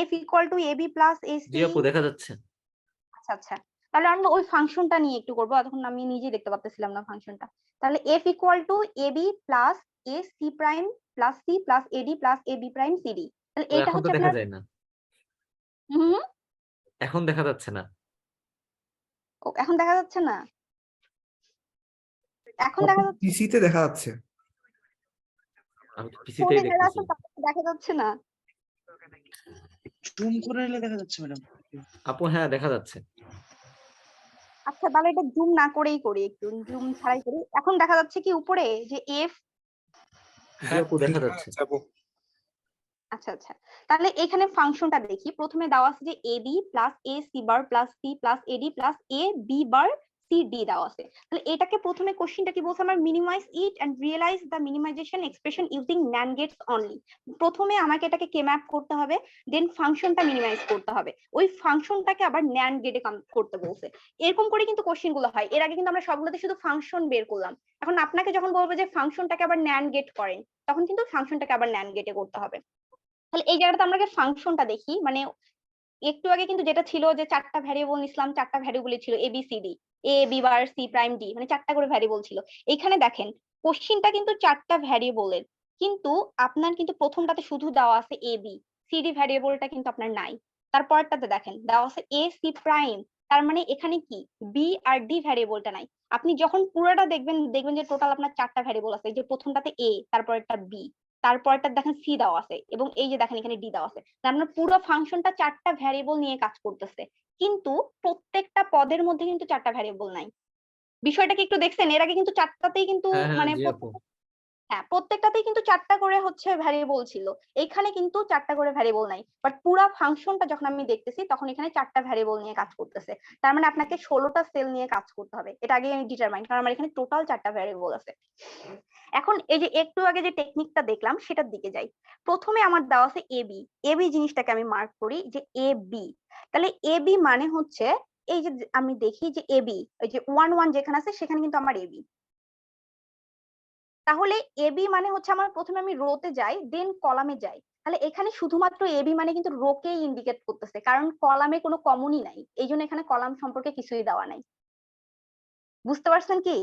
f equal to ab plus ac। জি আপু দেখা যাচ্ছে। আচ্ছা আচ্ছা, তাহলে আমরা ওই ফাংশনটা নিয়ে একটু করবো, এতক্ষণ আমি নিজে দেখতে পাচ্ছিলাম না ফাংশনটা। তাহলে f equal to ab plus ac prime plus c plus ad plus ab prime cd। তাহলে তো এটা এখন তো হচ্ছে দেখা আপনার যায় না, হুম এখন দেখা যাচ্ছে না। ও, এখন দেখা যাচ্ছে না, এখন দেখা যাচ্ছে। পিসিতে দেখা যাচ্ছে। আমি তো ফোনে পিসিতেই যারা দেখতেছি। আছে তাদের দেখা যাচ্ছে না। জুম করে নিলে দেখা যাচ্ছে ম্যাডাম। আপু হ্যাঁ দেখা যাচ্ছে। আচ্ছা, তাহলে এটা জুম না করেই করি, একটু জুম ছাড়াই করি। এখন দেখা যাচ্ছে কি উপরে যে f। জি আপু দেখা যাচ্ছে। আচ্ছা আচ্ছা, তাহলে এখানে ফাংশনটা দেখি। প্রথমে দেওয়া আছে যে ab plus a c bar plus c plus ad plus a b bar c d দেওয়া আছে। তাহলে এটাকে প্রথমে কোশ্চেনটা কি বলছে আমার, minimise it and realise the minimisation expression using NAND gates only. প্রথমে আমাকে এটাকে কে ম্যাপ করতে হবে, দেন ফাংশনটা মিনিমাইজ করতে হবে, ওই ফাংশনটাকে আবার NAND গেটে করতে বলছে। এরকম করে কিন্তু কোশ্চেন গুলো হয়। এর আগে কিন্তু আমরা সবগুলোতে শুধু ফাংশন বের করলাম, এখন আপনাকে যখন বলবে যে ফাংশনটাকে আবার NAND গেট করেন, তখন কিন্তু ফাংশনটাকে আবার NAND গেটে করতে হবে। তাহলে এই জায়গাটাতে আমরা ফাংশনটা দেখি, মানে একটু আগে কিন্তু যেটা ছিল যে চারটা ভ্যারিয়েবল নিছিলাম, চারটা ভ্যারিয়েবল ছিল A B C D, A B bar C prime D, মানে চারটা করে ভ্যারিয়েবল ছিল। এখানে দেখেন কোশ্চিনটা কিন্তু চারটা ভ্যারিয়েবলের, কিন্তু আপনার কিন্তু প্রথমটাতে শুধু দেওয়া আছে এ বি, সি ডি ভ্যারিয়েবলটা কিন্তু আপনার নাই। তারপরটাতে দেখেন দেওয়া আছে এ সি প্রাইম, তার মানে এখানে কি বি আর ডি ভ্যারিয়েবলটা নাই। আপনি যখন পুরোটা দেখবেন, দেখবেন যে টোটাল আপনার চারটা ভ্যারিয়েবল আছে, যে প্রথমটাতে এ, তারপরটা বি, তারপরটা দেখেন সি দেওয়া আছে, এবং এই যে দেখেন এখানে ডি দেওয়া আছে। তার মানে পুরো ফাংশনটা চারটা ভ্যারিয়েবল নিয়ে কাজ করতেছে, কিন্তু প্রত্যেকটা পদের মধ্যে কিন্তু চারটা ভ্যারিয়েবল নাই। বিষয়টা কি একটু দেখছেন? এর আগে কিন্তু চারটাতেই কিন্তু হ্যাঁ হ্যাঁ মানে জি আপু। হ্যাঁ, প্রত্যেকটাতেই কিন্তু চারটা করে হচ্ছে ভ্যারিয়েবল ছিল, এইখানে কিন্তু চারটা করে ভ্যারিয়েবল নাই। বাট পুরো ফাংশনটা যখন আমি দেখতেছি তখন এখানে চারটা ভ্যারিয়েবল নিয়ে কাজ করতেছে। তার মানে আপনাকে 16টা সেল নিয়ে কাজ করতে হবে, এটা আগে আমি ডিটারমাইন, কারণ আমার এখানে টোটাল চারটা ভ্যারিয়েবল আছে। এখন এই যে একটু আগে যে টেকনিকটা দেখলাম সেটার দিকে যাই। প্রথমে আমার দেওয়া আছে এবি, এবি জিনিসটাকে আমি মার্ক করি যে এ বি। তাহলে এবি মানে হচ্ছে এই যে আমি দেখি যে এবি, ওই যে 1 1 যেখানে আছে সেখানে কিন্তু আমার এবি। তাহলে এবি মানে হচ্ছে আমার, প্রথমে আমি রোতে যাই দেন কলামে যাই। তাহলে এখানে শুধুমাত্র এবি মানে কিন্তু রোকেই ইন্ডিকেট করতেছে, কারণ কলামে কোনো কমনই নাই, এই জন্য এখানে কলাম সম্পর্কে কিছুই দেওয়া নাই। বুঝতে পারছেন কি?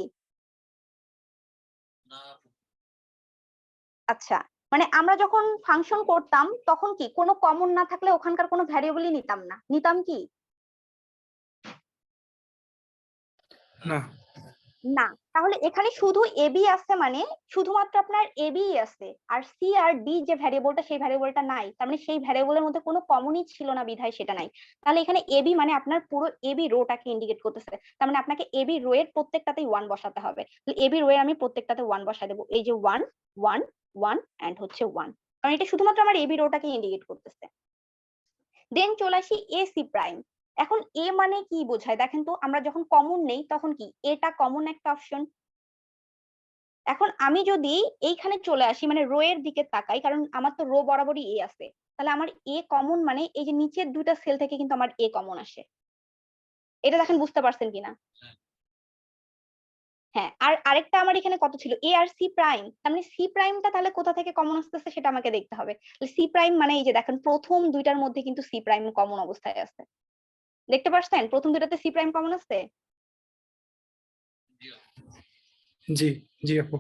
আচ্ছা, মানে আমরা যখন ফাংশন করতাম তখন কি কোনো কমন না থাকলে ওখানকার কোনো ভ্যারিয়েবলই নিতাম না, নিতাম কি না। না? তাহলে এখানে শুধু এবি আছে, মানে শুধুমাত্র আপনার এবি আছে, আর সি আর ডি যে ভ্যারিয়েবলটা সেই ভ্যারিয়েবলটা নাই, তার মানে সেই ভ্যারিয়েবলের মধ্যে কোনো কমনই ছিল না বিধায় সেটা নাই। তাহলে এখানে এবি মানে আপনার পুরো এবি রোটাকে ইন্ডিকেট করতেছে, তার মানে আপনাকে এবি রো এর প্রত্যেকটাতেই 1 বসাতে হবে। তাহলে এবি রো এর আমি প্রত্যেকটাতে 1 বসায় দেবো, এই যে 1 1 1 এন্ড হচ্ছে 1, কারণ এটা শুধুমাত্র আমার এবি রোটাকে ইন্ডিকেট করতেছে। দেন চলে আসি এ সি প্রাইম। এখন এ মানে কি বোঝায় দেখেন তো, আমরা যখন কমন নেই তখন কি এটা কমন একটা অপশন। এখন আমি যদি এইখানে চলে আসি, মানে রো এর দিকে তাকাই, কারণ আমার তো রো বরাবরই এ আছে, তাহলে আমার এ কমন মানে এই যে নিচের দুইটা সেল থেকে কিন্তু আমার এ কমন আসে। এটা দেখেন বুঝতে পারছেন কিনা? হ্যাঁ, আর আরেকটা আমার এখানে কত ছিল, এ আর সি প্রাইম, তার মানে সি প্রাইমটা তাহলে কোথা থেকে কমন আসতেছে সেটা আমাকে দেখতে হবে। সি প্রাইম মানে এই যে দেখেন প্রথম দুইটার মধ্যে কিন্তু সি প্রাইম কমন অবস্থায় আছে, দেখতে পাচ্ছেন প্রথম দুইটাতে সি প্রাইম কমন আছে। জি জি আপু।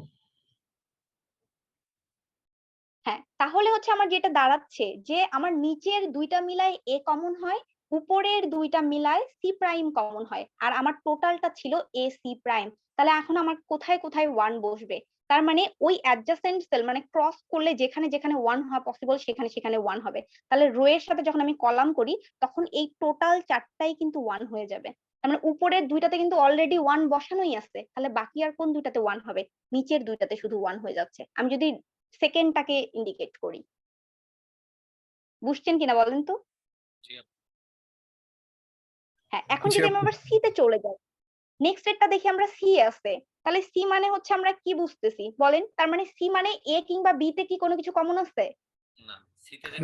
হ্যাঁ, তাহলে হচ্ছে আমার যেটা দাঁড়াচ্ছে যে আমার নিচের দুইটা মিলায় এ কমন হয়, উপরের দুইটা মিলায় সি প্রাইম কমন হয়, আর আমার টোটালটা ছিল এ সি প্রাইম। তাহলে এখন আমার কোথায় কোথায় 1 বসবে, তার মানে ওই অ্যাডজাসেন্ট সেল মানে ক্রস করলে যেখানে যেখানে 1 হওয়া পসিবল সেখানে সেখানে 1 হবে। তাহলে রো এর সাথে যখন আমি কলাম করি তখন এই টোটাল চারটাই কিন্তু 1 হয়ে যাবে। তার মানে উপরের দুইটাতে কিন্তু অলরেডি 1 বসানোই আছে, তাহলে বাকি আর কোন দুইটাতে 1 হবে, নিচের দুইটাতে শুধু 1 হয়ে যাচ্ছে। আমি যদি সেকেন্ডটাকে ইন্ডিকেট করি, বুঝছেন কিনা বলেন তো? হ্যাঁ, এখন জি যদি আমি আপু। আবার সি তে চলে যাই, নেক্সট এরটা দেখি আমরা সি আছে, তাহলে সি মানে হচ্ছে আমরা কি বুঝতেছি বলেন? তার মানে সি মানে এ কিংবা বি তে কি কোনো কিছু কমন আছে? না,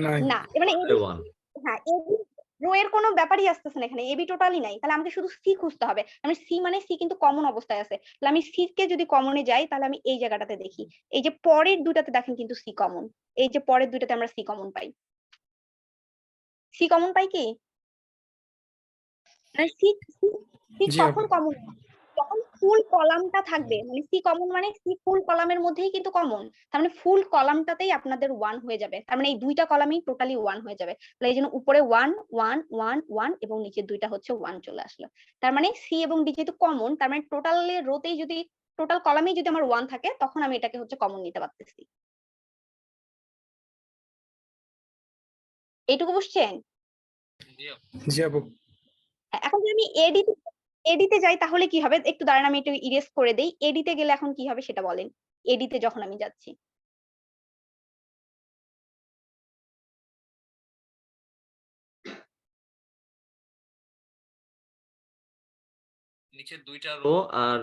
নাই না মানে এবি, 1 হ্যাঁ এবি রো এর কোনো ব্যাপারই আসতেছে না এখানে, এবি টোটালি নাই, তাহলে আমাকে শুধু সি খুঁজতে হবে। আমি সি মানে সি কিন্তু কমন অবস্থায় আছে, তাহলে আমি সি কে যদি কমনে যাই তাহলে আমি এই জায়গাটাতে দেখি, এই যে পরের দুটাতে দেখেন কিন্তু সি কমন, এই যে পরের দুটাতে আমরা সি কমন পাই। সি কমন পাই কি মানে সি সি জি কখন আপু কমন, যখন ফুল কলামটা থাকবে, মানে সি কমন মানে সি ফুল কলামের মধ্যেই কিন্তু কমন, তার মানে ফুল কলামটাতেই আপনাদের 1 হয়ে যাবে, তার মানে এই দুইটা কলামই টোটালি 1 হয়ে যাবে। তাহলে এই জন্য উপরে 1 1 1 1 এবং নিচের দুইটা হচ্ছে 1 চলে আসলো। তার মানে সি এবং ডি যেহেতু কমন, তার মানে টোটাল রোতেই যদি টোটাল কলামেই যদি আমার 1 থাকে তখন আমি এটাকে হচ্ছে কমন নিতে পারতেছি। এইটুকু বুঝছেন? জি আপু এখন যদি আমি এডিতে যাই তাহলে কি হবে, একটু দাঁড়ান আমি একটু ইরেজ করে দেই। এডিতে গেলে এখন কি হবে সেটা বলেন, এডিতে যখন আমি যাচ্ছি। নিচের দুইটা রো আর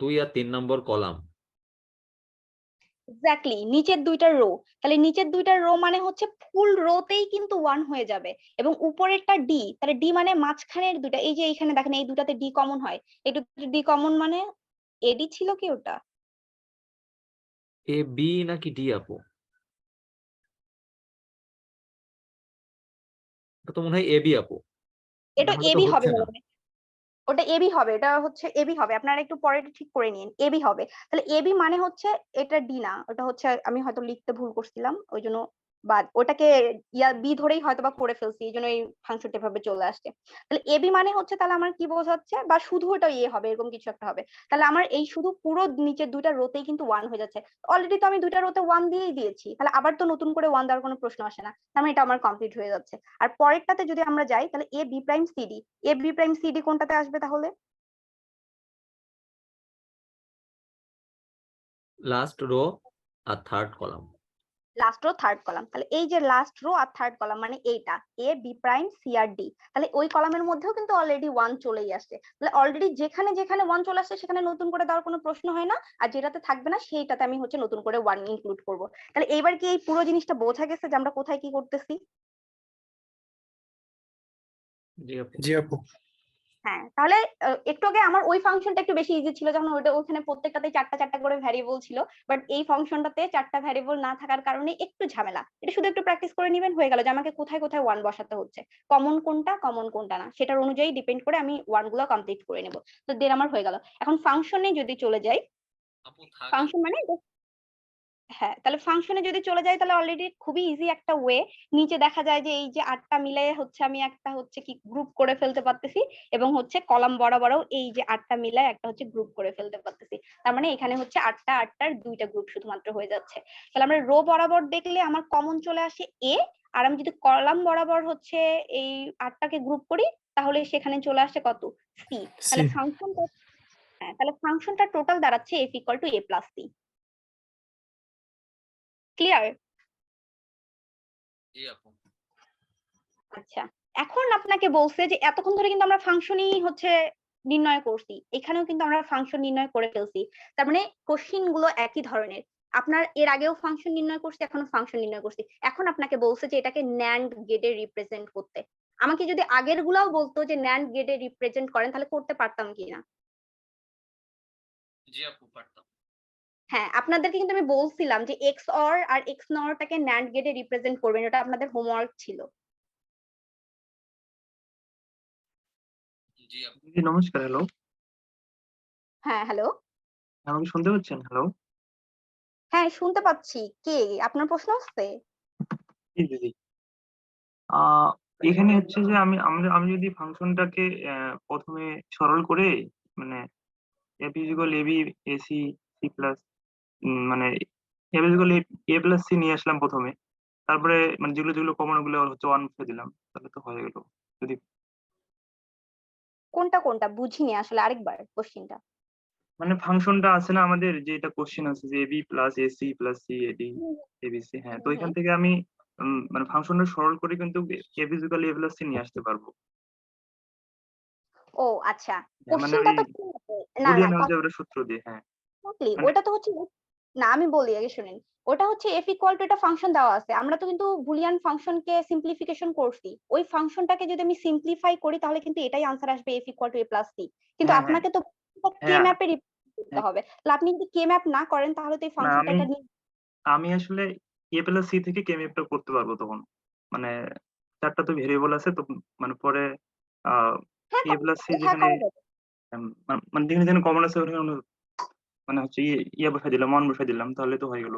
2 আর 3 নম্বর কলাম। এক্স্যাক্টলি, নিচের দুইটা রো, তাহলে নিচের দুইটা রো মানে হচ্ছে ফুল রোতেই কিন্তু 1 হয়ে যাবে, এবং উপরেরটা ডি, তাহলে ডি মানে মাঝখানের দুটা, এই যে এখানে দেখেন এই দুটাতে ডি কমন হয়, এই দুটাতে ডি কমন মানে এডি ছিল কি ওটা? এ বি নাকি ডি আপু? এটা তো মনে হয় এ বি আপু, এটা নাহলে তো এবি হবে হচ্ছে না। মনে হয়। ওটা এবি হবে, এটা হচ্ছে এবি হবে, আপনারা একটু পরে এটা ঠিক করে নিন, এবি হবে। তাহলে এবি মানে হচ্ছে এটা ডি না, ওটা হচ্ছে আমি হয়তো লিখতে ভুল করছিলাম ওই জন্য, বা ওটাকে বি ধরেই হয়তো বা করে ফেলছি, এই জন্য এই ফাংশনটা এভাবে চলে আসছে। তাহলে এবি মানে হচ্ছে, তাহলে আমার কি বোঝাচ্ছে, বা শুধু ওটা হবে এরকম কিছু একটা হবে, তাহলে আমার এই শুধু পুরো নিচের দুইটা রোতেই কিন্তু 1 হয়ে যাচ্ছে। অলরেডি তো আমি দুইটা রোতে 1 দিয়েই দিয়েছি, তাহলে আবার তো নতুন করে 1 দেওয়ার কোনো প্রশ্ন আসে না, তার মানে এটা আমার কমপ্লিট হয়ে যাচ্ছে। আর পরেরটাতে যদি আমরা যাই তাহলে A B prime CD, A B prime CD কোনটাতে আসবে তাহলে? লাস্ট রো আর third column. Last row third column, তাহলে এই যে লাস্ট রো আর থার্ড কলাম মানে এইটা এ বি প্রাইম সি আর ডি, তাহলে ওই কলামের মধ্যেও কিন্তু অলরেডি 1 চলেই আসছে, তাহলে অলরেডি যেখানে যেখানে 1 চলে আসছে সেখানে নতুন করে দেওয়ার কোনো প্রশ্ন হয় না, আর যেটাতে থাকবে না সেইটাতে আমি হচ্ছে নতুন করে 1 ইনক্লুড করব। তাহলে এইবার কি এই পুরো জিনিসটা বোঝা গেছে যে আমরা কোথায় কি করতেছি? জি আপু। জি আপু হ্যাঁ, তাহলে একটু আগে আমার ওই ফাংশনটা একটু বেশি ইজি ছিল, যখন ওখানে প্রত্যেকটাতে চারটা চারটা করে ভ্যারিয়েবল ছিল, বাট এই ফাংশনটাতে চারটা ভ্যারিয়েবল না থাকার কারণে একটু ঝামেলা। এটা শুধু একটু প্র্যাকটিস করে নিবেন, হয়ে গেল যে আমাকে কোথায় কোথায় 1 বসাতে হচ্ছে, কমন কোনটা কমন কোনটা না সেটার অনুযায়ী ডিপেন্ড করে আমি 1 গুলো কমপ্লিট করে নেব। তো দেন আমার হয়ে গেল। এখন ফাংশনে যদি চলে যাই, আপু থাক ফাংশন মানে হ্যাঁ, তাহলে ফাংশনে যদি চলে যাই তাহলে অলরেডি খুবই ইজি একটা ওয়ে, নিচে দেখা যায় যে এই যে 8টা মিলে হচ্ছে আমি একটা হচ্ছে কি গ্রুপ করে ফেলতে পারতেছি, এবং হচ্ছে কলাম বরাবরও এই যে 8টা মিলায় একটা হচ্ছে গ্রুপ করে ফেলতে পারতেছি, তার মানে এখানে হচ্ছে 8টার দুইটা গ্রুপ শুধুমাত্র হয়ে যাচ্ছে। তাহলে আমরা রো বরাবর দেখলে আমার কমন চলে আসে এ, আর আমি যদি কলাম বরাবর হচ্ছে এই 8টাকে গ্রুপ করি তাহলে সেখানে চলে আসে কত, সি। সি তাহলে ফাংশনটা, হ্যাঁ তাহলে ফাংশনটা টোটাল দাঁড়াচ্ছে F equal to A plus C. Clear? জি আপু। আচ্ছা, এখন আপনাকে বলছে যে এতক্ষণ ধরে কিন্তু আমরা ফাংশনই হচ্ছে নির্ণয় করছি, এখানেও কিন্তু আমরা ফাংশন নির্ণয় করে ফেলছি, তার মানে কোশ্চিন গুলো একই ধরনের। আপনার এর আগেও ফাংশন নির্ণয় করছি, এখনো ফাংশন নির্ণয় করছি, এখন আপনাকে বলছে যে এটাকে ন্যান্ড গেটে রিপ্রেজেন্ট করতে। আমাকে যদি আগের গুলাও বলতো যে ন্যান্ড গেটে রিপ্রেজেন্ট করেন তাহলে করতে পারতাম কিনা? জি আপু পারতাম। হ্যাঁ, আপনাদেরকে কিন্তু আমি বলছিলাম যে এক্স অর আর এক্স নরটাকে ন্যান্ড গেটে রিপ্রেজেন্ট করবেন, এটা আপনাদের হোমওয়ার্ক ছিল। জি আপু। জি নমস্কার, হ্যালো, হ্যাঁ হ্যালো, আমাকে শুনতে পাচ্ছেন? হ্যালো, হ্যাঁ শুনতে পাচ্ছি, কে আপনার প্রশ্ন আসছে? জি দিদি, আহ এখানে হচ্ছে যে আমি যদি ফাংশনটাকে প্রথমে সরল করে, মানে A B equal A B AC C plus, মানে A B equal A plus C নিয়ে আসলাম প্রথমে, তারপরে মানে যেগুলো যেগুলো কমন ওগুলো হচ্ছে 1 মুছে দিলাম, তাহলে তো হয়ে গেল। যদি কোনটা কোনটা বুঝিনি আসলে, আরেকবার কোশ্চিনটা। মানে ফাংশনটা আছে না আমাদের, যে এটা কোশ্চেন আছে যে AB plus AC plus C AD ABC, হ্যাঁ, তো এখান থেকে আমি মানে ফাংশনটা সরল করে কিন্তু এবি ইকুয়াল এ প্লাস সি নিয়ে আসতে পারবো। ও আচ্ছা, হ্যাঁ, মানে কোশ্চিনটা ওই তো না না বুলিয়ান অলজেব্রার সূত্র দিয়ে, হ্যাঁ, মানে ওটা তো হচ্ছে, না আমি বলি আগে শুনেন, ওটা হচ্ছে f ইকুয়াল টু একটা ফাংশন দেওয়া আছে, আমরা তো কিন্তু বুলিয়ান ফাংশনকে সিম্পলিফিকেশন করছি, ওই ফাংশনটাকে যদি আমি সিম্পলিফাই করি তাহলে কিন্তু এটাই আনসার আসবে f equal to a plus c, কিন্তু হ্যাঁ, হ্যাঁ, আপনাকে তো কে হ্যাঁ, ম্যাপে করতে হ্যাঁ। হবে, তাহলে আপনি যদি কে ম্যাপ না করেন তাহলে তো এই না, ফাংশনটা আমি আসলে a প্লাস c থেকে কে ম্যাপটা করতে পারবো তখন, মানে চারটা তো ভেরিয়েবল আছে তো, মানে পরে হ্যাঁ a প্লাস c হ্যাঁ যেখানে করা যাবে। মানে যেখানে যেখানে কমন আছে ওখানে মানে হচ্ছে ইয়ে বসাই দিলাম, মন বসাই দিলাম, তাহলে তো হয়ে গেল,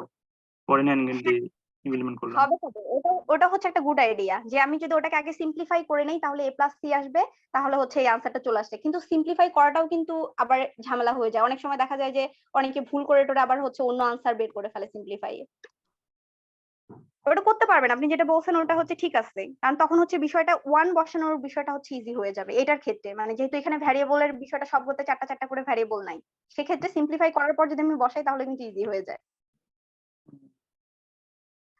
পরে NAND গেট দিয়ে ইমপ্লিমেন্ট করলাম। হবে হবে, ওটা হচ্ছে একটা গুড আইডিয়া যে আমি যদি ওটাকে আগে সিম্পলিফাই করে নেই তাহলে a প্লাস c আসবে, তাহলে হচ্ছে এই আনসারটা চলে আসছে। কিন্তু সিম্পলিফাই করাটাও কিন্তু আবার ঝামেলা হয়ে যায়, অনেক সময় দেখা যায় যে অনেকে ভুল করে টোরে আবার হচ্ছে অন্য আনসার বের করে ফেলে সিম্পলিফাই। ওটা করতে পারবেন, আপনি যেটা বলছেন ওটা হচ্ছে ঠিক আছে, কারণ তখন হচ্ছে বিষয়টা ওয়ান বসানোর বিষয়টা হচ্ছে ইজি হয়ে যাবে এটার ক্ষেত্রে, মানে যেহেতু এখানে ভ্যারিয়েবলের বিষয়টা সবগুলোতে চারটা চারটা করে ভ্যারিয়েবল নাই, সেক্ষেত্রে সিম্পলিফাই করার পর যদি আমি বসাই তাহলে কিন্তু ইজি হয়ে যায়।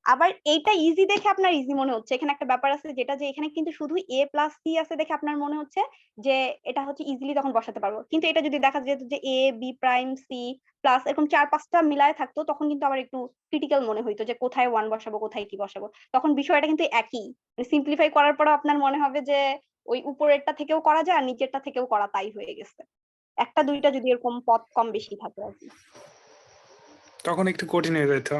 আবার এইটা ইজি দেখে আপনার ইজি মনে হচ্ছে, এখানে একটা ব্যাপার আছে যেটা যে এখানে কিন্তু শুধু a প্লাস c আছে দেখে আপনার মনে হচ্ছে যে এটা হচ্ছে ইজিলি তখন বসাতে পারবো, কিন্তু এটা যদি দেখা যেত যে a b prime c plus এরকম 4-5টা মিলায় থাকতো তখন কিন্তু আবার একটু ক্রিটিক্যাল মনে হইতো যে কোথায় ওয়ান বসাবো কোথায় কি বসাবো, তখন বিষয়টা কিন্তু একই, সিম্পলিফাই করার পর আপনার মনে হবে যে ওই উপরেরটা থেকেও করা যায় আর নিচেরটা থেকেও করা তাই হয়ে গেছে, একটা দুইটা যদি এরকম পদ কম বেশি থাকে আর কি। তখন একটু কঠিন হয়ে যেত।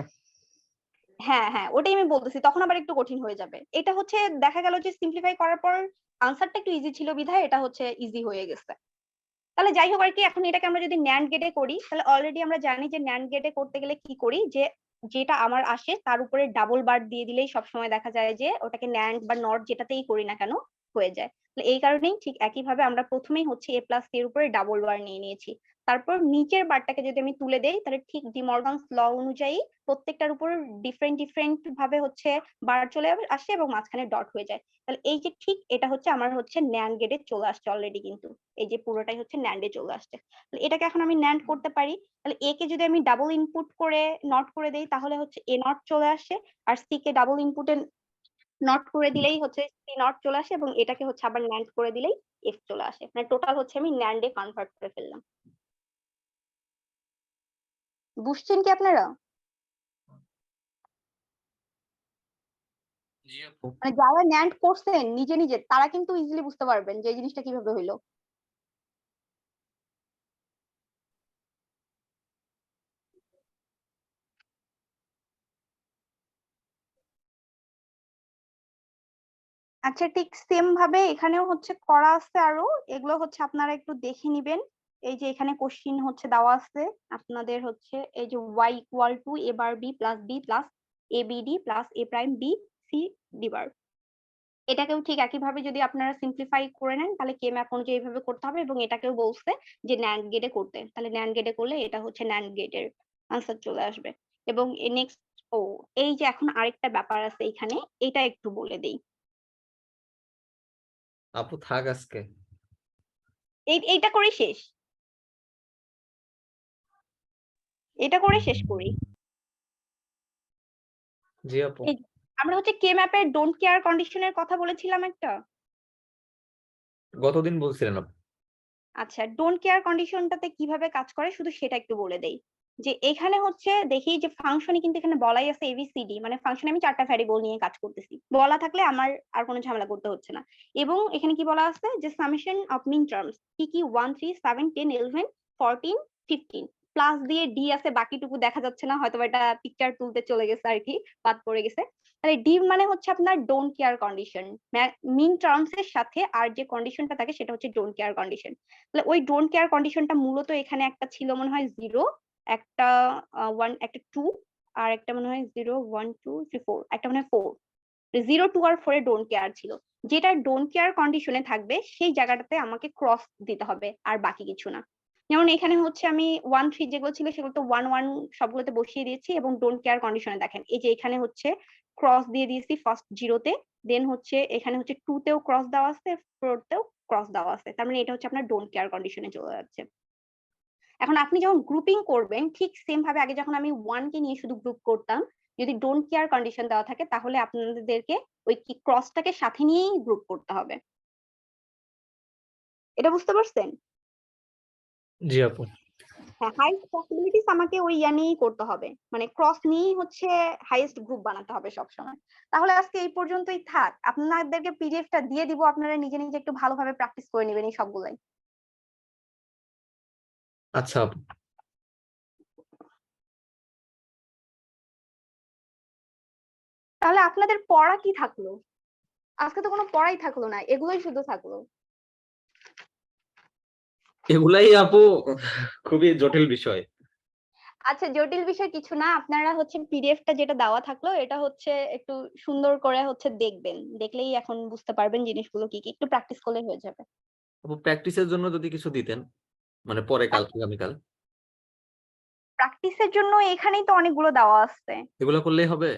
হ্যাঁ হ্যাঁ ওটাই আমি বলতেছি, তখন আবার একটু কঠিন হয়ে যাবে। এটা হচ্ছে দেখা গেল যে সিম্পলিফাই করার পর আনসারটা একটু ইজি ছিল বিধায় এটা হচ্ছে ইজি হয়ে গেছে। তাহলে যাই হোক আর কি, এখন এটাকে আমরা যদি ন্যান্ড গেটে করি তাহলে অলরেডি আমরা জানি যে ন্যান্ড গেটে করতে গেলে কি করি, যে যেটা আমার আসে তার উপরে ডাবল বার দিয়ে দিলেই সবসময় দেখা যায় যে ওটাকে ন্যান্ড বা নট যেটাতেই করি না কেন হয়ে যায়। এই কারণেই ঠিক একইভাবে আমরা প্রথমেই হচ্ছে a প্লাস এর উপরে ডাবল বার নিয়ে নিয়েছি, তারপর নিচের বারটাকে যদি আমি তুলে দেই তাহলে ঠিক ডিমর্গানস ল অনুযায়ী প্রত্যেকটার উপর ডিফারেন্ট ডিফারেন্ট ভাবে হচ্ছে বার চলে আসে এবং মাঝখানে ডট হয়ে যায়। তাহলে এই যে ঠিক এটা হচ্ছে আমার হচ্ছে ন্যান্ড গেটে চলে আসছে অলরেডি, কিন্তু এই যে পুরোটাই হচ্ছে ন্যান্ডে চলে আসছে। তাহলে এটাকে এখন আমি ন্যান্ড করতে পারি, তাহলে এ কে যদি আমি ডাবল ইনপুট করে নট করে দেই তাহলে হচ্ছে এ নট চলে আসে, আর সি কে ডাবল ইনপুটে নট করে দিলেই হচ্ছে সি নট চলে আসে, এবং এটাকে হচ্ছে আবার ন্যান্ড করে দিলেই এফ চলে আসে, মানে টোটাল হচ্ছে আমি ন্যান্ডে কনভার্ট করে ফেললাম। বুঝছেন কি আপনারা? মানে যারা ন্যান্ড করছেন নিজে নিজে তারা কিন্তু ইজিলি বুঝতে পারবেন যে এই জিনিসটা কিভাবে হইলো। আচ্ছা ঠিক সেম ভাবে এখানেও হচ্ছে করা আছে আরো, এগুলো হচ্ছে আপনারা একটু দেখে নিবেন। এই যে এখানে কোশ্চিন হচ্ছে দেওয়া আছে আপনাদের হচ্ছে এই যে y equal two a bar b plus b plus abd plus a prime b c d বার, এটাকেও ঠিক একইভাবে যদি আপনারা সিম্পলিফাই করে নেন তাহলে কে ম্যাপ অনুযায়ী এইভাবে করতে হবে, এবং এটাকেও বলছে যে ন্যান্ড গেটে করতে, তাহলে ন্যান্ড গেটে করলে এটা হচ্ছে ন্যান্ড গেটের আনসার চলে আসবে। এবং নেক্সট এই যে এখন আরেকটা ব্যাপার আছে এখানে, এটা একটু বলে দেই। আপু থাক আজকে। এইটা করে শেষ, এটা করে শেষ করি। জি আপু। এই আমরা হচ্ছে কে ম্যাপের ডোন্ট কেয়ার কন্ডিশনের কথা বলেছিলাম একটা। গতদিন বলছিলেন আপু। আচ্ছা ডোন্ট কেয়ার কন্ডিশনটাতে কিভাবে কাজ করে শুধু সেটা একটু বলে দেই। যে এখানে হচ্ছে দেখি যে ফাংশনে কিন্তু এখানে বলাই আছে এবিসিডি, মানে ফাংশনে আমি 4টা ভ্যারিয়েবল নিয়ে কাজ করতেছি, বলা থাকলে আমার আর কোনো ঝামেলা করতে হচ্ছে না। এবং এখানে কি বলা আছে যে সামেশন অফ মিন টার্মস কি কি 1 3 7 10 11 14 15 প্লাস দিয়ে ডি আছে, বাকিটুকু দেখা যাচ্ছে না, হয়তো এটা পিকচার তুলতে চলে গেছে আর কি, বাদ পড়ে গেছে। তাহলে ডি মানে হচ্ছে আপনার don't care condition, min terms এর সাথে আর যে কন্ডিশনটা থাকে সেটা হচ্ছে ডোন্ট কেয়ার কন্ডিশন। তাহলে ওই ডোন্ট কেয়ার কন্ডিশনটা মূলত এখানে একটা ছিল মনে হয় 0, একটা 1, একটা 2, আর একটা মনে হয় 0 1 2 3 4, একটা মনে হয় 4, 0 2 আর 4 এ ডোন্ট কেয়ার ছিল। যেটা ডোন্ট কেয়ার কন্ডিশনে থাকবে সেই জায়গাটাতে আমাকে ক্রস দিতে হবে আর বাকি কিছু না। যেমন এখানে হচ্ছে আমি 1 3 যেগুলো ছিল সেগুলো তো 1 1 সবগুলোতে বসিয়ে দিয়েছি, এবং ডোন্ট কেয়ার কন্ডিশনে দেখেন এই যে এখানে হচ্ছে ক্রস দিয়ে দিয়েছি ফার্স্ট 0-তে, দেন হচ্ছে এখানে হচ্ছে 2 তেও ক্রস দেওয়া আছে, 4 তেও ক্রস দেওয়া আছে, তার মানে এটা হচ্ছে আপনার ডোন্ট কেয়ার কন্ডিশনে চলে যাচ্ছে। এখন আপনি যখন গ্রুপিং করবেন ঠিক সেম ভাবে আগে যখন আমি 1 কে নিয়ে শুধু গ্রুপ করতাম, যদি ডোন্ট কেয়ার কন্ডিশন দেওয়া থাকে তাহলে আপনাদেরকে ওই কি ক্রসটাকে সাথে নিয়েই গ্রুপ করতে হবে। এটা বুঝতে পারছেন? জি আপু। হ্যাঁ, হাইয়েস্ট পসিবিলিটিস আমাকে ওই ইয়া নিয়েই করতে হবে, মানে ক্রস নিয়েই হচ্ছে হাইয়েস্ট গ্রুপ বানাতে হবে সবসময়। তাহলে আজকে এই পর্যন্তই থাক, আপনাদেরকে পিডিএফটা দিয়ে দিব, আপনারা নিজে নিজে একটু ভালোভাবে প্র্যাকটিস করে নেবেন এই সবগুলাই। আচ্ছা আপু। তাহলে আপনাদের পড়া কি থাকলো? আজকে তো কোনো পড়াই থাকলো না, এগুলোই শুধু থাকলো। এগুলাই আপু খুবই জটিল বিষয়। আচ্ছা, জটিল বিষয় কিছু না, আপনারা হচ্ছে পিডিএফটা যেটা দেওয়া থাকলো এটা হচ্ছে একটু সুন্দর করে হচ্ছে দেখবেন, দেখলেই এখন বুঝতে পারবেন জিনিসগুলো কি কি, একটু প্র্যাকটিস করলে হয়ে যাবে। আপু প্র্যাকটিসের জন্য যদি কিছু দিতেন, মানে পরে কাল আগামীকাল প্র্যাকটিসের জন্য এখানেই তো অনেকগুলো দেওয়া আছে, এগুলো করলেই হবে।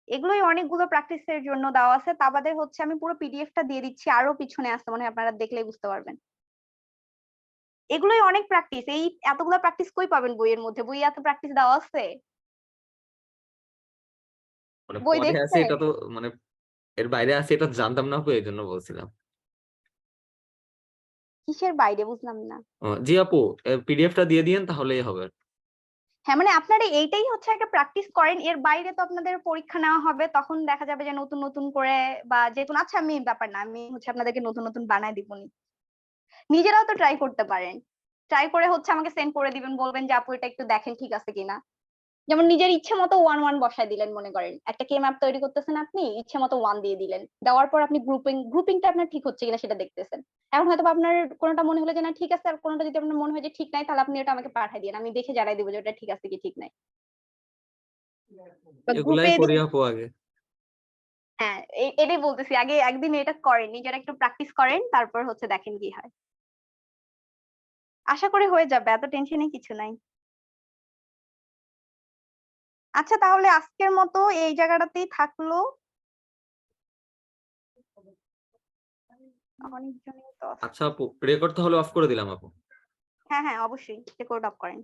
এগুলোই অনেকগুলো প্র্যাকটিসের জন্য দেওয়া আছে। তা বাদে হচ্ছে আমি পুরো পিডিএফটা দিয়ে দিচ্ছি, আরো পিছনে আছে, মানে আপনারা দেখলেই বুঝতে পারবেন। এগুলোই অনেক প্র্যাকটিস, এই এতগুলো প্র্যাকটিস কই পাবেন বইয়ের মধ্যে? বই এত প্র্যাকটিস দেওয়া আছে? মানে বই পরে আছে দেখছে? এটা তো, মানে এর বাইরে আছে এটা জানতাম না আপু, এই জন্য বলছিলাম। কিসের বাইরে বুঝলাম না। জি আপু, পিডিএফটা দিয়ে দিয়েন তাহলেই হবে। হ্যাঁ, মানে আপনারা এইটাই হচ্ছে একটা প্র্যাকটিস করেন, এর বাইরে তো আপনাদের পরীক্ষা নেওয়া হবে, তখন দেখা যাবে যে নতুন নতুন করে বা যে কোনো, আচ্ছা আমি ব্যাপার না, আমি হচ্ছে আপনাদেরকে নতুন নতুন বানায় দিবনি। নিজেরাও তো ট্রাই করতে পারেন, ট্রাই করে হচ্ছে আমাকে সেন্ড করে দিবেন, বলবেন যে আপু এটা একটু দেখেন ঠিক আছে কিনা। যেমন নিজের ইচ্ছে মতো 1 1 বসায় দিলেন, মনে করেন একটা কে ম্যাপ তৈরি করতেছেন, আপনি ইচ্ছে মতো 1 দিয়ে দিলেন, দেওয়ার পর আপনি গ্রুপিংটা আপনার ঠিক হচ্ছে কিনা সেটা দেখতেছেন। এখন হয়তো বা আপনার কোনোটা মনে হলো যে না ঠিক আছে, আর কোনোটা যদি আপনার মনে হয় যে ঠিক নাই, তাহলে আপনি ওটা আমাকে পাঠিয়ে দিন, আমি দেখে জানাই দিব যে ওটা ঠিক আছে কি ঠিক নাই। বা এগুলাই গ্রুপে করি আপু আগে। হ্যাঁ, এটাই বলতেছি, আগে একদিন এটা করেন, নিজেরা একটু প্র্যাকটিস করেন, তারপর হচ্ছে দেখেন কি হয়। আশা করি হয়ে যাবে, এত টেনশনে কিছু নাই। আচ্ছা, তাহলে আজকের মতো এই জায়গাটাতেই থাকলো। অনেকজনই তো আছে। আচ্ছা আপু, রেকর্ড তাহলে অফ করে দিলাম আপু। হ্যাঁ হ্যাঁ, অবশ্যই রেকর্ড অফ করেন।